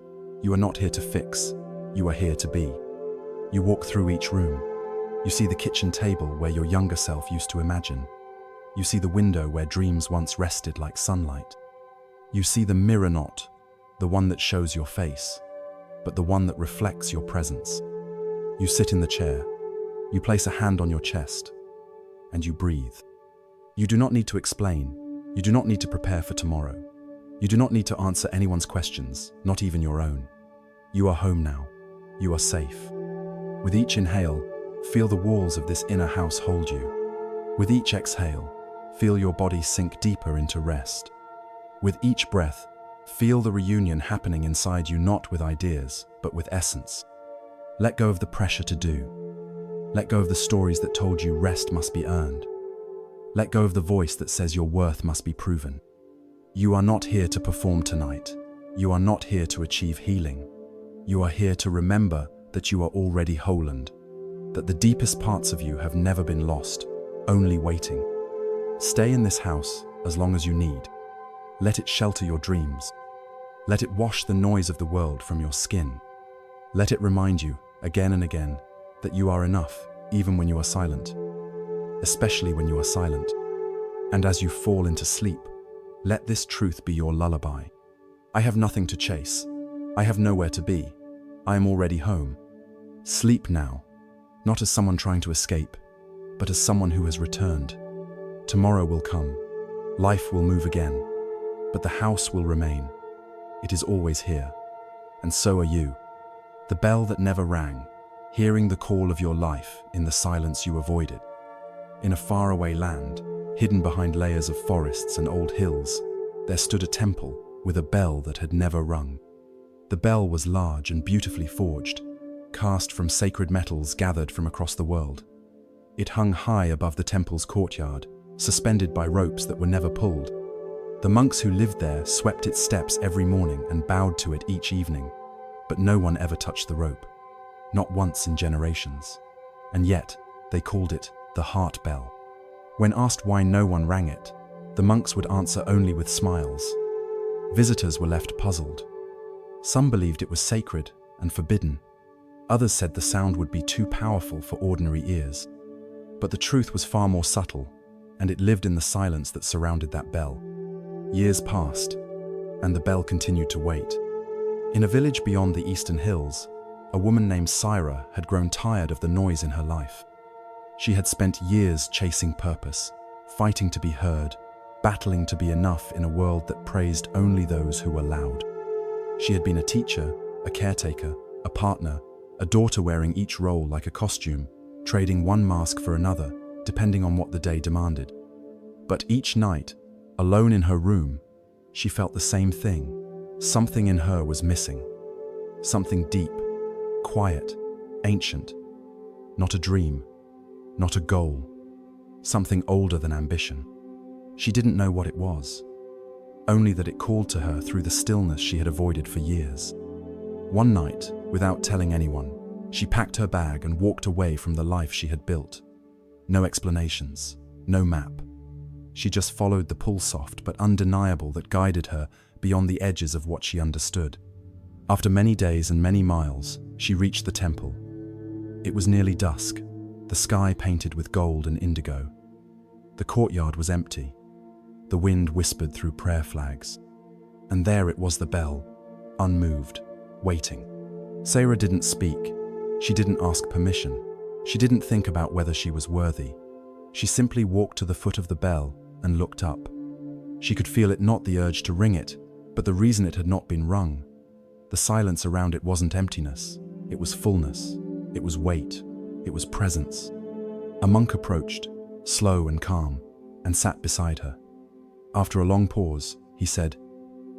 You are not here to fix. You are here to be. You walk through each room. You see the kitchen table where your younger self used to imagine. You see the window where dreams once rested like sunlight. You see the mirror, not the one that shows your face, but the one that reflects your presence. You sit in the chair. You place a hand on your chest, and you breathe. You do not need to explain. You do not need to prepare for tomorrow. You do not need to answer anyone's questions, not even your own. You are home now. You are safe. With each inhale, feel the walls of this inner house hold you. With each exhale, feel your body sink deeper into rest. With each breath, feel the reunion happening inside you, not with ideas, but with essence. Let go of the pressure to do. Let go of the stories that told you rest must be earned. Let go of the voice that says your worth must be proven. You are not here to perform tonight. You are not here to achieve healing. You are here to remember that you are already wholened. that the deepest parts of you have never been lost, only waiting. Stay in this house as long as you need. Let it shelter your dreams. Let it wash the noise of the world from your skin. Let it remind you, again and again, that you are enough, even when you are silent. Especially when you are silent. And as you fall into sleep, let this truth be your lullaby. I have nothing to chase. I have nowhere to be. I am already home. Sleep now, not as someone trying to escape, but as someone who has returned. Tomorrow will come. Life will move again. But the house will remain. It is always here. And so are you. The bell that never rang, hearing the call of your life in the silence you avoided. In a faraway land, hidden behind layers of forests and old hills, there stood a temple with a bell that had never rung. The bell was large and beautifully forged, cast from sacred metals gathered from across the world. It hung high above the temple's courtyard, suspended by ropes that were never pulled. The monks who lived there swept its steps every morning and bowed to it each evening, but no one ever touched the rope, not once in generations. And yet, they called it the heart bell. When asked why no one rang it, the monks would answer only with smiles. Visitors were left puzzled. Some believed it was sacred and forbidden. Others said the sound would be too powerful for ordinary ears. But the truth was far more subtle, and it lived in the silence that surrounded that bell. Years passed, and the bell continued to wait. In a village beyond the eastern hills, a woman named Syra had grown tired of the noise in her life. She had spent years chasing purpose, fighting to be heard, battling to be enough in a world that praised only those who were loud. She had been a teacher, a caretaker, a partner, a daughter, wearing each role like a costume, trading one mask for another, depending on what the day demanded. But each night, alone in her room, she felt the same thing. Something in her was missing. Something deep, quiet, ancient. Not a dream, not a goal. Something older than ambition. She didn't know what it was, only that it called to her through the stillness she had avoided for years. One night, without telling anyone, she packed her bag and walked away from the life she had built. No explanations, no map. She just followed the pull, soft but undeniable, that guided her beyond the edges of what she understood. After many days and many miles, she reached the temple. It was nearly dusk, the sky painted with gold and indigo. The courtyard was empty. The wind whispered through prayer flags. And there it was, the bell, unmoved, waiting. Sarah didn't speak. She didn't ask permission. She didn't think about whether she was worthy. She simply walked to the foot of the bell and looked up. She could feel it, not the urge to ring it, but the reason it had not been rung. The silence around it wasn't emptiness. It was fullness. It was weight. It was presence. A monk approached, slow and calm, and sat beside her. After a long pause, he said,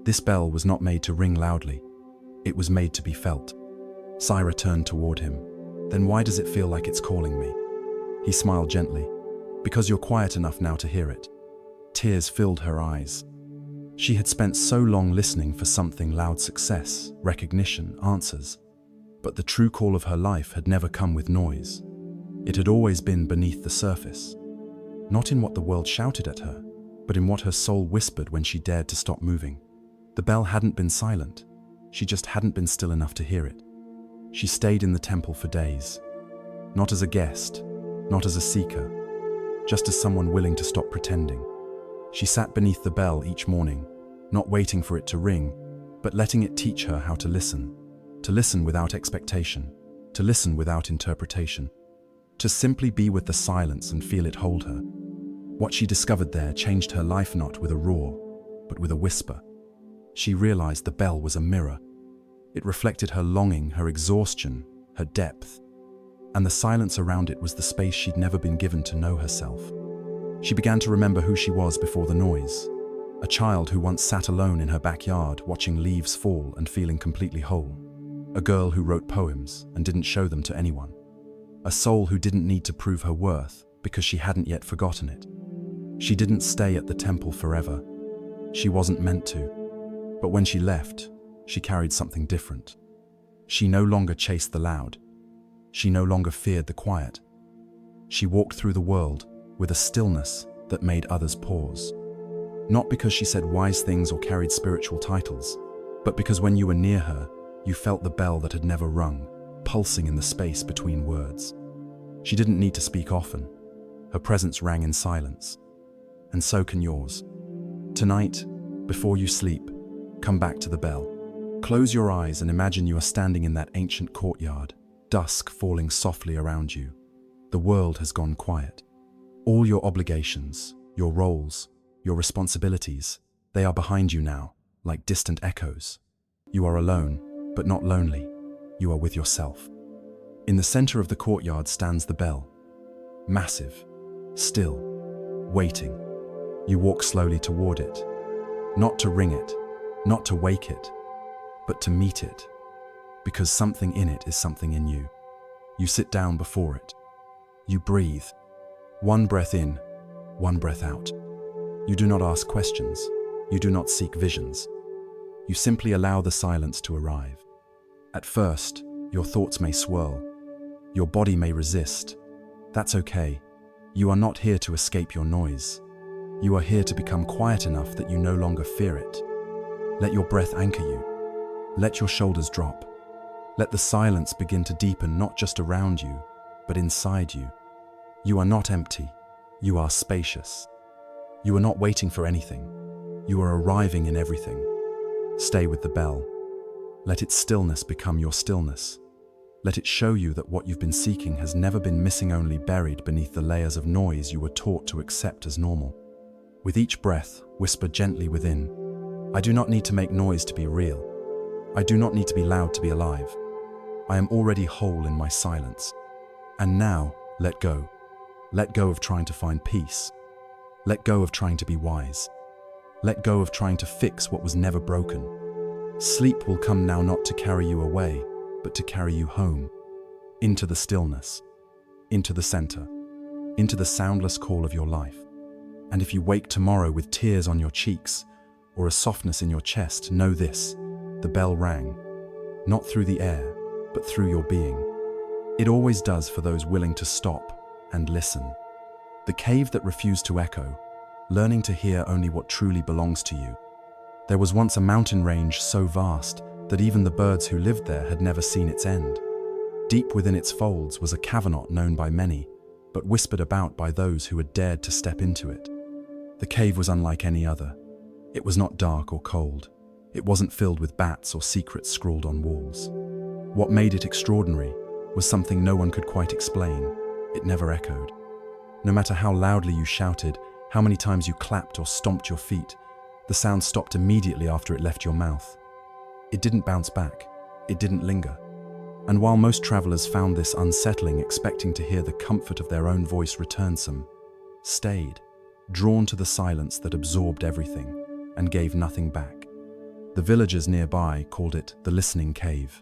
"This bell was not made to ring loudly. It was made to be felt." Syra turned toward him. "Then why does it feel like it's calling me?" He smiled gently. "Because you're quiet enough now to hear it." Tears filled her eyes. She had spent so long listening for something loud: success, recognition, answers. But the true call of her life had never come with noise. It had always been beneath the surface. Not in what the world shouted at her, but in what her soul whispered when she dared to stop moving. The bell hadn't been silent. She just hadn't been still enough to hear it. She stayed in the temple for days. Not as a guest, not as a seeker, just as someone willing to stop pretending. She sat beneath the bell each morning, not waiting for it to ring, but letting it teach her how to listen without expectation, to listen without interpretation, to simply be with the silence and feel it hold her. What she discovered there changed her life, not with a roar, but with a whisper. She realized the bell was a mirror. It reflected her longing, her exhaustion, her depth, and the silence around it was the space she'd never been given to know herself. She began to remember who she was before the noise, a child who once sat alone in her backyard watching leaves fall and feeling completely whole, a girl who wrote poems and didn't show them to anyone, a soul who didn't need to prove her worth because she hadn't yet forgotten it. She didn't stay at the temple forever. She wasn't meant to. But when she left, she carried something different. She no longer chased the loud. She no longer feared the quiet. She walked through the world with a stillness that made others pause. Not because she said wise things or carried spiritual titles, but because when you were near her, you felt the bell that had never rung, pulsing in the space between words. She didn't need to speak often. Her presence rang in silence. And so can yours. Tonight, before you sleep, come back to the bell. Close your eyes and imagine you are standing in that ancient courtyard, dusk falling softly around you. The world has gone quiet. All your obligations, your roles, your responsibilities, they are behind you now, like distant echoes. You are alone, but not lonely. You are with yourself. In the center of the courtyard stands the bell. Massive, still, waiting. You walk slowly toward it, not to ring it, not to wake it, but to meet it, because something in it is something in you. You sit down before it. You breathe. One breath in, one breath out. You do not ask questions. You do not seek visions. You simply allow the silence to arrive. At first, your thoughts may swirl. Your body may resist. That's okay. You are not here to escape your noise. You are here to become quiet enough that you no longer fear it. Let your breath anchor you. Let your shoulders drop. Let the silence begin to deepen not just around you, but inside you. You are not empty. You are spacious. You are not waiting for anything. You are arriving in everything. Stay with the bell. Let its stillness become your stillness. Let it show you that what you've been seeking has never been missing, only buried beneath the layers of noise you were taught to accept as normal. With each breath, whisper gently within, I do not need to make noise to be real. I do not need to be loud to be alive. I am already whole in my silence. And now, let go. Let go of trying to find peace. Let go of trying to be wise. Let go of trying to fix what was never broken. Sleep will come now, not to carry you away, but to carry you home, into the stillness, into the center, into the soundless call of your life. And if you wake tomorrow with tears on your cheeks or a softness in your chest, know this: the bell rang, not through the air, but through your being. It always does for those willing to stop and listen. The cave that refused to echo, learning to hear only what truly belongs to you. There was once a mountain range so vast that even the birds who lived there had never seen its end. Deep within its folds was a cavern known by many, but whispered about by those who had dared to step into it. The cave was unlike any other. It was not dark or cold. It wasn't filled with bats or secrets scrawled on walls. What made it extraordinary was something no one could quite explain. It never echoed. No matter how loudly you shouted, how many times you clapped or stomped your feet, the sound stopped immediately after it left your mouth. It didn't bounce back. It didn't linger. And while most travelers found this unsettling, expecting to hear the comfort of their own voice return, some stayed, drawn to the silence that absorbed everything and gave nothing back. The villagers nearby called it the listening cave,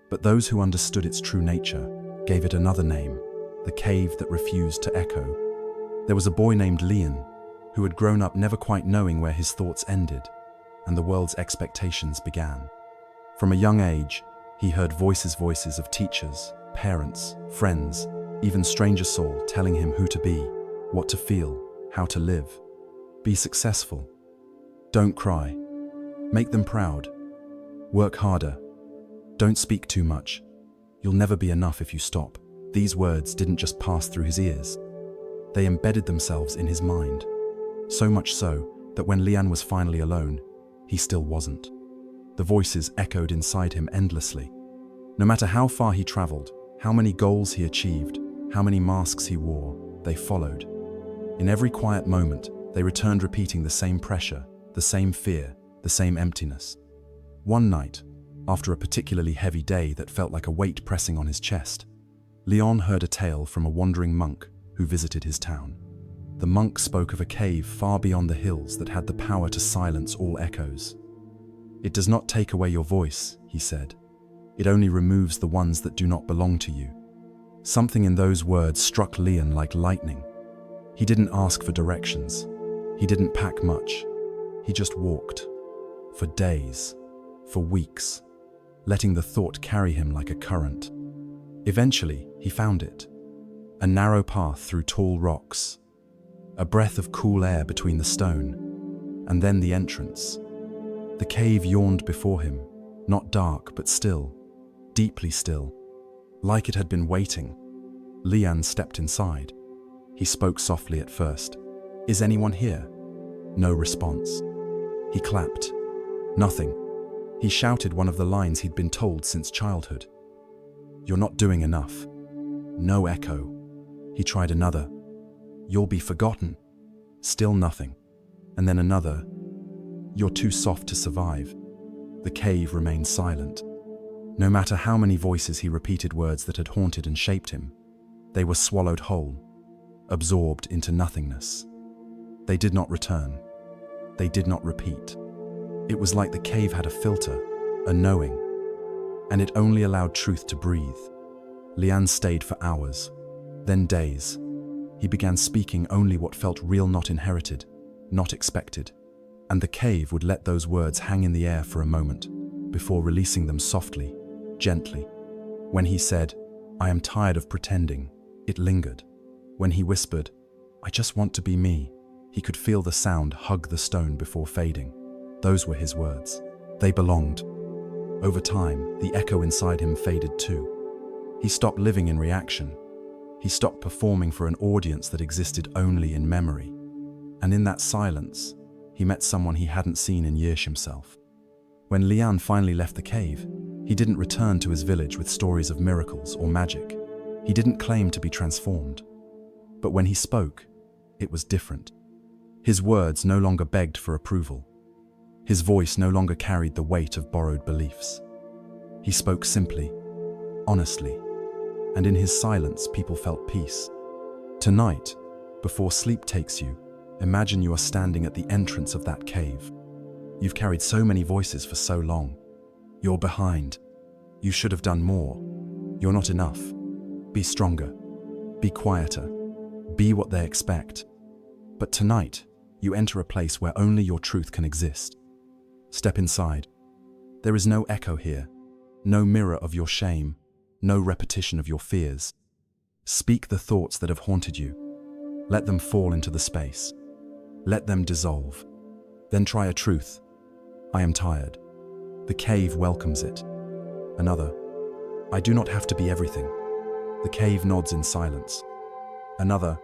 but those who understood its true nature gave it another name, the cave that refused to echo. There was a boy named Leon who had grown up never quite knowing where his thoughts ended and the world's expectations began. From a young age, he heard voices of teachers, parents, friends, even stranger soul telling him who to be, what to feel, how to live. Be successful. Don't cry. Make them proud. Work harder. Don't speak too much. You'll never be enough if you stop. These words didn't just pass through his ears. They embedded themselves in his mind. So much so that when Leon was finally alone, he still wasn't. The voices echoed inside him endlessly. No matter how far he traveled, how many goals he achieved, how many masks he wore, they followed. In every quiet moment, they returned, repeating the same pressure, the same fear, the same emptiness. One night, after a particularly heavy day that felt like a weight pressing on his chest, Leon heard a tale from a wandering monk who visited his town. The monk spoke of a cave far beyond the hills that had the power to silence all echoes. It does not take away your voice, he said. It only removes the ones that do not belong to you. Something in those words struck Leon like lightning. He didn't ask for directions. He didn't pack much. He just walked. For days, for weeks, letting the thought carry him like a current. Eventually, he found it. A narrow path through tall rocks, a breath of cool air between the stone, and then the entrance. The cave yawned before him, not dark but still, deeply still, like it had been waiting. Lian stepped inside. He spoke softly at first. "Is anyone here?" No response. He clapped. Nothing. He shouted one of the lines he'd been told since childhood. "You're not doing enough." No echo. He tried another. "You'll be forgotten." Still nothing. And then another. "You're too soft to survive." The cave remained silent. No matter how many voices he repeated words that had haunted and shaped him, they were swallowed whole, absorbed into nothingness. They did not return. They did not repeat. It was like the cave had a filter, a knowing, and it only allowed truth to breathe. Lian stayed for hours, then days. He began speaking only what felt real, not inherited, not expected. And the cave would let those words hang in the air for a moment, before releasing them softly, gently. When he said, "I am tired of pretending," it lingered. When he whispered, "I just want to be me," he could feel the sound hug the stone before fading. Those were his words. They belonged. Over time, the echo inside him faded too. He stopped living in reaction. He stopped performing for an audience that existed only in memory. And in that silence, he met someone he hadn't seen in years himself. When Lian finally left the cave, he didn't return to his village with stories of miracles or magic. He didn't claim to be transformed. But when he spoke, it was different. His words no longer begged for approval. His voice no longer carried the weight of borrowed beliefs. He spoke simply, honestly, and in his silence people felt peace. Tonight, before sleep takes you, imagine you are standing at the entrance of that cave. You've carried so many voices for so long. You're behind. You should have done more. You're not enough. Be stronger. Be quieter. Be what they expect. But tonight, you enter a place where only your truth can exist. Step inside. There is no echo here, no mirror of your shame, no repetition of your fears. Speak the thoughts that have haunted you. Let them fall into the space. Let them dissolve. Then try a truth. "I am tired." The cave welcomes it. Another. "I do not have to be everything." The cave nods in silence. Another.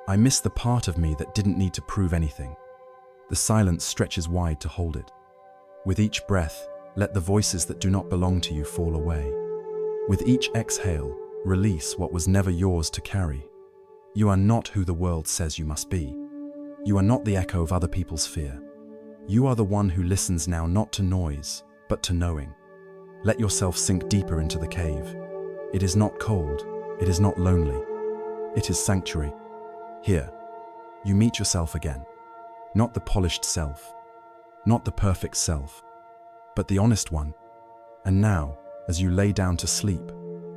"I miss the part of me that didn't need to prove anything." The silence stretches wide to hold it. With each breath, let the voices that do not belong to you fall away. With each exhale, release what was never yours to carry. You are not who the world says you must be. You are not the echo of other people's fear. You are the one who listens now, not to noise, but to knowing. Let yourself sink deeper into the cave. It is not cold. It is not lonely. It is sanctuary. Here, you meet yourself again. Not the polished self, not the perfect self, but the honest one. And now, as you lay down to sleep,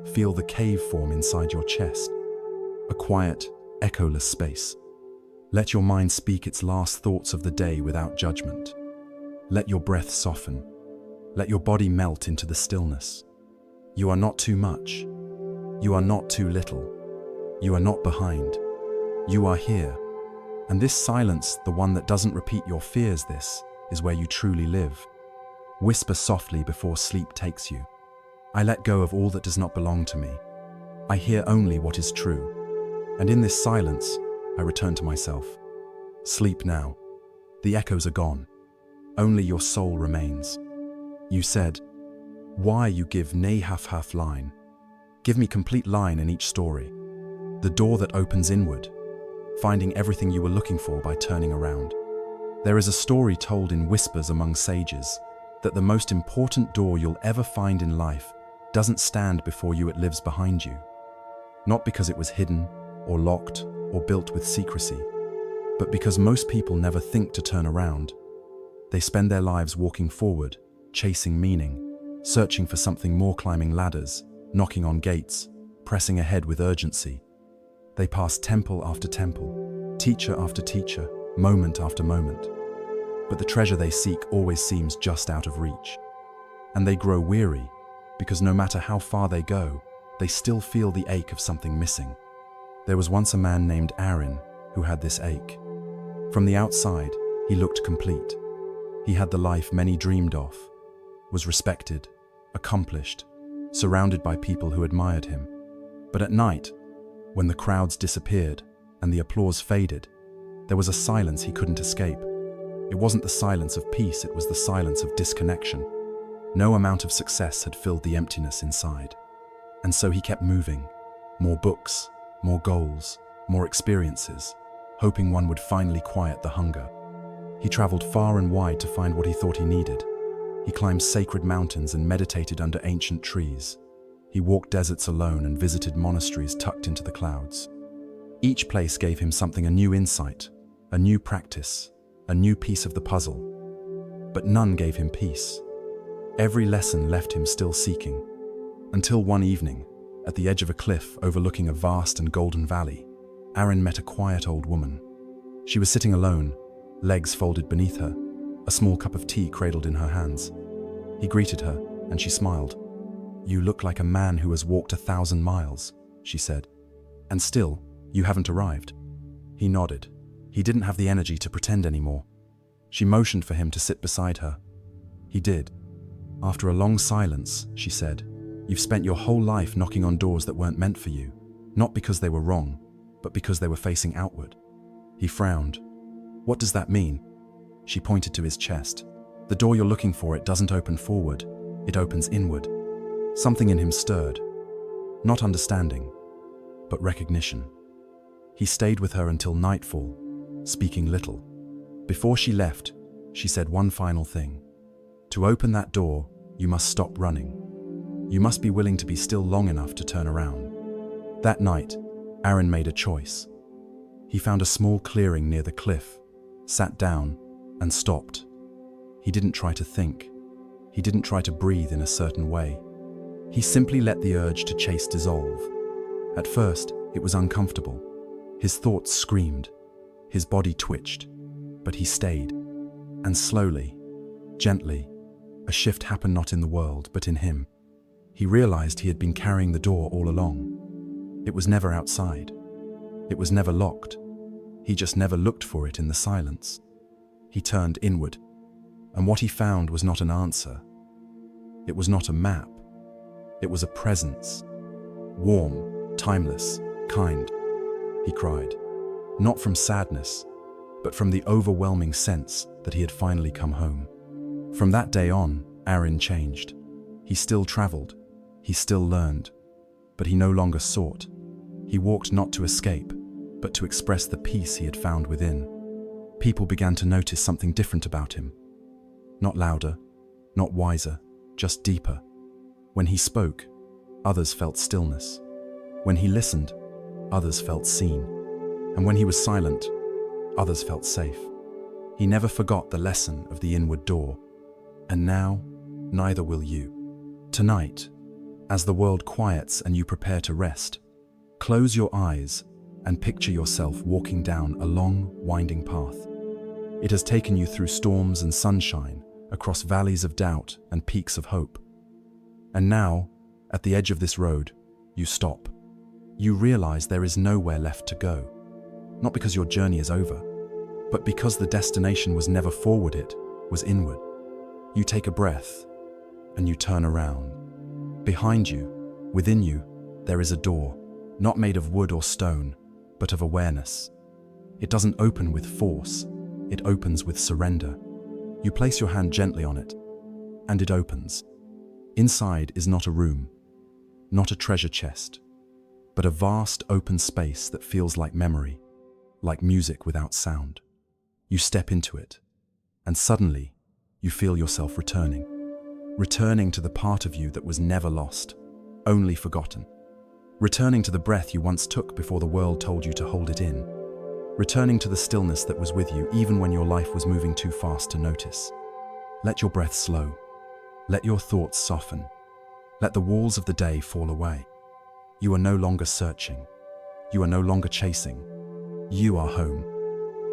feel the cave form inside your chest. A quiet, echoless space. Let your mind speak its last thoughts of the day without judgment. Let your breath soften. Let your body melt into the stillness. You are not too much. You are not too little. You are not behind. You are here. And this silence, the one that doesn't repeat your fears, this is where you truly live. Whisper softly before sleep takes you. "I let go of all that does not belong to me. I hear only what is true." And in this silence, I return to myself. Sleep now. The echoes are gone. Only your soul remains. You said, "Why you give nay half line? Give me complete line in each story. The door that opens inward, finding everything you were looking for by turning around." There is a story told in whispers among sages that the most important door you'll ever find in life doesn't stand before you, it lives behind you. Not because it was hidden or locked or built with secrecy, but because most people never think to turn around. They spend their lives walking forward, chasing meaning, searching for something more, climbing ladders, knocking on gates, pressing ahead with urgency. They pass temple after temple, teacher after teacher, moment after moment. But the treasure they seek always seems just out of reach. And they grow weary, because no matter how far they go, they still feel the ache of something missing. There was once a man named Aaron who had this ache. From the outside, he looked complete. He had the life many dreamed of, was respected, accomplished, surrounded by people who admired him. But at night, when the crowds disappeared and the applause faded, there was a silence he couldn't escape. It wasn't the silence of peace, it was the silence of disconnection. No amount of success had filled the emptiness inside. And so he kept moving. More books, more goals, more experiences, hoping one would finally quiet the hunger. He traveled far and wide to find what he thought he needed. He climbed sacred mountains and meditated under ancient trees. He walked deserts alone and visited monasteries tucked into the clouds. Each place gave him something: a new insight, a new practice, a new piece of the puzzle. But none gave him peace. Every lesson left him still seeking. Until one evening, at the edge of a cliff overlooking a vast and golden valley, Aaron met a quiet old woman. She was sitting alone, legs folded beneath her, a small cup of tea cradled in her hands. He greeted her, and she smiled. "You look like a man who has walked 1,000 miles, she said. "And still, you haven't arrived." He nodded. He didn't have the energy to pretend anymore. She motioned for him to sit beside her. He did. After a long silence, she said, "You've spent your whole life knocking on doors that weren't meant for you, not because they were wrong, but because they were facing outward." He frowned. "What does that mean?" She pointed to his chest. "The door you're looking for, it doesn't open forward, it opens inward." Something in him stirred. Not understanding, but recognition. He stayed with her until nightfall, speaking little. Before she left, she said one final thing. "To open that door, you must stop running. You must be willing to be still long enough to turn around." That night, Aaron made a choice. He found a small clearing near the cliff, sat down, and stopped. He didn't try to think. He didn't try to breathe in a certain way. He simply let the urge to chase dissolve. At first, it was uncomfortable. His thoughts screamed. His body twitched. But he stayed. And slowly, gently, a shift happened, not in the world, but in him. He realized he had been carrying the door all along. It was never outside. It was never locked. He just never looked for it in the silence. He turned inward, and what he found was not an answer. It was not a map. It was a presence. Warm, timeless, kind. He cried, not from sadness, but from the overwhelming sense that he had finally come home. From that day on, Aaron changed. He still traveled. He still learned. But he no longer sought. He walked not to escape, but to express the peace he had found within. People began to notice something different about him. Not louder, not wiser, just deeper. When he spoke, others felt stillness. When he listened, others felt seen. And when he was silent, others felt safe. He never forgot the lesson of the inward door. And now, neither will you. Tonight, as the world quiets and you prepare to rest, close your eyes and picture yourself walking down a long, winding path. It has taken you through storms and sunshine, across valleys of doubt and peaks of hope. And now, at the edge of this road, you stop. You realize there is nowhere left to go. Not because your journey is over, but because the destination was never forward, it was inward. You take a breath, and you turn around. Behind you, within you, there is a door, not made of wood or stone, but of awareness. It doesn't open with force, it opens with surrender. You place your hand gently on it, and it opens. Inside is not a room, not a treasure chest, but a vast open space that feels like memory, like music without sound. You step into it, and suddenly, you feel yourself returning to the part of you that was never lost, only forgotten. Returning to the breath you once took before the world told you to hold it in. Returning to the stillness that was with you even when your life was moving too fast to notice. Let your breath slow. Let your thoughts soften. Let the walls of the day fall away. You are no longer searching. You are no longer chasing. You are home.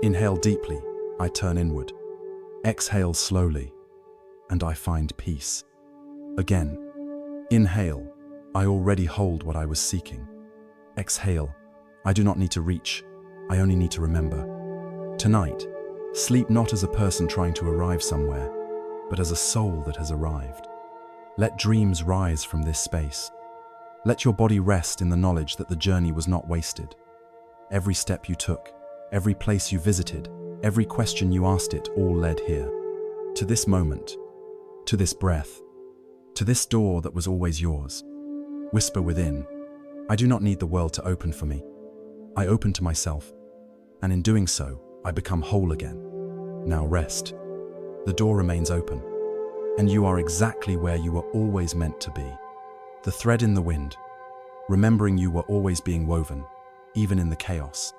Inhale deeply, I turn inward. Exhale slowly, and I find peace. Again. Inhale, I already hold what I was seeking. Exhale. I do not need to reach. I only need to remember. Tonight, sleep not as a person trying to arrive somewhere, but as a soul that has arrived. Let dreams rise from this space. Let your body rest in the knowledge that the journey was not wasted. Every step you took, every place you visited, every question you asked it all led here. To this moment, to this breath, to this door that was always yours. Whisper within, I do not need the world to open for me. I open to myself, and in doing so, I become whole again. Now rest. The door remains open, and you are exactly where you were always meant to be. The thread in the wind, remembering you were always being woven, even in the chaos.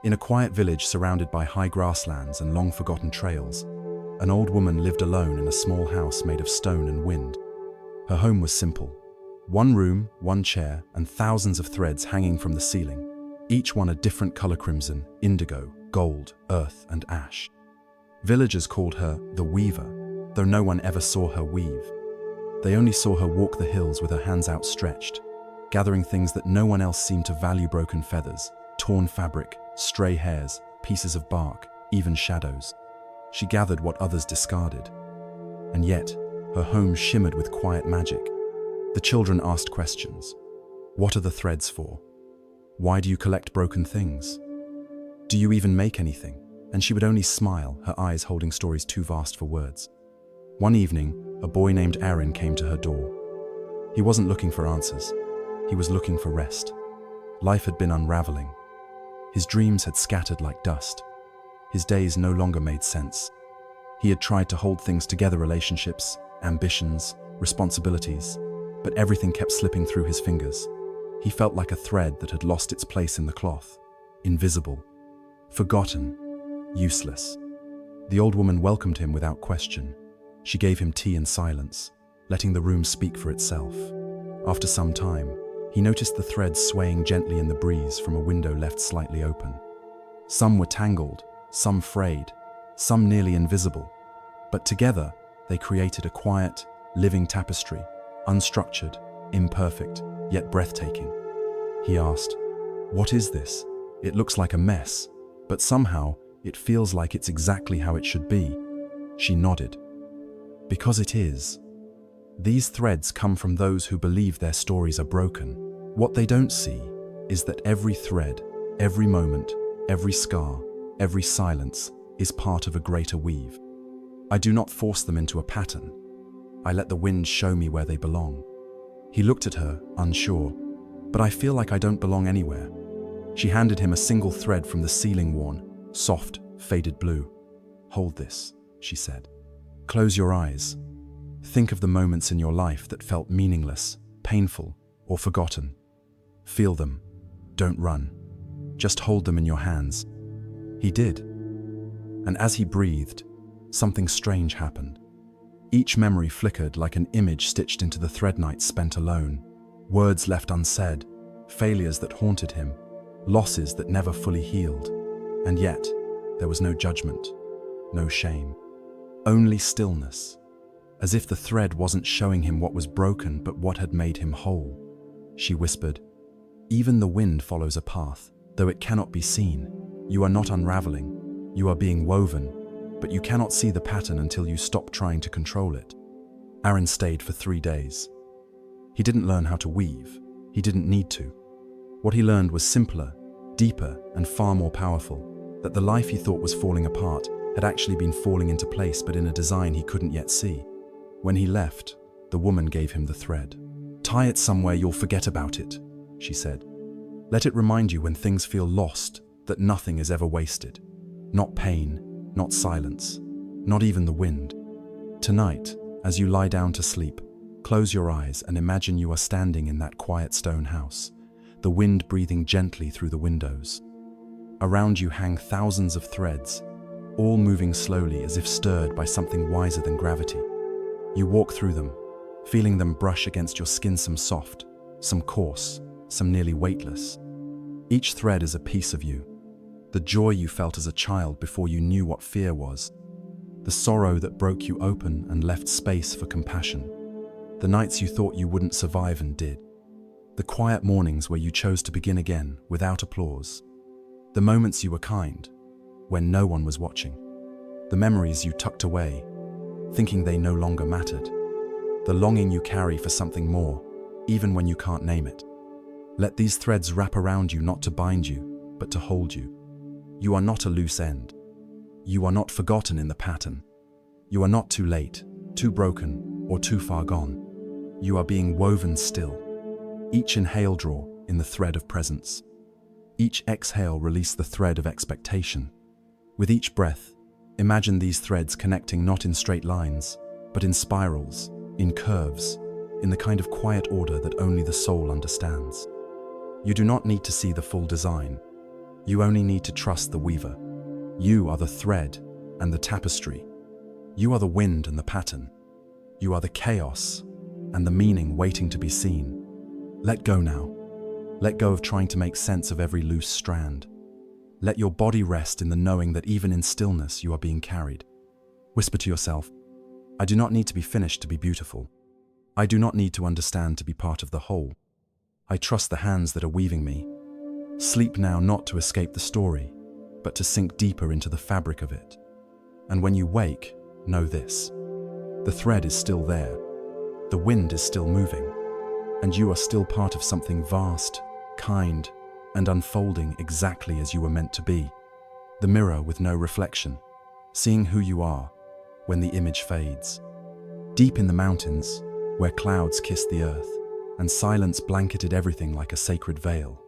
In a quiet village surrounded by high grasslands and long-forgotten trails, an old woman lived alone in a small house made of stone and wind. Her home was simple. One room, one chair, and thousands of threads hanging from the ceiling, each one a different color: crimson, indigo, gold, earth, and ash. Villagers called her the Weaver, though no one ever saw her weave. They only saw her walk the hills with her hands outstretched, gathering things that no one else seemed to value: broken feathers, torn fabric, stray hairs, pieces of bark, even shadows. She gathered what others discarded. And yet, her home shimmered with quiet magic. The children asked questions. What are the threads for? Why do you collect broken things? Do you even make anything? And she would only smile, her eyes holding stories too vast for words. One evening, a boy named Aaron came to her door. He wasn't looking for answers. He was looking for rest. Life had been unraveling. His dreams had scattered like dust. His days no longer made sense. He had tried to hold things together: relationships, ambitions, responsibilities, but everything kept slipping through his fingers. He felt like a thread that had lost its place in the cloth, invisible, forgotten, useless. The old woman welcomed him without question. She gave him tea in silence, letting the room speak for itself. After some time, he noticed the threads swaying gently in the breeze from a window left slightly open. Some were tangled, some frayed, some nearly invisible, but together they created a quiet, living tapestry, unstructured, imperfect, yet breathtaking. He asked, "What is this? It looks like a mess, but somehow it feels like it's exactly how it should be." She nodded. "Because it is. These threads come from those who believe their stories are broken. What they don't see is that every thread, every moment, every scar, every silence is part of a greater weave. I do not force them into a pattern. I let the wind show me where they belong." He looked at her, unsure. "But I feel like I don't belong anywhere." She handed him a single thread from the ceiling, worn, soft, faded blue. "Hold this," she said. "Close your eyes. Think of the moments in your life that felt meaningless, painful, or forgotten. Feel them. Don't run. Just hold them in your hands." He did. And as he breathed, something strange happened. Each memory flickered like an image stitched into the thread nights spent alone. Words left unsaid, failures that haunted him, losses that never fully healed. And yet, there was no judgment, no shame, only stillness, as if the thread wasn't showing him what was broken but what had made him whole. She whispered, "Even the wind follows a path, though it cannot be seen. You are not unraveling, you are being woven, but you cannot see the pattern until you stop trying to control it." Aaron stayed for 3 days. He didn't learn how to weave. He didn't need to. What he learned was simpler, deeper, and far more powerful, that the life he thought was falling apart had actually been falling into place, but in a design he couldn't yet see. When he left, the woman gave him the thread. "Tie it somewhere you'll forget about it," she said. "Let it remind you when things feel lost that nothing is ever wasted. Not pain, not silence, not even the wind. Tonight, as you lie down to sleep, close your eyes and imagine you are standing in that quiet stone house, the wind breathing gently through the windows. Around you hang thousands of threads, all moving slowly as if stirred by something wiser than gravity. You walk through them, feeling them brush against your skin, some soft, some coarse, some nearly weightless. Each thread is a piece of you. The joy you felt as a child before you knew what fear was. The sorrow that broke you open and left space for compassion. The nights you thought you wouldn't survive and did. The quiet mornings where you chose to begin again without applause. The moments you were kind, when no one was watching. The memories you tucked away, thinking they no longer mattered. The longing you carry for something more, even when you can't name it. Let these threads wrap around you, not to bind you, but to hold you. You are not a loose end. You are not forgotten in the pattern. You are not too late, too broken, or too far gone. You are being woven still. Each inhale, draw in the thread of presence. Each exhale, release the thread of expectation. With each breath, imagine these threads connecting not in straight lines, but in spirals, in curves, in the kind of quiet order that only the soul understands. You do not need to see the full design. You only need to trust the weaver. You are the thread and the tapestry. You are the wind and the pattern. You are the chaos and the meaning waiting to be seen. Let go now. Let go of trying to make sense of every loose strand. Let your body rest in the knowing that even in stillness you are being carried. Whisper to yourself, I do not need to be finished to be beautiful. I do not need to understand to be part of the whole. I trust the hands that are weaving me. Sleep now, not to escape the story, but to sink deeper into the fabric of it. And when you wake, know this. The thread is still there. The wind is still moving. And you are still part of something vast, kind, and unfolding exactly as you were meant to be. The mirror with no reflection, seeing who you are when the image fades. Deep in the mountains, where clouds kissed the earth, and silence blanketed everything like a sacred veil,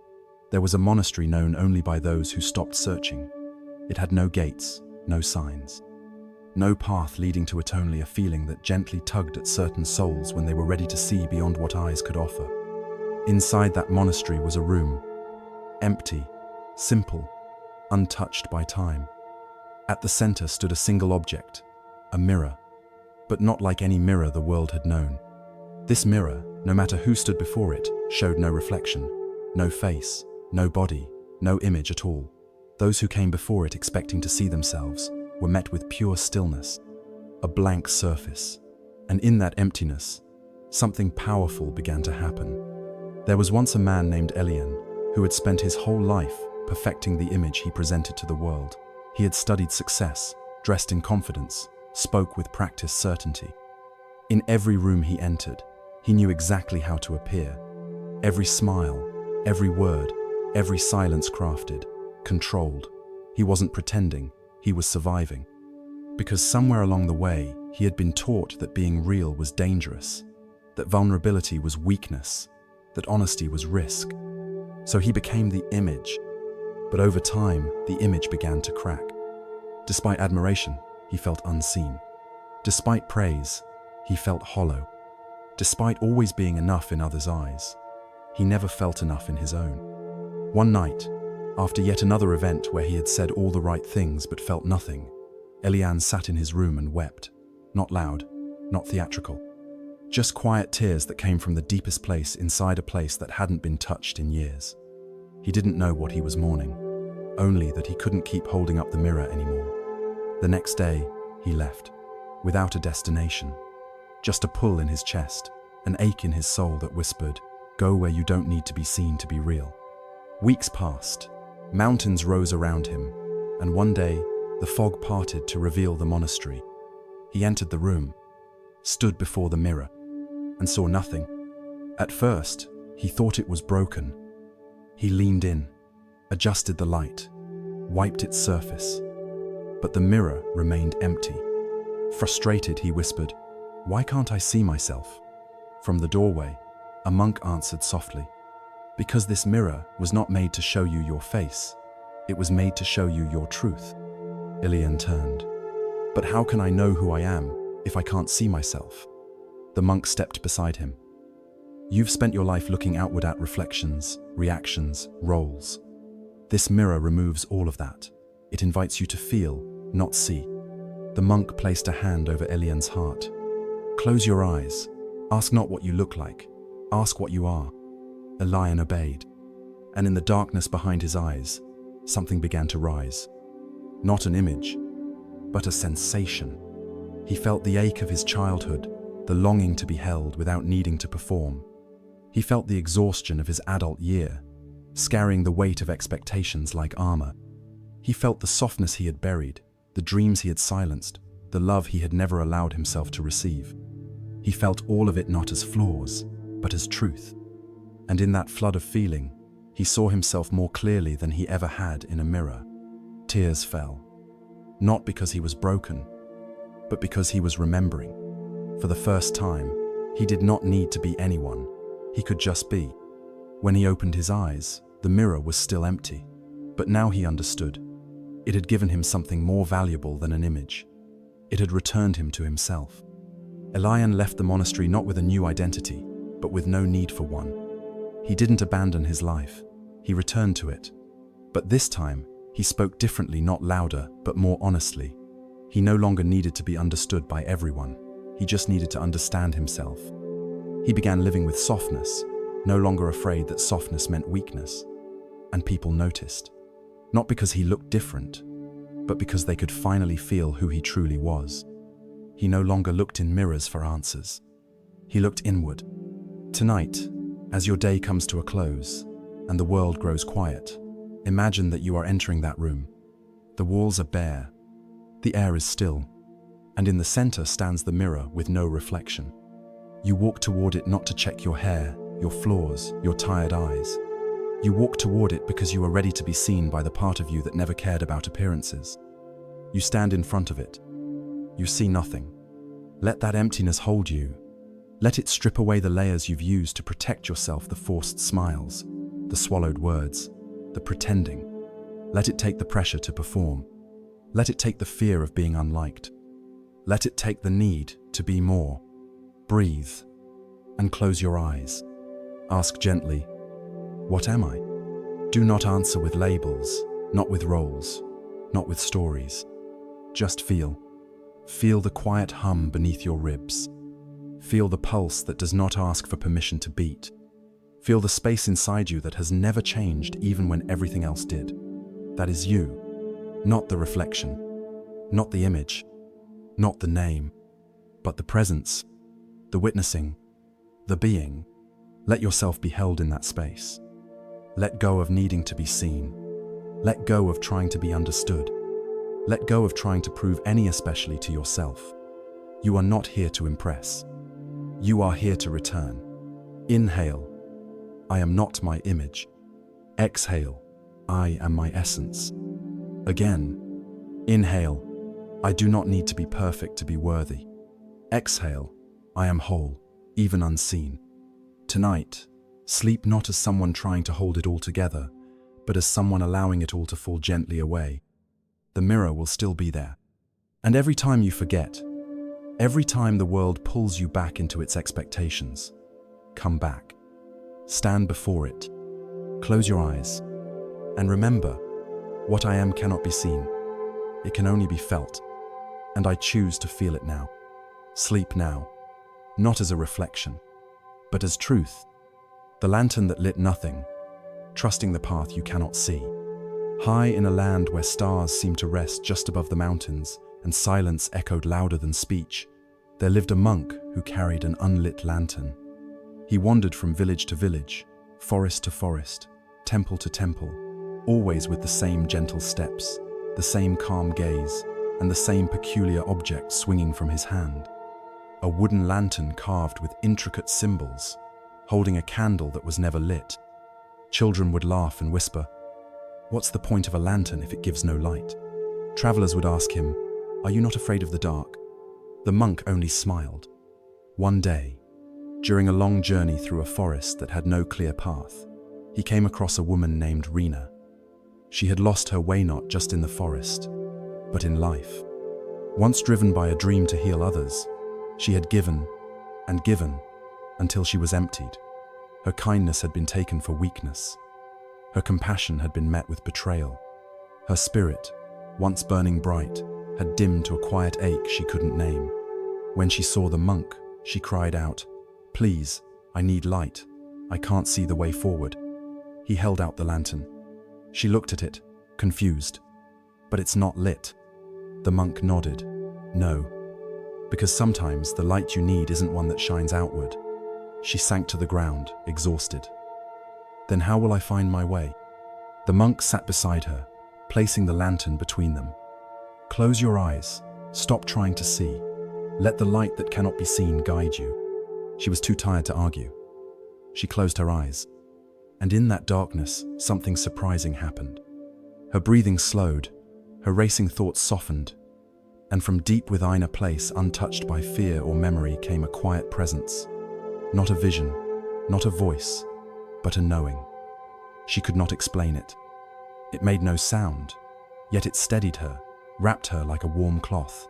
there was a monastery known only by those who stopped searching. It had no gates, no signs. No path leading to it, only a feeling that gently tugged at certain souls when they were ready to see beyond what eyes could offer. Inside that monastery was a room, empty, simple, untouched by time. At the center stood a single object, a mirror, but not like any mirror the world had known. This mirror, no matter who stood before it, showed no reflection, no face, no body, no image at all. Those who came before it expecting to see themselves were met with pure stillness, a blank surface. And in that emptiness, something powerful began to happen. There was once a man named Elian who had spent his whole life perfecting the image he presented to the world. He had studied success, dressed in confidence, spoke with practiced certainty. In every room he entered, he knew exactly how to appear. Every smile, every word, every silence crafted, controlled. He wasn't pretending, he was surviving. Because somewhere along the way, he had been taught that being real was dangerous, that vulnerability was weakness, that honesty was risk. So he became the image. But over time, the image began to crack. Despite admiration, he felt unseen. Despite praise, he felt hollow. Despite always being enough in others' eyes, he never felt enough in his own. One night, after yet another event where he had said all the right things but felt nothing, Elian sat in his room and wept. Not loud, not theatrical. Just quiet tears that came from the deepest place inside a place that hadn't been touched in years. He didn't know what he was mourning, only that he couldn't keep holding up the mirror anymore. The next day, he left, without a destination. Just a pull in his chest, an ache in his soul that whispered, "Go where you don't need to be seen to be real." Weeks passed, mountains rose around him, and one day, the fog parted to reveal the monastery. He entered the room, stood before the mirror, and saw nothing. At first, he thought it was broken. He leaned in, adjusted the light, wiped its surface, but the mirror remained empty. Frustrated, he whispered, "Why can't I see myself?" From the doorway, a monk answered softly, "Because this mirror was not made to show you your face. It was made to show you your truth." Elian turned. "But how can I know who I am if I can't see myself?" The monk stepped beside him. "You've spent your life looking outward at reflections, reactions, roles. This mirror removes all of that. It invites you to feel, not see." The monk placed a hand over Elian's heart. "Close your eyes. Ask not what you look like. Ask what you are." Elian obeyed. And in the darkness behind his eyes, something began to rise. Not an image, but a sensation. He felt the ache of his childhood, the longing to be held without needing to perform. He felt the exhaustion of his adult year, carrying the weight of expectations like armor. He felt the softness he had buried, the dreams he had silenced, the love he had never allowed himself to receive. He felt all of it not as flaws, but as truth. And in that flood of feeling, he saw himself more clearly than he ever had in a mirror. Tears fell, not because he was broken, but because he was remembering. For the first time, he did not need to be anyone. He could just be. When he opened his eyes, the mirror was still empty. But now he understood. It had given him something more valuable than an image. It had returned him to himself. Elian left the monastery not with a new identity, but with no need for one. He didn't abandon his life. He returned to it. But this time, he spoke differently, not louder, but more honestly. He no longer needed to be understood by everyone. He just needed to understand himself. He began living with softness, no longer afraid that softness meant weakness. And people noticed. Not because he looked different, but because they could finally feel who he truly was. He no longer looked in mirrors for answers. He looked inward. Tonight, as your day comes to a close and the world grows quiet, imagine that you are entering that room. The walls are bare, the air is still, and in the center stands the mirror with no reflection. You walk toward it not to check your hair, your flaws, your tired eyes. You walk toward it because you are ready to be seen by the part of you that never cared about appearances. You stand in front of it. You see nothing. Let that emptiness hold you. Let it strip away the layers you've used to protect yourself, the forced smiles, the swallowed words, the pretending. Let it take the pressure to perform. Let it take the fear of being unliked. Let it take the need to be more. Breathe and close your eyes. Ask gently, what am I? Do not answer with labels, not with roles, not with stories. Just feel. Feel the quiet hum beneath your ribs. Feel the pulse that does not ask for permission to beat. Feel the space inside you that has never changed even when everything else did. That is you, not the reflection, not the image, not the name, but the presence, the witnessing, the being. Let yourself be held in that space. Let go of needing to be seen. Let go of trying to be understood. Let go of trying to prove any especially to yourself. You are not here to impress. You are here to return. Inhale, I am not my image. Exhale, I am my essence. Again, inhale, I do not need to be perfect to be worthy. Exhale, I am whole, even unseen. Tonight, sleep not as someone trying to hold it all together, but as someone allowing it all to fall gently away. The mirror will still be there. And every time you forget, every time the world pulls you back into its expectations, come back. Stand before it. Close your eyes. And remember, what I am cannot be seen. It can only be felt. And I choose to feel it now. Sleep now, not as a reflection, but as truth. The lantern that lit nothing, trusting the path you cannot see. High in a land where stars seemed to rest just above the mountains and silence echoed louder than speech, there lived a monk who carried an unlit lantern. He wandered from village to village, forest to forest, temple to temple, always with the same gentle steps, the same calm gaze, and the same peculiar object swinging from his hand. A wooden lantern carved with intricate symbols, holding a candle that was never lit. Children would laugh and whisper, "What's the point of a lantern if it gives no light?" Travelers would ask him, "Are you not afraid of the dark?" The monk only smiled. One day, during a long journey through a forest that had no clear path, he came across a woman named Rena. She had lost her way not just in the forest, but in life. Once driven by a dream to heal others, she had given and given until she was emptied. Her kindness had been taken for weakness. Her compassion had been met with betrayal. Her spirit, once burning bright, had dimmed to a quiet ache she couldn't name. When she saw the monk, she cried out, "Please, I need light. I can't see the way forward." He held out the lantern. She looked at it, confused. "But it's not lit." The monk nodded. "No, because sometimes the light you need isn't one that shines outward. She sank to the ground, exhausted. Then how will I find my way? The monk sat beside her, placing the lantern between them. Close your eyes. Stop trying to see. Let the light that cannot be seen guide you. She was too tired to argue. She closed her eyes. And in that darkness, something surprising happened. Her breathing slowed, her racing thoughts softened, and from deep within a place untouched by fear or memory came a quiet presence. Not a vision, not a voice, but a knowing. She could not explain it. It made no sound, yet it steadied her, wrapped her like a warm cloth.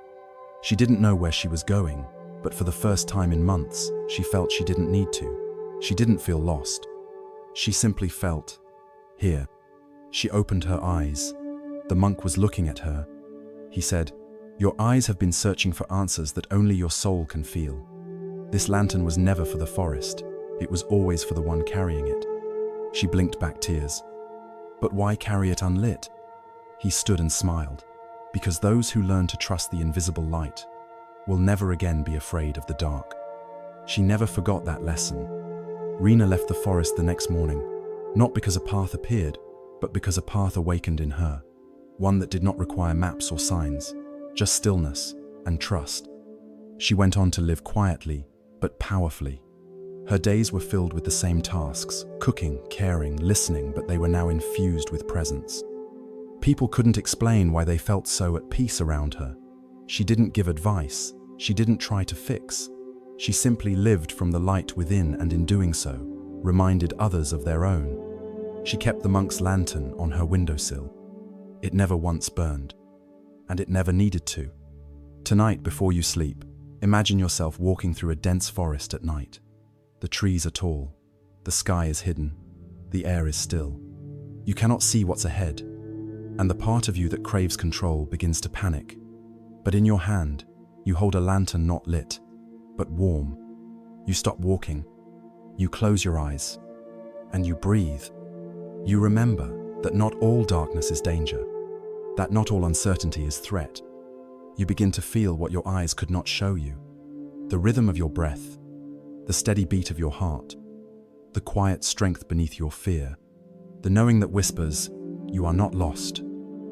She didn't know where she was going, but for the first time in months, she felt she didn't need to. She didn't feel lost. She simply felt here. She opened her eyes. The monk was looking at her. He said, "Your eyes have been searching for answers that only your soul can feel. This lantern was never for the forest. It was always for the one carrying it." She blinked back tears. "But why carry it unlit?" He stood and smiled. "Because those who learn to trust the invisible light will never again be afraid of the dark." She never forgot that lesson. Rena left the forest the next morning, not because a path appeared, but because a path awakened in her, one that did not require maps or signs, just stillness and trust. She went on to live quietly, but powerfully. Her days were filled with the same tasks, cooking, caring, listening, but they were now infused with presence. People couldn't explain why they felt so at peace around her. She didn't give advice. She didn't try to fix. She simply lived from the light within, and in doing so, reminded others of their own. She kept the monk's lantern on her windowsill. It never once burned, and it never needed to. Tonight, before you sleep, imagine yourself walking through a dense forest at night. The trees are tall, the sky is hidden, the air is still. You cannot see what's ahead, and the part of you that craves control begins to panic. But in your hand, you hold a lantern not lit, but warm. You stop walking, you close your eyes, and you breathe. You remember that not all darkness is danger, that not all uncertainty is threat. You begin to feel what your eyes could not show you. The rhythm of your breath, the steady beat of your heart, the quiet strength beneath your fear, the knowing that whispers, "You are not lost,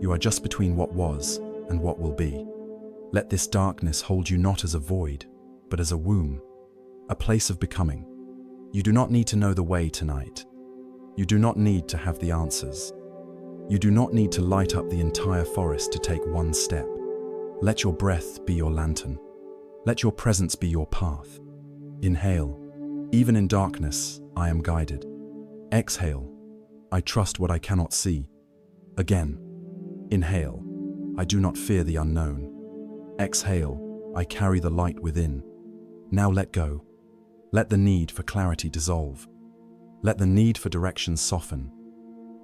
you are just between what was and what will be." Let this darkness hold you not as a void, but as a womb, a place of becoming. You do not need to know the way tonight. You do not need to have the answers. You do not need to light up the entire forest to take one step. Let your breath be your lantern. Let your presence be your path. Inhale. Even in darkness, I am guided. Exhale. I trust what I cannot see. Again. Inhale. I do not fear the unknown. Exhale. I carry the light within. Now let go. Let the need for clarity dissolve. Let the need for direction soften.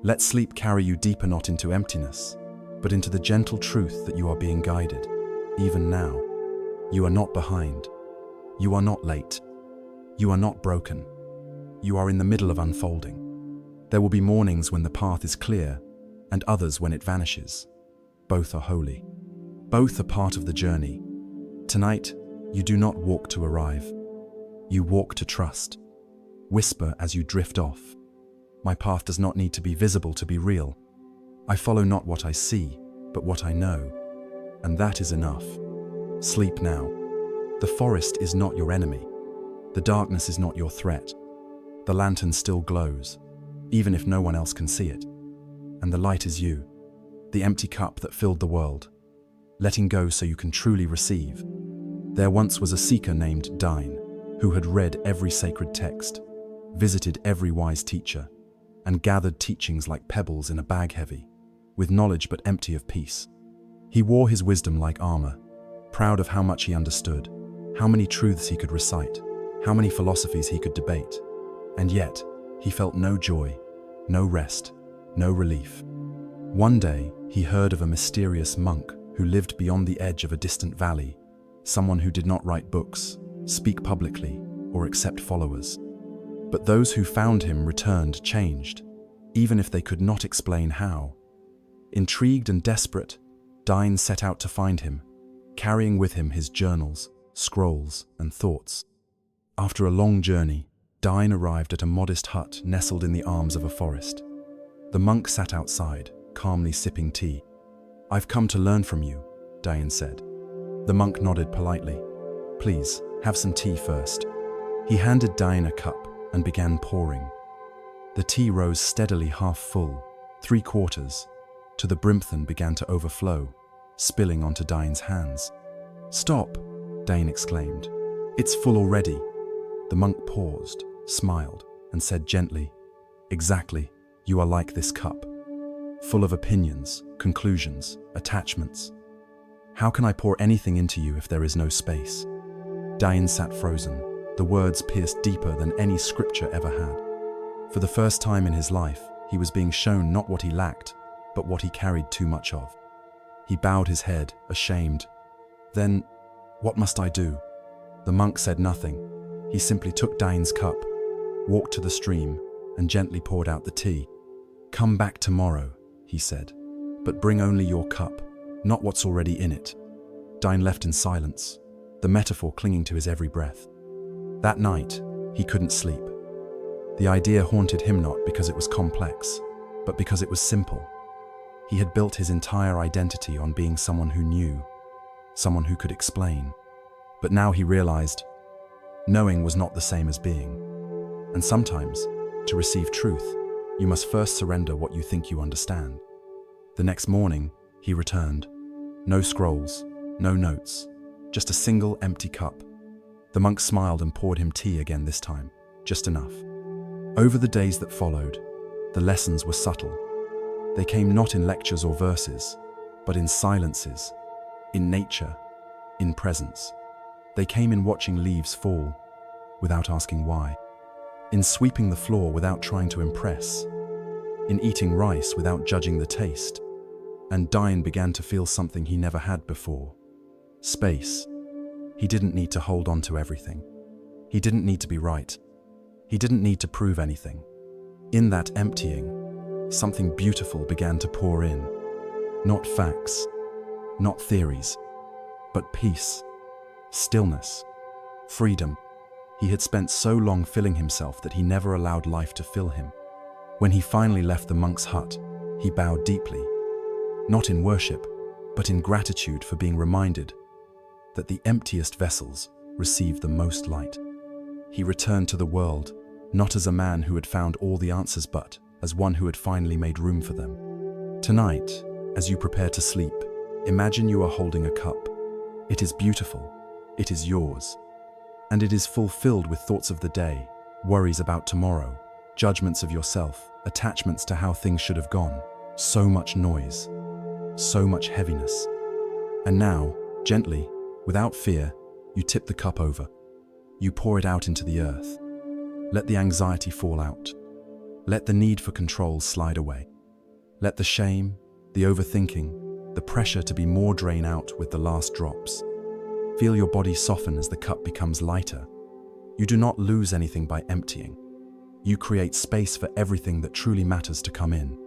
Let sleep carry you deeper, not into emptiness, but into the gentle truth that you are being guided. Even now, you are not behind. You are not late. You are not broken. You are in the middle of unfolding. There will be mornings when the path is clear, and others when it vanishes. Both are holy. Both are part of the journey. Tonight, you do not walk to arrive. You walk to trust. Whisper as you drift off. My path does not need to be visible to be real. I follow not what I see, but what I know. And that is enough. Sleep now. The forest is not your enemy. The darkness is not your threat. The lantern still glows, even if no one else can see it. And the light is you, the empty cup that filled the world, letting go so you can truly receive. There once was a seeker named Dine, who had read every sacred text, visited every wise teacher, and gathered teachings like pebbles in a bag heavy, with knowledge but empty of peace. He wore his wisdom like armor, proud of how much he understood, how many truths he could recite, how many philosophies he could debate, and yet he felt no joy, no rest, no relief. One day, he heard of a mysterious monk who lived beyond the edge of a distant valley, someone who did not write books, speak publicly, or accept followers. But those who found him returned changed, even if they could not explain how. Intrigued and desperate, Dine set out to find him, carrying with him his journals, scrolls, and thoughts. After a long journey, Dain arrived at a modest hut nestled in the arms of a forest. The monk sat outside, calmly sipping tea. "I've come to learn from you," Dain said. The monk nodded politely. "Please, have some tea first." He handed Dain a cup and began pouring. The tea rose steadily half full, 3/4, to the brim then began to overflow, spilling onto Dain's hands. "Stop," Dain exclaimed. "It's full already." The monk paused, smiled, and said gently, "Exactly, you are like this cup, full of opinions, conclusions, attachments. How can I pour anything into you if there is no space?" Dain sat frozen, the words pierced deeper than any scripture ever had. For the first time in his life, he was being shown not what he lacked, but what he carried too much of. He bowed his head, ashamed. "Then, what must I do?" The monk said nothing. He simply took Dain's cup, walked to the stream, and gently poured out the tea. "Come back tomorrow," he said, "but bring only your cup, not what's already in it." Dain left in silence, the metaphor clinging to his every breath. That night, he couldn't sleep. The idea haunted him not because it was complex, but because it was simple. He had built his entire identity on being someone who knew, someone who could explain. But now he realized, knowing was not the same as being. And sometimes, to receive truth, you must first surrender what you think you understand. The next morning, he returned. No scrolls, no notes, just a single empty cup. The monk smiled and poured him tea again this time, just enough. Over the days that followed, the lessons were subtle. They came not in lectures or verses, but in silences, in nature, in presence. They came in watching leaves fall, without asking why, in sweeping the floor without trying to impress, in eating rice without judging the taste. And Dain began to feel something he never had before. Space. He didn't need to hold on to everything. He didn't need to be right. He didn't need to prove anything. In that emptying, something beautiful began to pour in. Not facts, not theories, but peace, stillness, freedom. He had spent so long filling himself that he never allowed life to fill him. When he finally left the monk's hut, he bowed deeply, not in worship, but in gratitude for being reminded that the emptiest vessels receive the most light. He returned to the world, not as a man who had found all the answers, but as one who had finally made room for them. Tonight, as you prepare to sleep, imagine you are holding a cup. It is beautiful, it is yours, and it is fulfilled with thoughts of the day, worries about tomorrow, judgments of yourself, attachments to how things should have gone. So much noise, so much heaviness. And now, gently, without fear, you tip the cup over. You pour it out into the earth. Let the anxiety fall out. Let the need for control slide away. Let the shame, the overthinking, the pressure to be more drain out with the last drops. Feel your body soften as the cup becomes lighter. You do not lose anything by emptying. You create space for everything that truly matters to come in.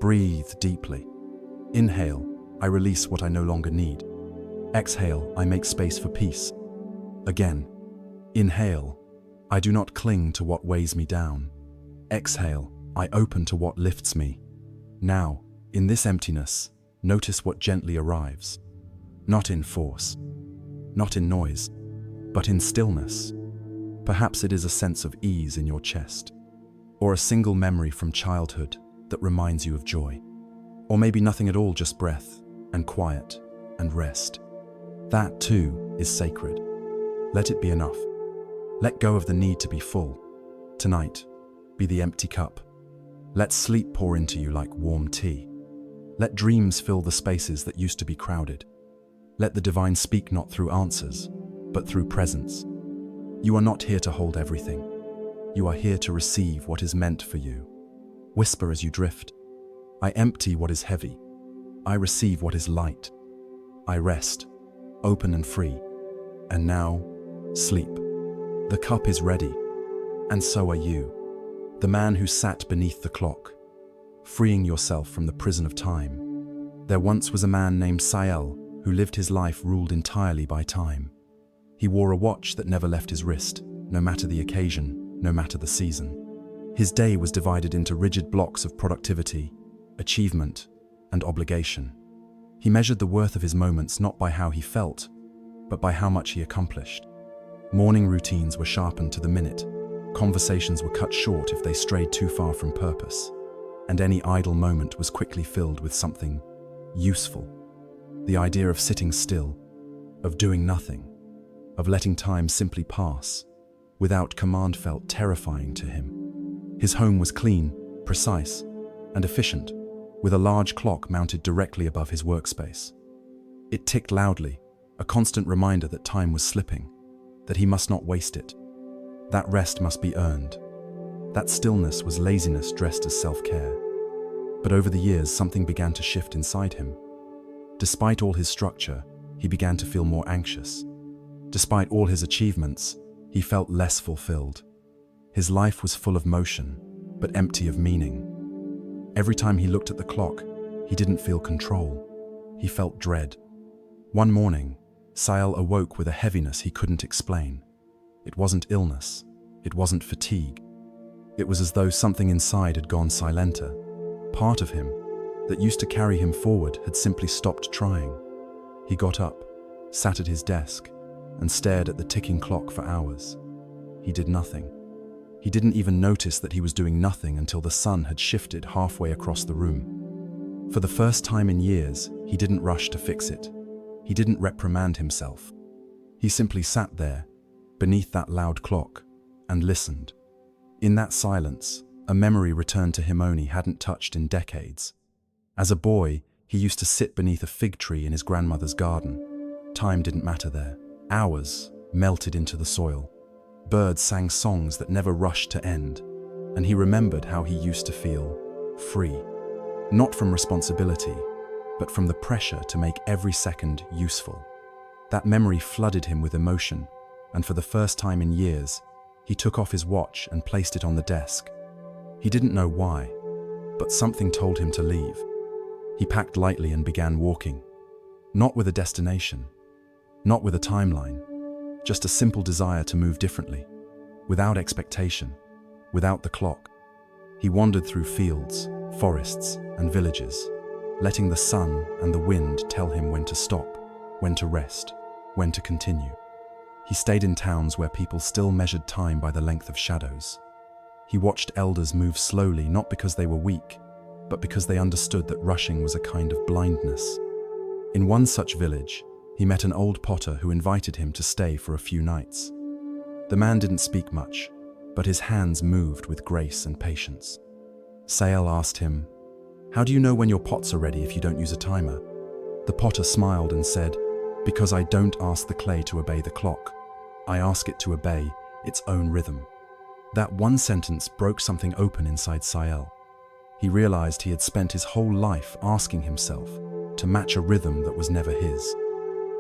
Breathe deeply. Inhale, I release what I no longer need. Exhale, I make space for peace. Again. Inhale, I do not cling to what weighs me down. Exhale, I open to what lifts me. Now, in this emptiness, notice what gently arrives. Not in force, not in noise, but in stillness. Perhaps it is a sense of ease in your chest, or a single memory from childhood that reminds you of joy. Or maybe nothing at all, just breath and quiet and rest. That too is sacred. Let it be enough. Let go of the need to be full. Tonight, be the empty cup. Let sleep pour into you like warm tea. Let dreams fill the spaces that used to be crowded. Let the divine speak not through answers, but through presence. You are not here to hold everything. You are here to receive what is meant for you. Whisper as you drift. I empty what is heavy. I receive what is light. I rest, open and free. And now, sleep. The cup is ready, and so are you. The man who sat beneath the clock, freeing yourself from the prison of time. There once was a man named Sael who lived his life ruled entirely by time. He wore a watch that never left his wrist, no matter the occasion, no matter the season. His day was divided into rigid blocks of productivity, achievement, and obligation. He measured the worth of his moments not by how he felt, but by how much he accomplished. Morning routines were sharpened to the minute. Conversations were cut short if they strayed too far from purpose, and any idle moment was quickly filled with something useful. The idea of sitting still, of doing nothing, of letting time simply pass without command felt terrifying to him. His home was clean, precise, and efficient, with a large clock mounted directly above his workspace. It ticked loudly, a constant reminder that time was slipping, that he must not waste it. That rest must be earned. That stillness was laziness dressed as self-care. But over the years, something began to shift inside him. Despite all his structure, he began to feel more anxious. Despite all his achievements, he felt less fulfilled. His life was full of motion, but empty of meaning. Every time he looked at the clock, he didn't feel control. He felt dread. One morning, Sael awoke with a heaviness he couldn't explain. It wasn't illness. It wasn't fatigue. It was as though something inside had gone silenter. Part of him, that used to carry him forward, had simply stopped trying. He got up, sat at his desk, and stared at the ticking clock for hours. He did nothing. He didn't even notice that he was doing nothing until the sun had shifted halfway across the room. For the first time in years, he didn't rush to fix it. He didn't reprimand himself. He simply sat there, beneath that loud clock, and listened. In that silence, a memory returned to him he hadn't touched in decades. As a boy, he used to sit beneath a fig tree in his grandmother's garden. Time didn't matter there. Hours melted into the soil. Birds sang songs that never rushed to end, and he remembered how he used to feel free. Not from responsibility, but from the pressure to make every second useful. That memory flooded him with emotion, and for the first time in years, he took off his watch and placed it on the desk. He didn't know why, but something told him to leave. He packed lightly and began walking. Not with a destination, not with a timeline, just a simple desire to move differently, without expectation, without the clock. He wandered through fields, forests, and villages, letting the sun and the wind tell him when to stop, when to rest, when to continue. He stayed in towns where people still measured time by the length of shadows. He watched elders move slowly, not because they were weak, but because they understood that rushing was a kind of blindness. In one such village, he met an old potter who invited him to stay for a few nights. The man didn't speak much, but his hands moved with grace and patience. Sael asked him, "How do you know when your pots are ready if you don't use a timer?" The potter smiled and said, "Because I don't ask the clay to obey the clock. I ask it to obey its own rhythm." That one sentence broke something open inside Sael. He realized he had spent his whole life asking himself to match a rhythm that was never his.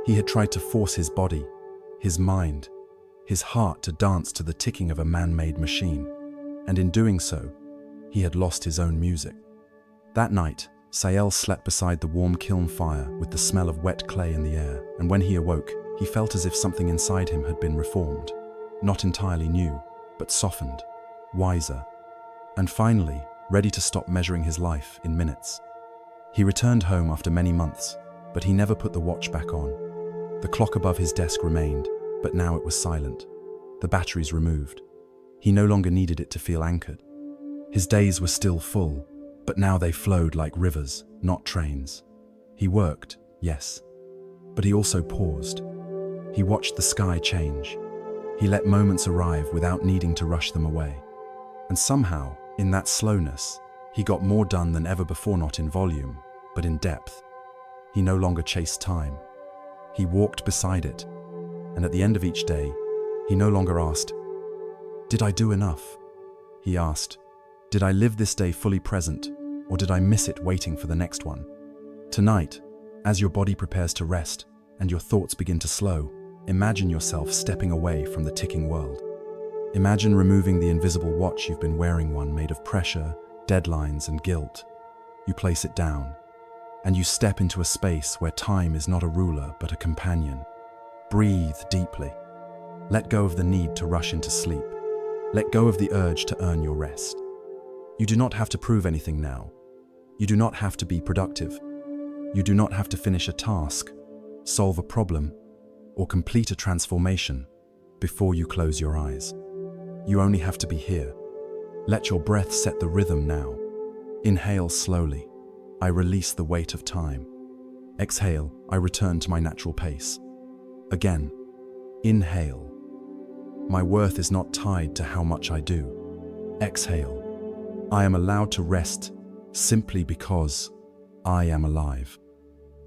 He had tried to force his body, his mind, his heart to dance to the ticking of a man-made machine, and in doing so, he had lost his own music. That night, Sael slept beside the warm kiln fire with the smell of wet clay in the air, and when he awoke, he felt as if something inside him had been reformed. Not entirely new, but softened, wiser, and finally, ready to stop measuring his life in minutes. He returned home after many months, but he never put the watch back on. The clock above his desk remained, but now it was silent. The batteries removed. He no longer needed it to feel anchored. His days were still full, but now they flowed like rivers, not trains. He worked, yes, but he also paused. He watched the sky change. He let moments arrive without needing to rush them away. And somehow, in that slowness, he got more done than ever before, not in volume, but in depth. He no longer chased time. He walked beside it, and at the end of each day, he no longer asked, "Did I do enough?" He asked, "Did I live this day fully present, or did I miss it waiting for the next one?" Tonight, as your body prepares to rest and your thoughts begin to slow, imagine yourself stepping away from the ticking world. Imagine removing the invisible watch you've been wearing, one made of pressure, deadlines, and guilt. You place it down, and you step into a space where time is not a ruler but a companion. Breathe deeply. Let go of the need to rush into sleep. Let go of the urge to earn your rest. You do not have to prove anything now. You do not have to be productive. You do not have to finish a task, solve a problem, or complete a transformation before you close your eyes. You only have to be here. Let your breath set the rhythm now. Inhale slowly. I release the weight of time. Exhale, I return to my natural pace. Again, inhale. My worth is not tied to how much I do. Exhale. I am allowed to rest simply because I am alive.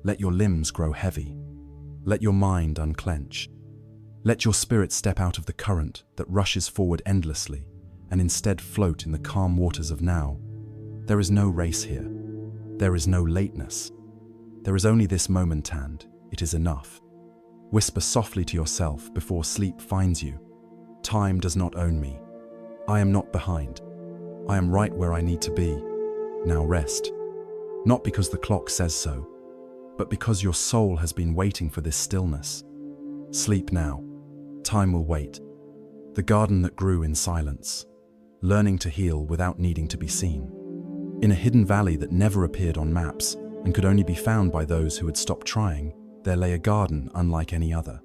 Let your limbs grow heavy. Let your mind unclench. Let your spirit step out of the current that rushes forward endlessly and instead float in the calm waters of now. There is no race here. There is no lateness. There is only this moment, and it is enough. Whisper softly to yourself before sleep finds you. Time does not own me. I am not behind. I am right where I need to be. Now rest. Not because the clock says so, but because your soul has been waiting for this stillness. Sleep now. Time will wait. The garden that grew in silence, learning to heal without needing to be seen. In a hidden valley that never appeared on maps and could only be found by those who had stopped trying, there lay a garden unlike any other.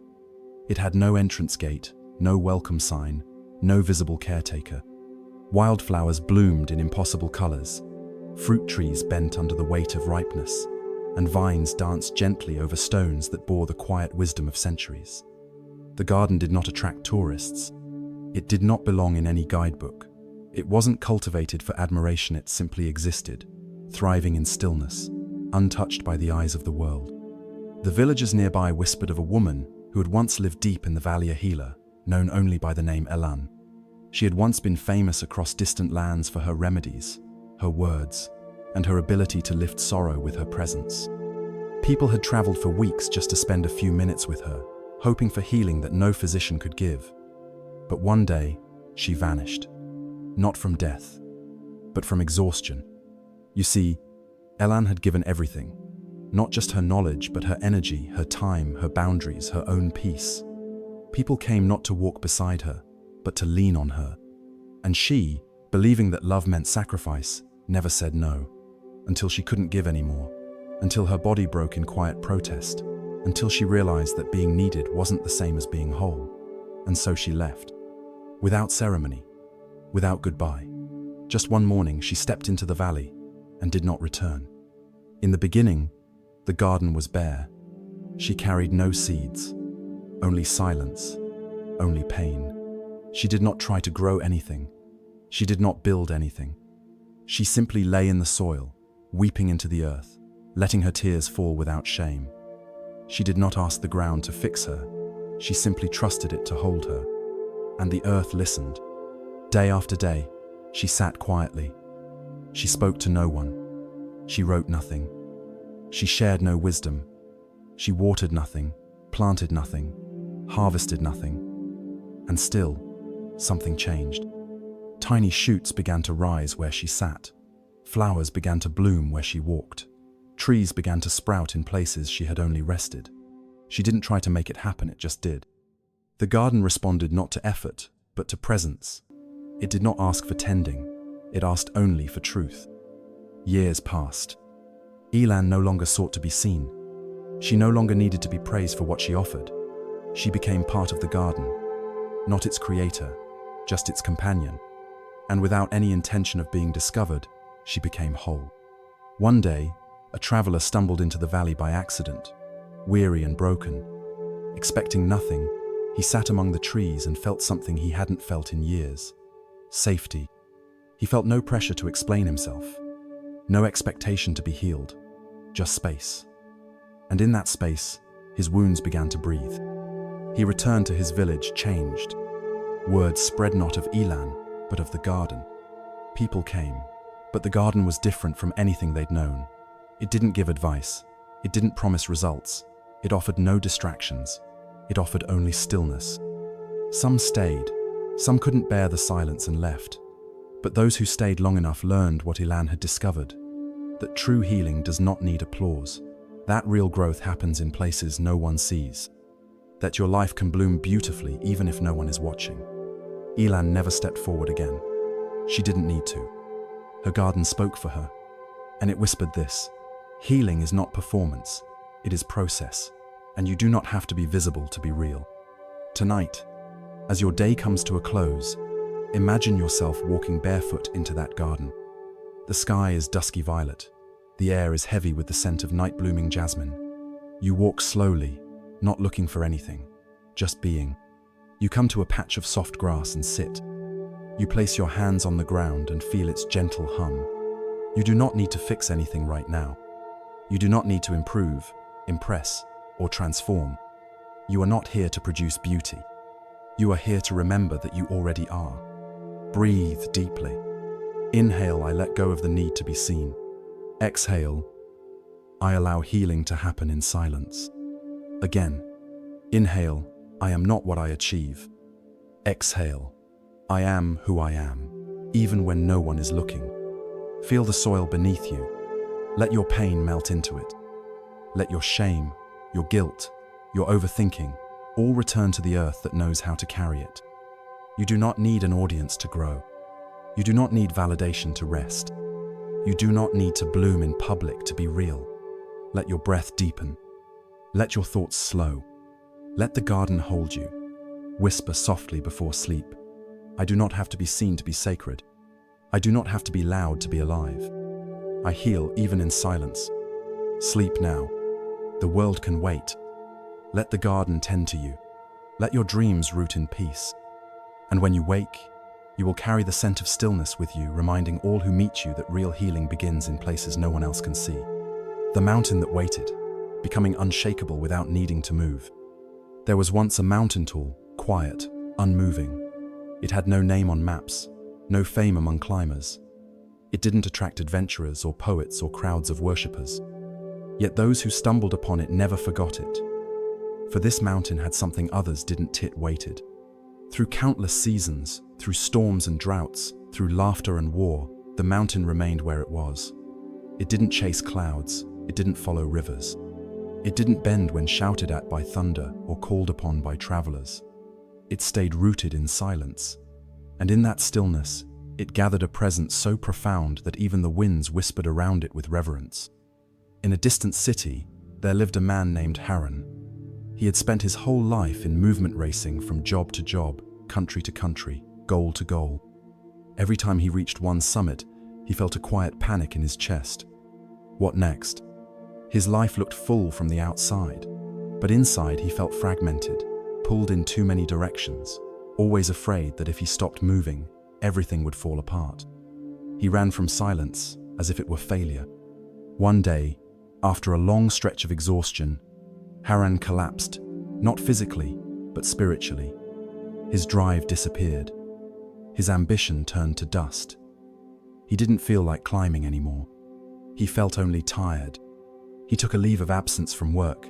It had no entrance gate, no welcome sign, no visible caretaker. Wildflowers bloomed in impossible colors. Fruit trees bent under the weight of ripeness, and vines danced gently over stones that bore the quiet wisdom of centuries. The garden did not attract tourists. It did not belong in any guidebook. It wasn't cultivated for admiration, it simply existed, thriving in stillness, untouched by the eyes of the world. The villagers nearby whispered of a woman who had once lived deep in the valley, a healer, known only by the name Elan. She had once been famous across distant lands for her remedies, her words, and her ability to lift sorrow with her presence. People had traveled for weeks just to spend a few minutes with her, hoping for healing that no physician could give. But one day, she vanished. Not from death, but from exhaustion. You see, Elan had given everything. Not just her knowledge, but her energy, her time, her boundaries, her own peace. People came not to walk beside her, but to lean on her. And she, believing that love meant sacrifice, never said no, until she couldn't give anymore, until her body broke in quiet protest, until she realized that being needed wasn't the same as being whole. And so she left. Without ceremony, without goodbye. Just one morning she stepped into the valley and did not return. In the beginning, the garden was bare. She carried no seeds, only silence, only pain. She did not try to grow anything. She did not build anything. She simply lay in the soil, weeping into the earth, letting her tears fall without shame. She did not ask the ground to fix her. She simply trusted it to hold her. And the earth listened. Day after day, she sat quietly. She spoke to no one. She wrote nothing. She shared no wisdom. She watered nothing, planted nothing, harvested nothing. And still, something changed. Tiny shoots began to rise where she sat. Flowers began to bloom where she walked. Trees began to sprout in places she had only rested. She didn't try to make it happen, it just did. The garden responded not to effort, but to presence. It did not ask for tending. It asked only for truth. Years passed. Elan no longer sought to be seen. She no longer needed to be praised for what she offered. She became part of the garden, not its creator, just its companion. And without any intention of being discovered, she became whole. One day, a traveler stumbled into the valley by accident, weary and broken. Expecting nothing, he sat among the trees and felt something he hadn't felt in years. Safety. He felt no pressure to explain himself, no expectation to be healed, just space. And in that space, his wounds began to breathe. He returned to his village changed. Word spread not of Elan, but of the garden. People came, but the garden was different from anything they'd known. It didn't give advice. It didn't promise results. It offered no distractions. It offered only stillness. Some stayed. Some couldn't bear the silence and left. But those who stayed long enough learned what Elan had discovered, that true healing does not need applause. That real growth happens in places no one sees. That your life can bloom beautifully even if no one is watching. Elan never stepped forward again. She didn't need to. Her garden spoke for her, and it whispered this: healing is not performance, it is process, and you do not have to be visible to be real. Tonight, as your day comes to a close, imagine yourself walking barefoot into that garden. The sky is dusky violet. The air is heavy with the scent of night-blooming jasmine. You walk slowly, not looking for anything, just being. You come to a patch of soft grass and sit. You place your hands on the ground and feel its gentle hum. You do not need to fix anything right now. You do not need to improve, impress, or transform. You are not here to produce beauty. You are here to remember that you already are. Breathe deeply. Inhale, I let go of the need to be seen. Exhale, I allow healing to happen in silence. Again, inhale, I am not what I achieve. Exhale, I am who I am, even when no one is looking. Feel the soil beneath you. Let your pain melt into it. Let your shame, your guilt, your overthinking, all return to the earth that knows how to carry it. You do not need an audience to grow. You do not need validation to rest. You do not need to bloom in public to be real. Let your breath deepen. Let your thoughts slow. Let the garden hold you. Whisper softly before sleep. I do not have to be seen to be sacred. I do not have to be loud to be alive. I heal even in silence. Sleep now. The world can wait. Let the garden tend to you. Let your dreams root in peace. And when you wake, you will carry the scent of stillness with you, reminding all who meet you that real healing begins in places no one else can see. The mountain that waited, becoming unshakable without needing to move. There was once a mountain tall, quiet, unmoving. It had no name on maps, no fame among climbers. It didn't attract adventurers or poets or crowds of worshippers. Yet those who stumbled upon it never forgot it. For this mountain had something others didn't. It waited. Through countless seasons, through storms and droughts, through laughter and war, the mountain remained where it was. It didn't chase clouds, it didn't follow rivers. It didn't bend when shouted at by thunder or called upon by travelers. It stayed rooted in silence. And in that stillness, it gathered a presence so profound that even the winds whispered around it with reverence. In a distant city, there lived a man named Haran. He had spent his whole life in movement racing from job to job, country to country, goal to goal. Every time he reached one summit, he felt a quiet panic in his chest. What next? His life looked full from the outside, but inside he felt fragmented, pulled in too many directions, always afraid that if he stopped moving, everything would fall apart. He ran from silence as if it were failure. One day, after a long stretch of exhaustion, Haran collapsed, not physically, but spiritually. His drive disappeared. His ambition turned to dust. He didn't feel like climbing anymore. He felt only tired. He took a leave of absence from work,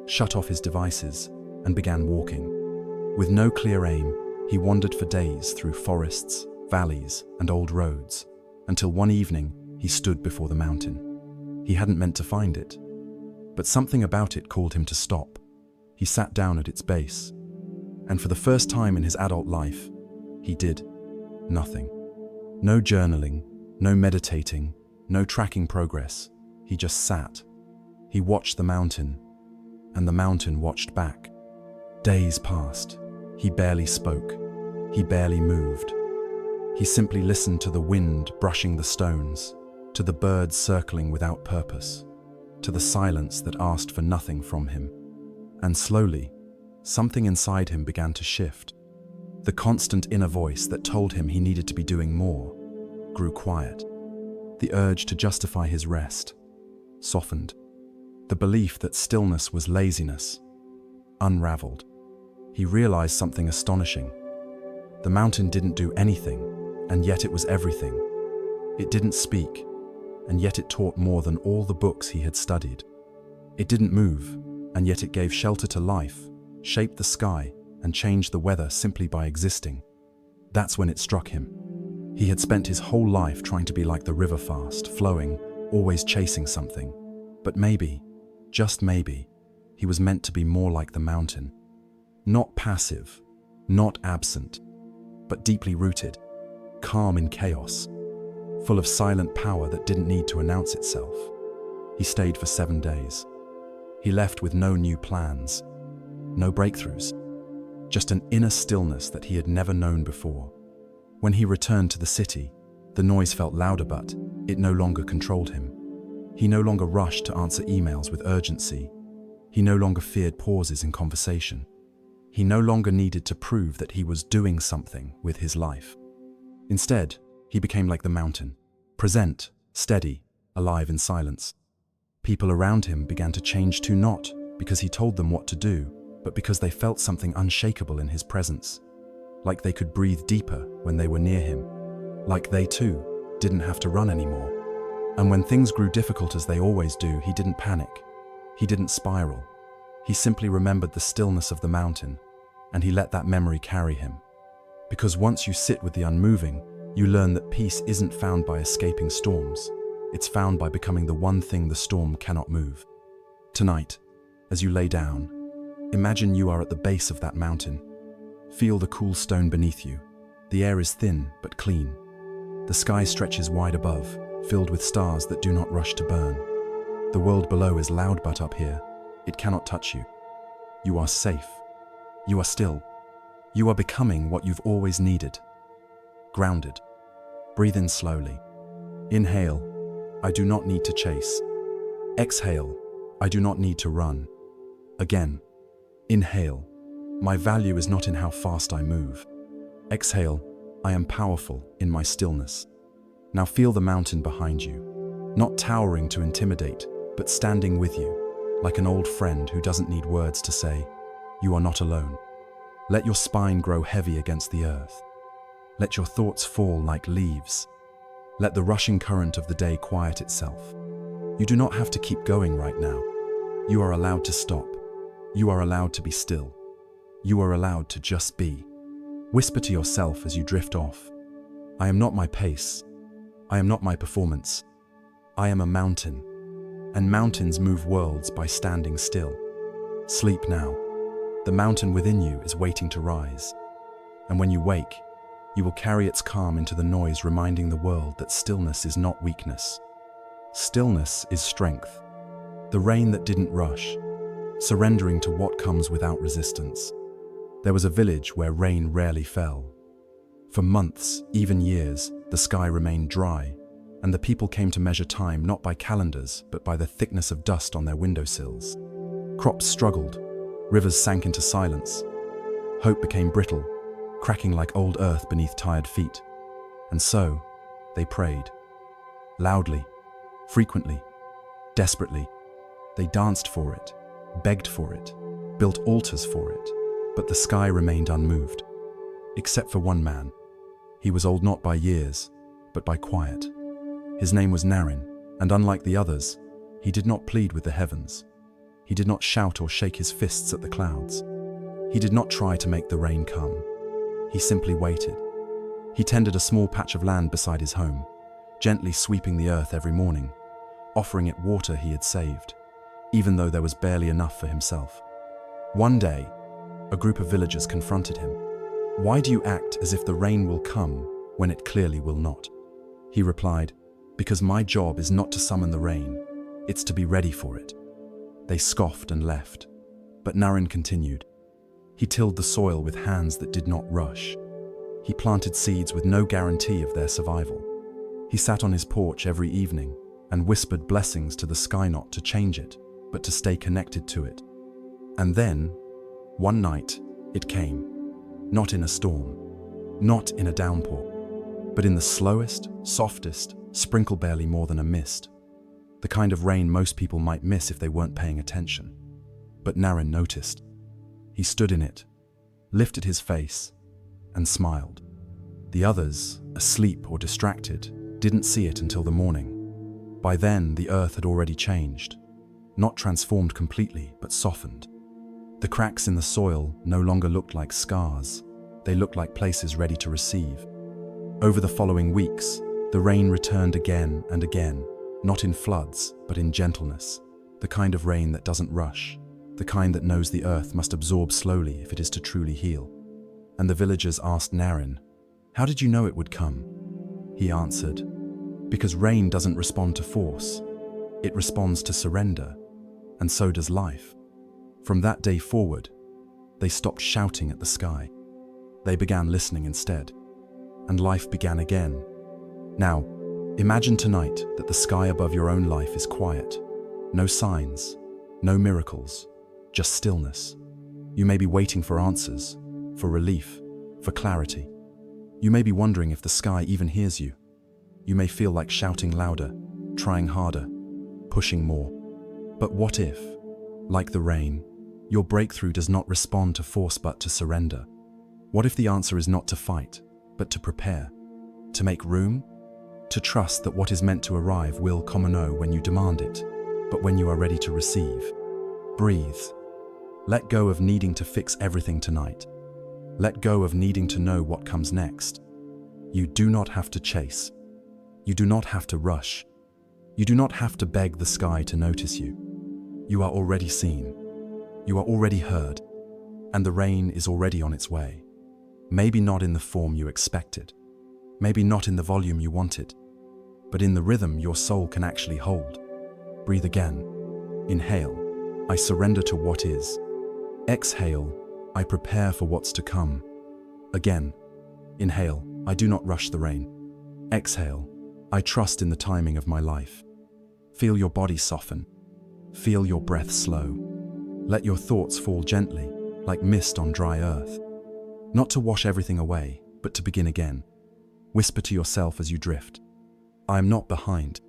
shut off his devices, and began walking. With no clear aim, he wandered for days through forests, valleys, and old roads, until one evening he stood before the mountain. He hadn't meant to find it, but something about it called him to stop. He sat down at its base, and for the first time in his adult life, he did nothing. No journaling, no meditating, no tracking progress. He just sat. He watched the mountain, and the mountain watched back. Days passed. He barely spoke. He barely moved. He simply listened to the wind brushing the stones, to the birds circling without purpose, to the silence that asked for nothing from him. And slowly, something inside him began to shift. The constant inner voice that told him he needed to be doing more grew quiet. The urge to justify his rest softened. The belief that stillness was laziness unraveled. He realized something astonishing. The mountain didn't do anything, and yet it was everything. It didn't speak, and yet it taught more than all the books he had studied. It didn't move, and yet it gave shelter to life, shaped the sky, and changed the weather simply by existing. That's when it struck him. He had spent his whole life trying to be like the river, fast, flowing, always chasing something. But maybe, just maybe, he was meant to be more like the mountain. Not passive, not absent, but deeply rooted, calm in chaos, full of silent power that didn't need to announce itself. He stayed for 7 days. He left with no new plans, no breakthroughs, just an inner stillness that he had never known before. When he returned to the city, the noise felt louder, but it no longer controlled him. He no longer rushed to answer emails with urgency. He no longer feared pauses in conversation. He no longer needed to prove that he was doing something with his life. Instead, he became like the mountain, present, steady, alive in silence. People around him began to change too, not because he told them what to do, but because they felt something unshakable in his presence. Like they could breathe deeper when they were near him. Like they too didn't have to run anymore. And when things grew difficult, as they always do, he didn't panic. He didn't spiral. He simply remembered the stillness of the mountain, and he let that memory carry him. Because once you sit with the unmoving, you learn that peace isn't found by escaping storms. It's found by becoming the one thing the storm cannot move. Tonight, as you lay down, imagine you are at the base of that mountain. Feel the cool stone beneath you. The air is thin but clean. The sky stretches wide above, filled with stars that do not rush to burn. The world below is loud, but up here, it cannot touch you. You are safe. You are still. You are becoming what you've always needed. Grounded. Breathe in slowly. Inhale, I do not need to chase. Exhale, I do not need to run. Again, inhale, my value is not in how fast I move. Exhale, I am powerful in my stillness. Now feel the mountain behind you, not towering to intimidate, but standing with you, like an old friend who doesn't need words to say, you are not alone. Let your spine grow heavy against the earth. Let your thoughts fall like leaves. Let the rushing current of the day quiet itself. You do not have to keep going right now. You are allowed to stop. You are allowed to be still. You are allowed to just be. Whisper to yourself as you drift off. I am not my pace. I am not my performance. I am a mountain, and mountains move worlds by standing still. Sleep now. The mountain within you is waiting to rise. And when you wake, you will carry its calm into the noise, reminding the world that stillness is not weakness. Stillness is strength. The rain that didn't rush, surrendering to what comes without resistance. There was a village where rain rarely fell. For months, even years, the sky remained dry, and the people came to measure time not by calendars, but by the thickness of dust on their windowsills. Crops struggled, rivers sank into silence. Hope became brittle, cracking like old earth beneath tired feet. And so, they prayed. Loudly, frequently, desperately. They danced for it, begged for it, built altars for it, but the sky remained unmoved. Except for one man. He was old not by years, but by quiet. His name was Naren, and unlike the others, he did not plead with the heavens. He did not shout or shake his fists at the clouds. He did not try to make the rain come. He simply waited. He tended a small patch of land beside his home, gently sweeping the earth every morning, offering it water he had saved, even though there was barely enough for himself. One day, a group of villagers confronted him. "Why do you act as if the rain will come when it clearly will not?" He replied, "Because my job is not to summon the rain, it's to be ready for it." They scoffed and left, but Naren continued. He tilled the soil with hands that did not rush. He planted seeds with no guarantee of their survival. He sat on his porch every evening and whispered blessings to the sky, not to change it, but to stay connected to it. And then, one night, it came. Not in a storm, not in a downpour, but in the slowest, softest, sprinkle barely more than a mist. The kind of rain most people might miss if they weren't paying attention. But Naren noticed. He stood in it, lifted his face, and smiled. The others, asleep or distracted, didn't see it until the morning. By then, the earth had already changed. Not transformed completely, but softened. The cracks in the soil no longer looked like scars. They looked like places ready to receive. Over the following weeks, the rain returned again and again, not in floods, but in gentleness. The kind of rain that doesn't rush, the kind that knows the earth must absorb slowly if it is to truly heal. And the villagers asked Naren, "How did you know it would come?" He answered, "Because rain doesn't respond to force. It responds to surrender, and so does life." From that day forward, they stopped shouting at the sky. They began listening instead, and life began again. Now, imagine tonight that the sky above your own life is quiet. No signs, no miracles, just stillness. You may be waiting for answers, for relief, for clarity. You may be wondering if the sky even hears you. You may feel like shouting louder, trying harder, pushing more. But what if, like the rain, your breakthrough does not respond to force but to surrender? What if the answer is not to fight, but to prepare, to make room, to trust that what is meant to arrive will come when you demand it, but when you are ready to receive? Breathe. Let go of needing to fix everything tonight. Let go of needing to know what comes next. You do not have to chase. You do not have to rush. You do not have to beg the sky to notice you. You are already seen. You are already heard. And the rain is already on its way. Maybe not in the form you expected. Maybe not in the volume you wanted. But in the rhythm your soul can actually hold. Breathe again. Inhale. I surrender to what is. Exhale. I prepare for what's to come. Again. Inhale. I do not rush the rain. Exhale. I trust in the timing of my life. Feel your body soften. Feel your breath slow. Let your thoughts fall gently, like mist on dry earth. Not to wash everything away, but to begin again. Whisper to yourself as you drift. I am not behind.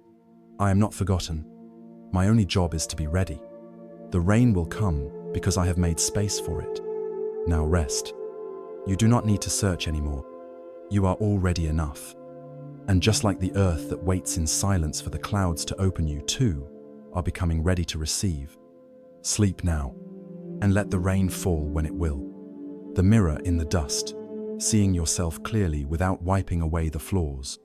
I am not forgotten. My only job is to be ready. The rain will come because I have made space for it. Now rest. You do not need to search anymore. You are already enough. And just like the earth that waits in silence for the clouds to open, you too are becoming ready to receive. Sleep now, and let the rain fall when it will. The mirror in the dust, seeing yourself clearly without wiping away the flaws.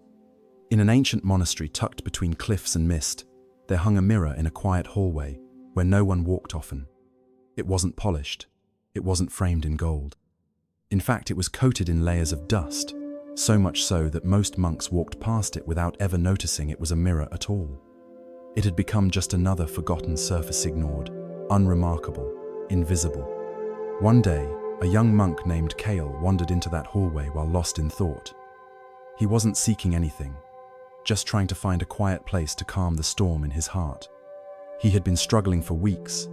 In an ancient monastery tucked between cliffs and mist, there hung a mirror in a quiet hallway where no one walked often. It wasn't polished. It wasn't framed in gold. In fact, it was coated in layers of dust, so much so that most monks walked past it without ever noticing it was a mirror at all. It had become just another forgotten surface, ignored, unremarkable, invisible. One day, a young monk named Kale wandered into that hallway while lost in thought. He wasn't seeking anything, just trying to find a quiet place to calm the storm in his heart. He had been struggling for weeks,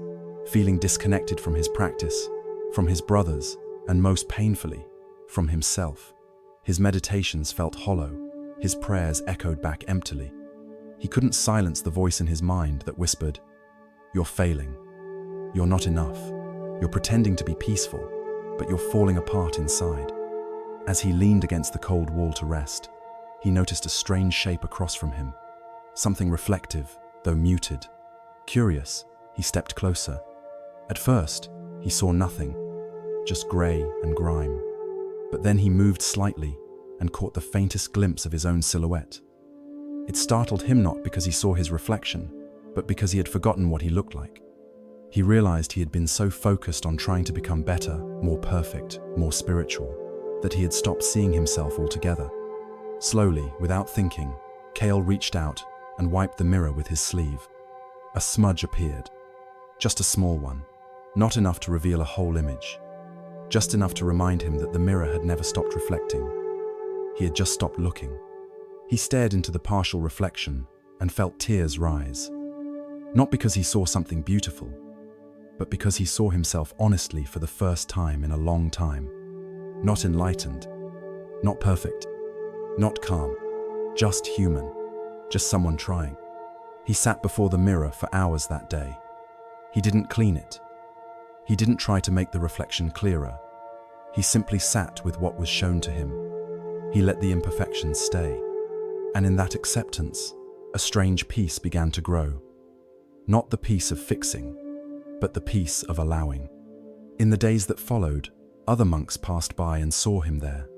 feeling disconnected from his practice, from his brothers, and most painfully, from himself. His meditations felt hollow, his prayers echoed back emptily. He couldn't silence the voice in his mind that whispered, "You're failing. You're not enough. You're pretending to be peaceful, but you're falling apart inside." As he leaned against the cold wall to rest, he noticed a strange shape across from him. Something reflective, though muted. Curious, he stepped closer. At first, he saw nothing, just grey and grime. But then he moved slightly and caught the faintest glimpse of his own silhouette. It startled him not because he saw his reflection, but because he had forgotten what he looked like. He realized he had been so focused on trying to become better, more perfect, more spiritual, that he had stopped seeing himself altogether. Slowly, without thinking, Kale reached out and wiped the mirror with his sleeve. A smudge appeared. Just a small one, not enough to reveal a whole image. Just enough to remind him that the mirror had never stopped reflecting. He had just stopped looking. He stared into the partial reflection and felt tears rise. Not because he saw something beautiful, but because he saw himself honestly for the first time in a long time. Not enlightened, not perfect, not calm, just human, just someone trying. He sat before the mirror for hours that day. He didn't clean it. He didn't try to make the reflection clearer. He simply sat with what was shown to him. He let the imperfections stay. And in that acceptance, a strange peace began to grow. Not the peace of fixing, but the peace of allowing. In the days that followed, other monks passed by and saw him there.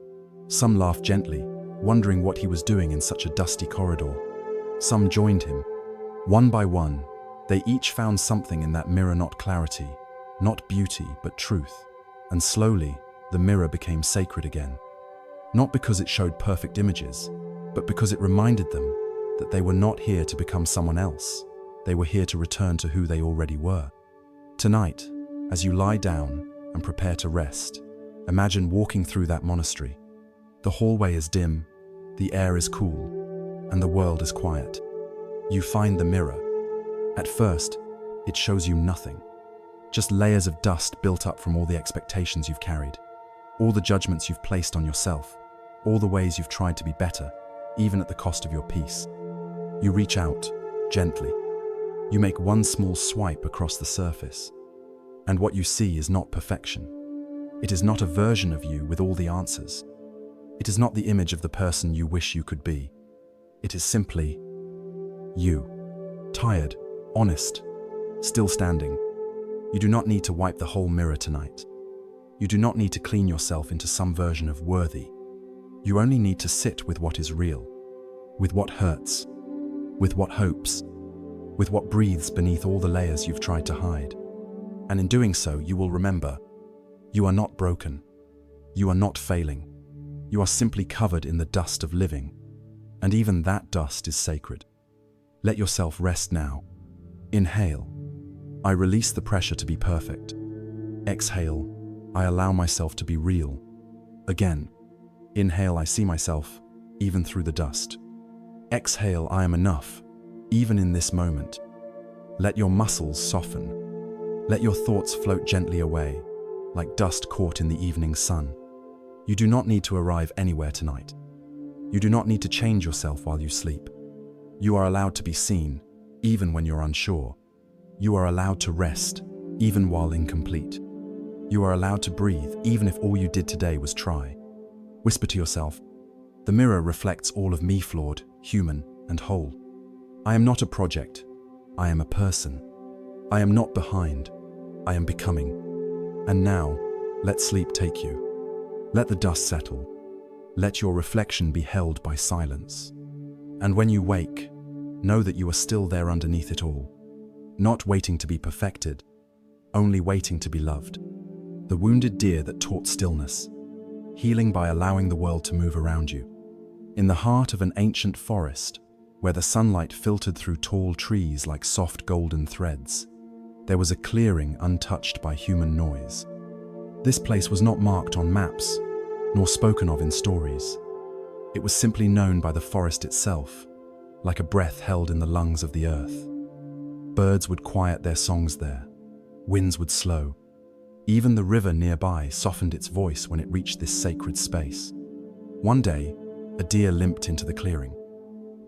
Some laughed gently, wondering what he was doing in such a dusty corridor. Some joined him. One by one, they each found something in that mirror, not clarity, not beauty, but truth. And slowly, the mirror became sacred again. Not because it showed perfect images, but because it reminded them that they were not here to become someone else. They were here to return to who they already were. Tonight, as you lie down and prepare to rest, imagine walking through that monastery. The hallway is dim, the air is cool, and the world is quiet. You find the mirror. At first, it shows you nothing. Just layers of dust built up from all the expectations you've carried, all the judgments you've placed on yourself, all the ways you've tried to be better, even at the cost of your peace. You reach out, gently. You make one small swipe across the surface, and what you see is not perfection. It is not a version of you with all the answers. It is not the image of the person you wish you could be. It is simply you. Tired, honest, still standing. You do not need to wipe the whole mirror tonight. You do not need to clean yourself into some version of worthy. You only need to sit with what is real, with what hurts, with what hopes, with what breathes beneath all the layers you've tried to hide. And in doing so, you will remember, you are not broken. You are not failing. You are simply covered in the dust of living. And even that dust is sacred. Let yourself rest now. Inhale. I release the pressure to be perfect. Exhale. I allow myself to be real. Again. Inhale, I see myself, even through the dust. Exhale, I am enough, even in this moment. Let your muscles soften. Let your thoughts float gently away, like dust caught in the evening sun. You do not need to arrive anywhere tonight. You do not need to change yourself while you sleep. You are allowed to be seen, even when you're unsure. You are allowed to rest, even while incomplete. You are allowed to breathe, even if all you did today was try. Whisper to yourself, the mirror reflects all of me, flawed, human, and whole. I am not a project. I am a person. I am not behind. I am becoming. And now, let sleep take you. Let the dust settle. Let your reflection be held by silence. And when you wake, know that you are still there underneath it all. Not waiting to be perfected, only waiting to be loved. The wounded deer that taught stillness. Healing by allowing the world to move around you. In the heart of an ancient forest, where the sunlight filtered through tall trees like soft golden threads, there was a clearing untouched by human noise. This place was not marked on maps, nor spoken of in stories. It was simply known by the forest itself, like a breath held in the lungs of the earth. Birds would quiet their songs there. Winds would slow. Even the river nearby softened its voice when it reached this sacred space. One day, a deer limped into the clearing.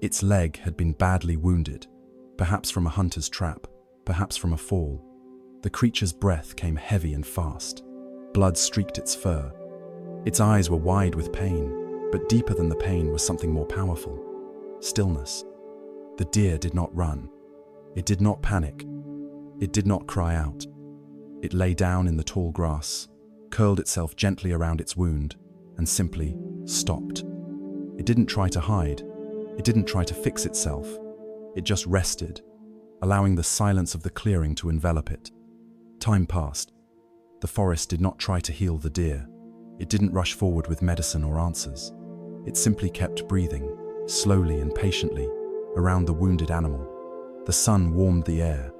Its leg had been badly wounded, perhaps from a hunter's trap, perhaps from a fall. The creature's breath came heavy and fast. Blood streaked its fur. Its eyes were wide with pain, but deeper than the pain was something more powerful. Stillness. The deer did not run. It did not panic. It did not cry out. It lay down in the tall grass, curled itself gently around its wound, and simply stopped. It didn't try to hide. It didn't try to fix itself. It just rested, allowing the silence of the clearing to envelop it. Time passed. The forest did not try to heal the deer. It didn't rush forward with medicine or answers. It simply kept breathing, slowly and patiently, around the wounded animal. The sun warmed the air.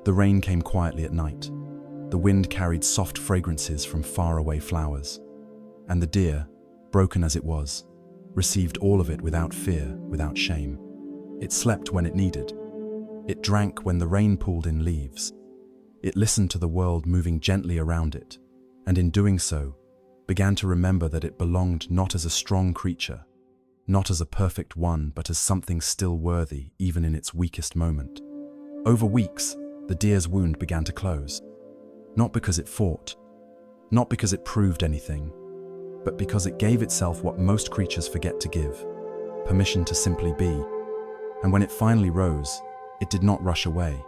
The rain came quietly at night. The wind carried soft fragrances from faraway flowers. And the deer, broken as it was, received all of it without fear, without shame. It slept when it needed. It drank when the rain pulled in leaves. It listened to the world moving gently around it, and in doing so, began to remember that it belonged not as a strong creature, not as a perfect one, but as something still worthy, even in its weakest moment. Over weeks, the deer's wound began to close. Not because it fought, not because it proved anything, but because it gave itself what most creatures forget to give, permission to simply be. And when it finally rose, it did not rush away.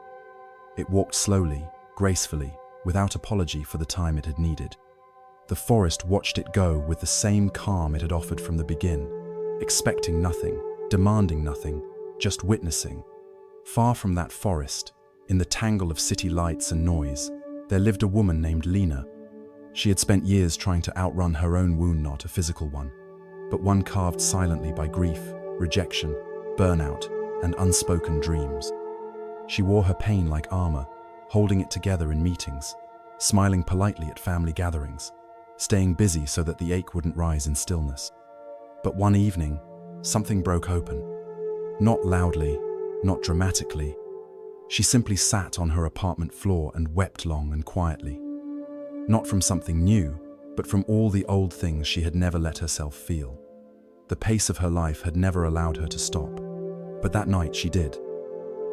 It walked slowly, gracefully, without apology for the time it had needed. The forest watched it go with the same calm it had offered from the beginning, expecting nothing, demanding nothing, just witnessing. Far from that forest, in the tangle of city lights and noise, there lived a woman named Lena. She had spent years trying to outrun her own wound, not a physical one. but one carved silently by grief, rejection, burnout, and unspoken dreams. She wore her pain like armor, holding it together in meetings, smiling politely at family gatherings, staying busy so that the ache wouldn't rise in stillness. But one evening, something broke open. Not loudly, not dramatically. She simply sat on her apartment floor and wept long and quietly. Not from something new, but from all the old things she had never let herself feel. The pace of her life had never allowed her to stop. But that night she did.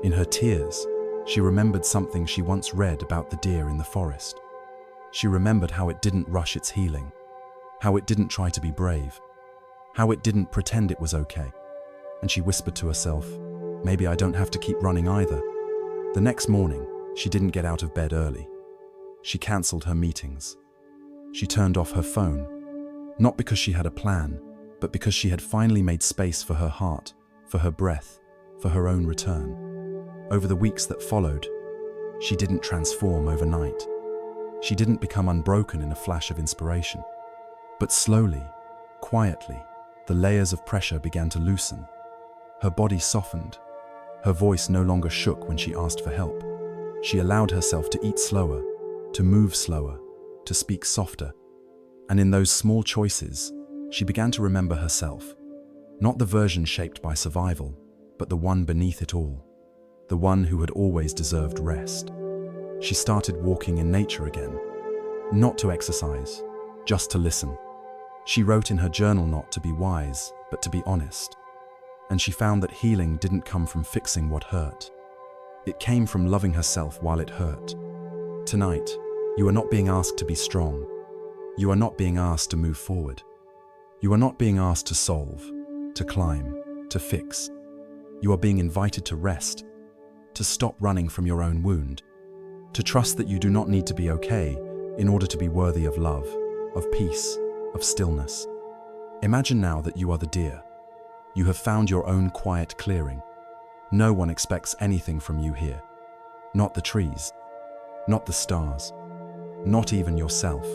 In her tears, she remembered something she once read about the deer in the forest. She remembered how it didn't rush its healing, how it didn't try to be brave, how it didn't pretend it was okay. And she whispered to herself, maybe I don't have to keep running either. The next morning, she didn't get out of bed early. She cancelled her meetings. She turned off her phone, not because she had a plan, but because she had finally made space for her heart, for her breath, for her own return. Over the weeks that followed, she didn't transform overnight. She didn't become unbroken in a flash of inspiration. But slowly, quietly, the layers of pressure began to loosen. Her body softened. Her voice no longer shook when she asked for help. She allowed herself to eat slower, to move slower, to speak softer. And in those small choices, she began to remember herself. Not the version shaped by survival, but the one beneath it all. The one who had always deserved rest. She started walking in nature again. Not to exercise, just to listen. She wrote in her journal not to be wise, but to be honest. And she found that healing didn't come from fixing what hurt. It came from loving herself while it hurt. Tonight, you are not being asked to be strong. You are not being asked to move forward. You are not being asked to solve, to climb, to fix. You are being invited to rest, to stop running from your own wound, to trust that you do not need to be okay in order to be worthy of love, of peace, of stillness. Imagine now that you are the deer. You have found your own quiet clearing. No one expects anything from you here. Not the trees, not the stars, not even yourself.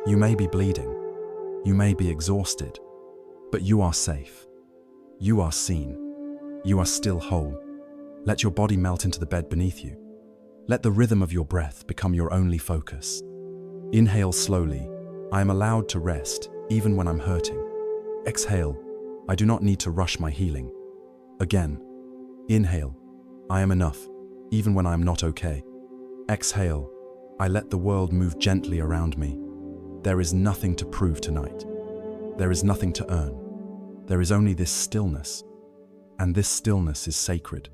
You may be bleeding, you may be exhausted, but you are safe. You are seen. You are still whole. Let your body melt into the bed beneath you. Let the rhythm of your breath become your only focus. Inhale slowly. I am allowed to rest, even when I'm hurting. Exhale. I do not need to rush my healing. Again. Inhale. I am enough, even when I am not okay. Exhale. I let the world move gently around me. There is nothing to prove tonight. There is nothing to earn. There is only this stillness. And this stillness is sacred.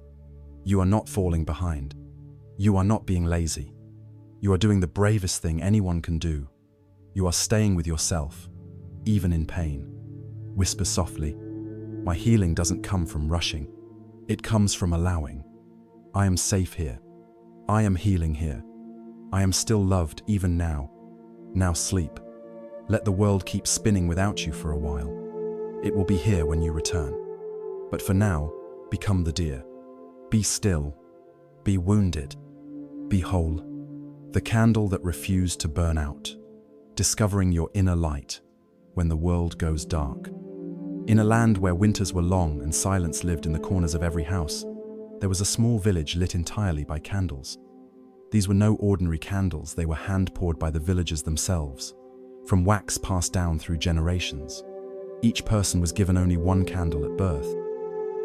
You are not falling behind. You are not being lazy. You are doing the bravest thing anyone can do. You are staying with yourself, even in pain. Whisper softly, my healing doesn't come from rushing. It comes from allowing. I am safe here. I am healing here. I am still loved even now. Now sleep. Let the world keep spinning without you for a while. It will be here when you return. But for now, become the deer. Be still. Be wounded. Be whole. The candle that refused to burn out. Discovering your inner light when the world goes dark. In a land where winters were long and silence lived in the corners of every house, there was a small village lit entirely by candles. These were no ordinary candles, they were hand-poured by the villagers themselves, from wax passed down through generations. Each person was given only one candle at birth.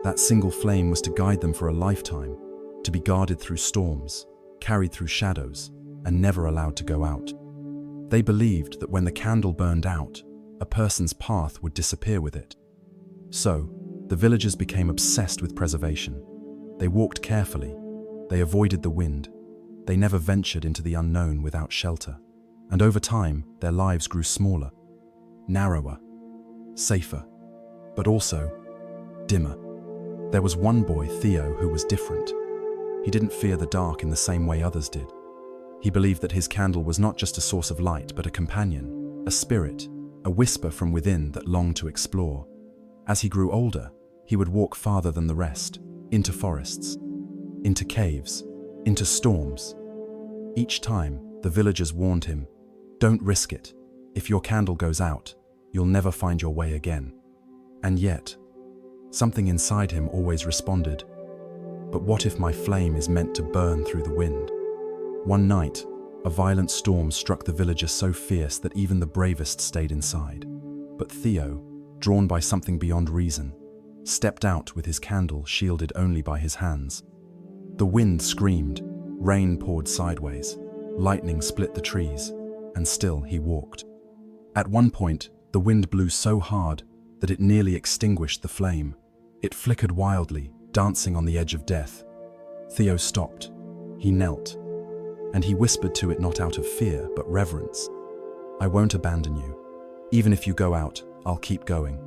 That single flame was to guide them for a lifetime, to be guarded through storms, carried through shadows, and never allowed to go out. They believed that when the candle burned out, a person's path would disappear with it. So, the villagers became obsessed with preservation. They walked carefully. They avoided the wind. They never ventured into the unknown without shelter. And over time, their lives grew smaller, narrower, safer, but also dimmer. There was one boy, Theo, who was different. He didn't fear the dark in the same way others did. He believed that his candle was not just a source of light, but a companion, a spirit, a whisper from within that longed to explore. As he grew older, he would walk farther than the rest, into forests, into caves, into storms. Each time, the villagers warned him, "Don't risk it. If your candle goes out, you'll never find your way again. And yet, something inside him always responded, but what if my flame is meant to burn through the wind? One night, a violent storm struck the villagers so fierce that even the bravest stayed inside. But Theo, drawn by something beyond reason, stepped out with his candle shielded only by his hands. The wind screamed, rain poured sideways, lightning split the trees, and still he walked. At one point, the wind blew so hard that it nearly extinguished the flame. It flickered wildly, dancing on the edge of death. Theo stopped. He knelt, and he whispered to it not out of fear, but reverence. I won't abandon you. Even if you go out, I'll keep going,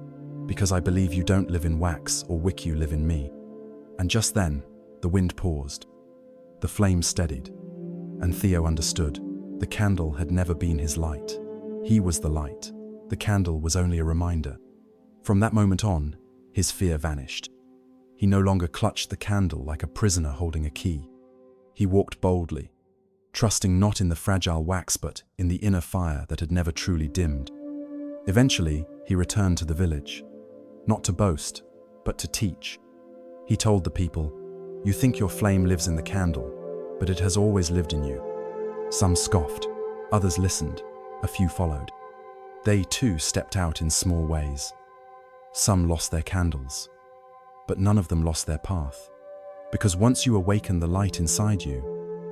because I believe you don't live in wax or wick, you live in me. And just then, the wind paused. The flame steadied, and Theo understood. The candle had never been his light. He was the light. The candle was only a reminder. From that moment on, his fear vanished. He no longer clutched the candle like a prisoner holding a key. He walked boldly, trusting not in the fragile wax but in the inner fire that had never truly dimmed. Eventually, he returned to the village, not to boast, but to teach. He told the people, "You think your flame lives in the candle, but it has always lived in you." Some scoffed, others listened, a few followed. They too stepped out in small ways. Some lost their candles, but none of them lost their path. Because once you awaken the light inside you,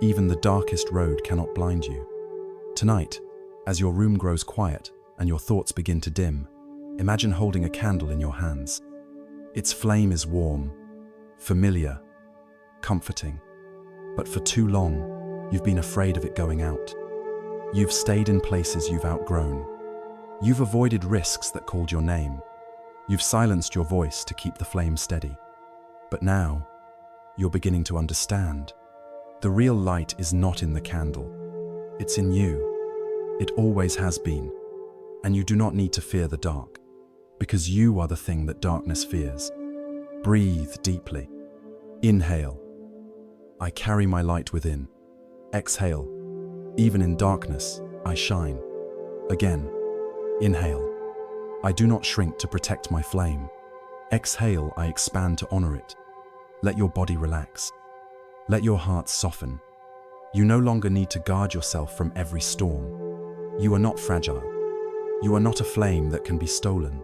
even the darkest road cannot blind you. Tonight, as your room grows quiet and your thoughts begin to dim, imagine holding a candle in your hands. Its flame is warm, familiar, comforting. But for too long, you've been afraid of it going out. You've stayed in places you've outgrown. You've avoided risks that called your name. You've silenced your voice to keep the flame steady. But now, you're beginning to understand. The real light is not in the candle. It's in you. It always has been. And you do not need to fear the dark, because you are the thing that darkness fears. Breathe deeply. Inhale. I carry my light within. Exhale. Even in darkness, I shine. Again. Inhale. I do not shrink to protect my flame. Exhale, I expand to honor it. Let your body relax. Let your heart soften. You no longer need to guard yourself from every storm. You are not fragile. You are not a flame that can be stolen.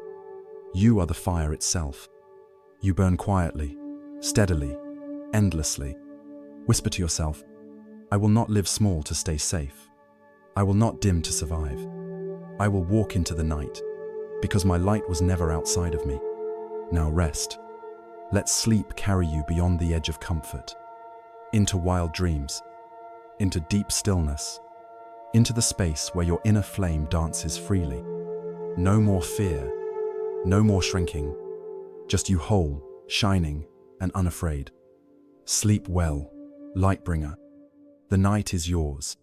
You are the fire itself. You burn quietly, steadily, endlessly. Whisper to yourself, I will not live small to stay safe. I will not dim to survive. I will walk into the night, because my light was never outside of me. Now rest. Let sleep carry you beyond the edge of comfort, into wild dreams, into deep stillness, into the space where your inner flame dances freely. No more fear, no more shrinking, just you whole, shining, and unafraid. Sleep well, Lightbringer. The night is yours.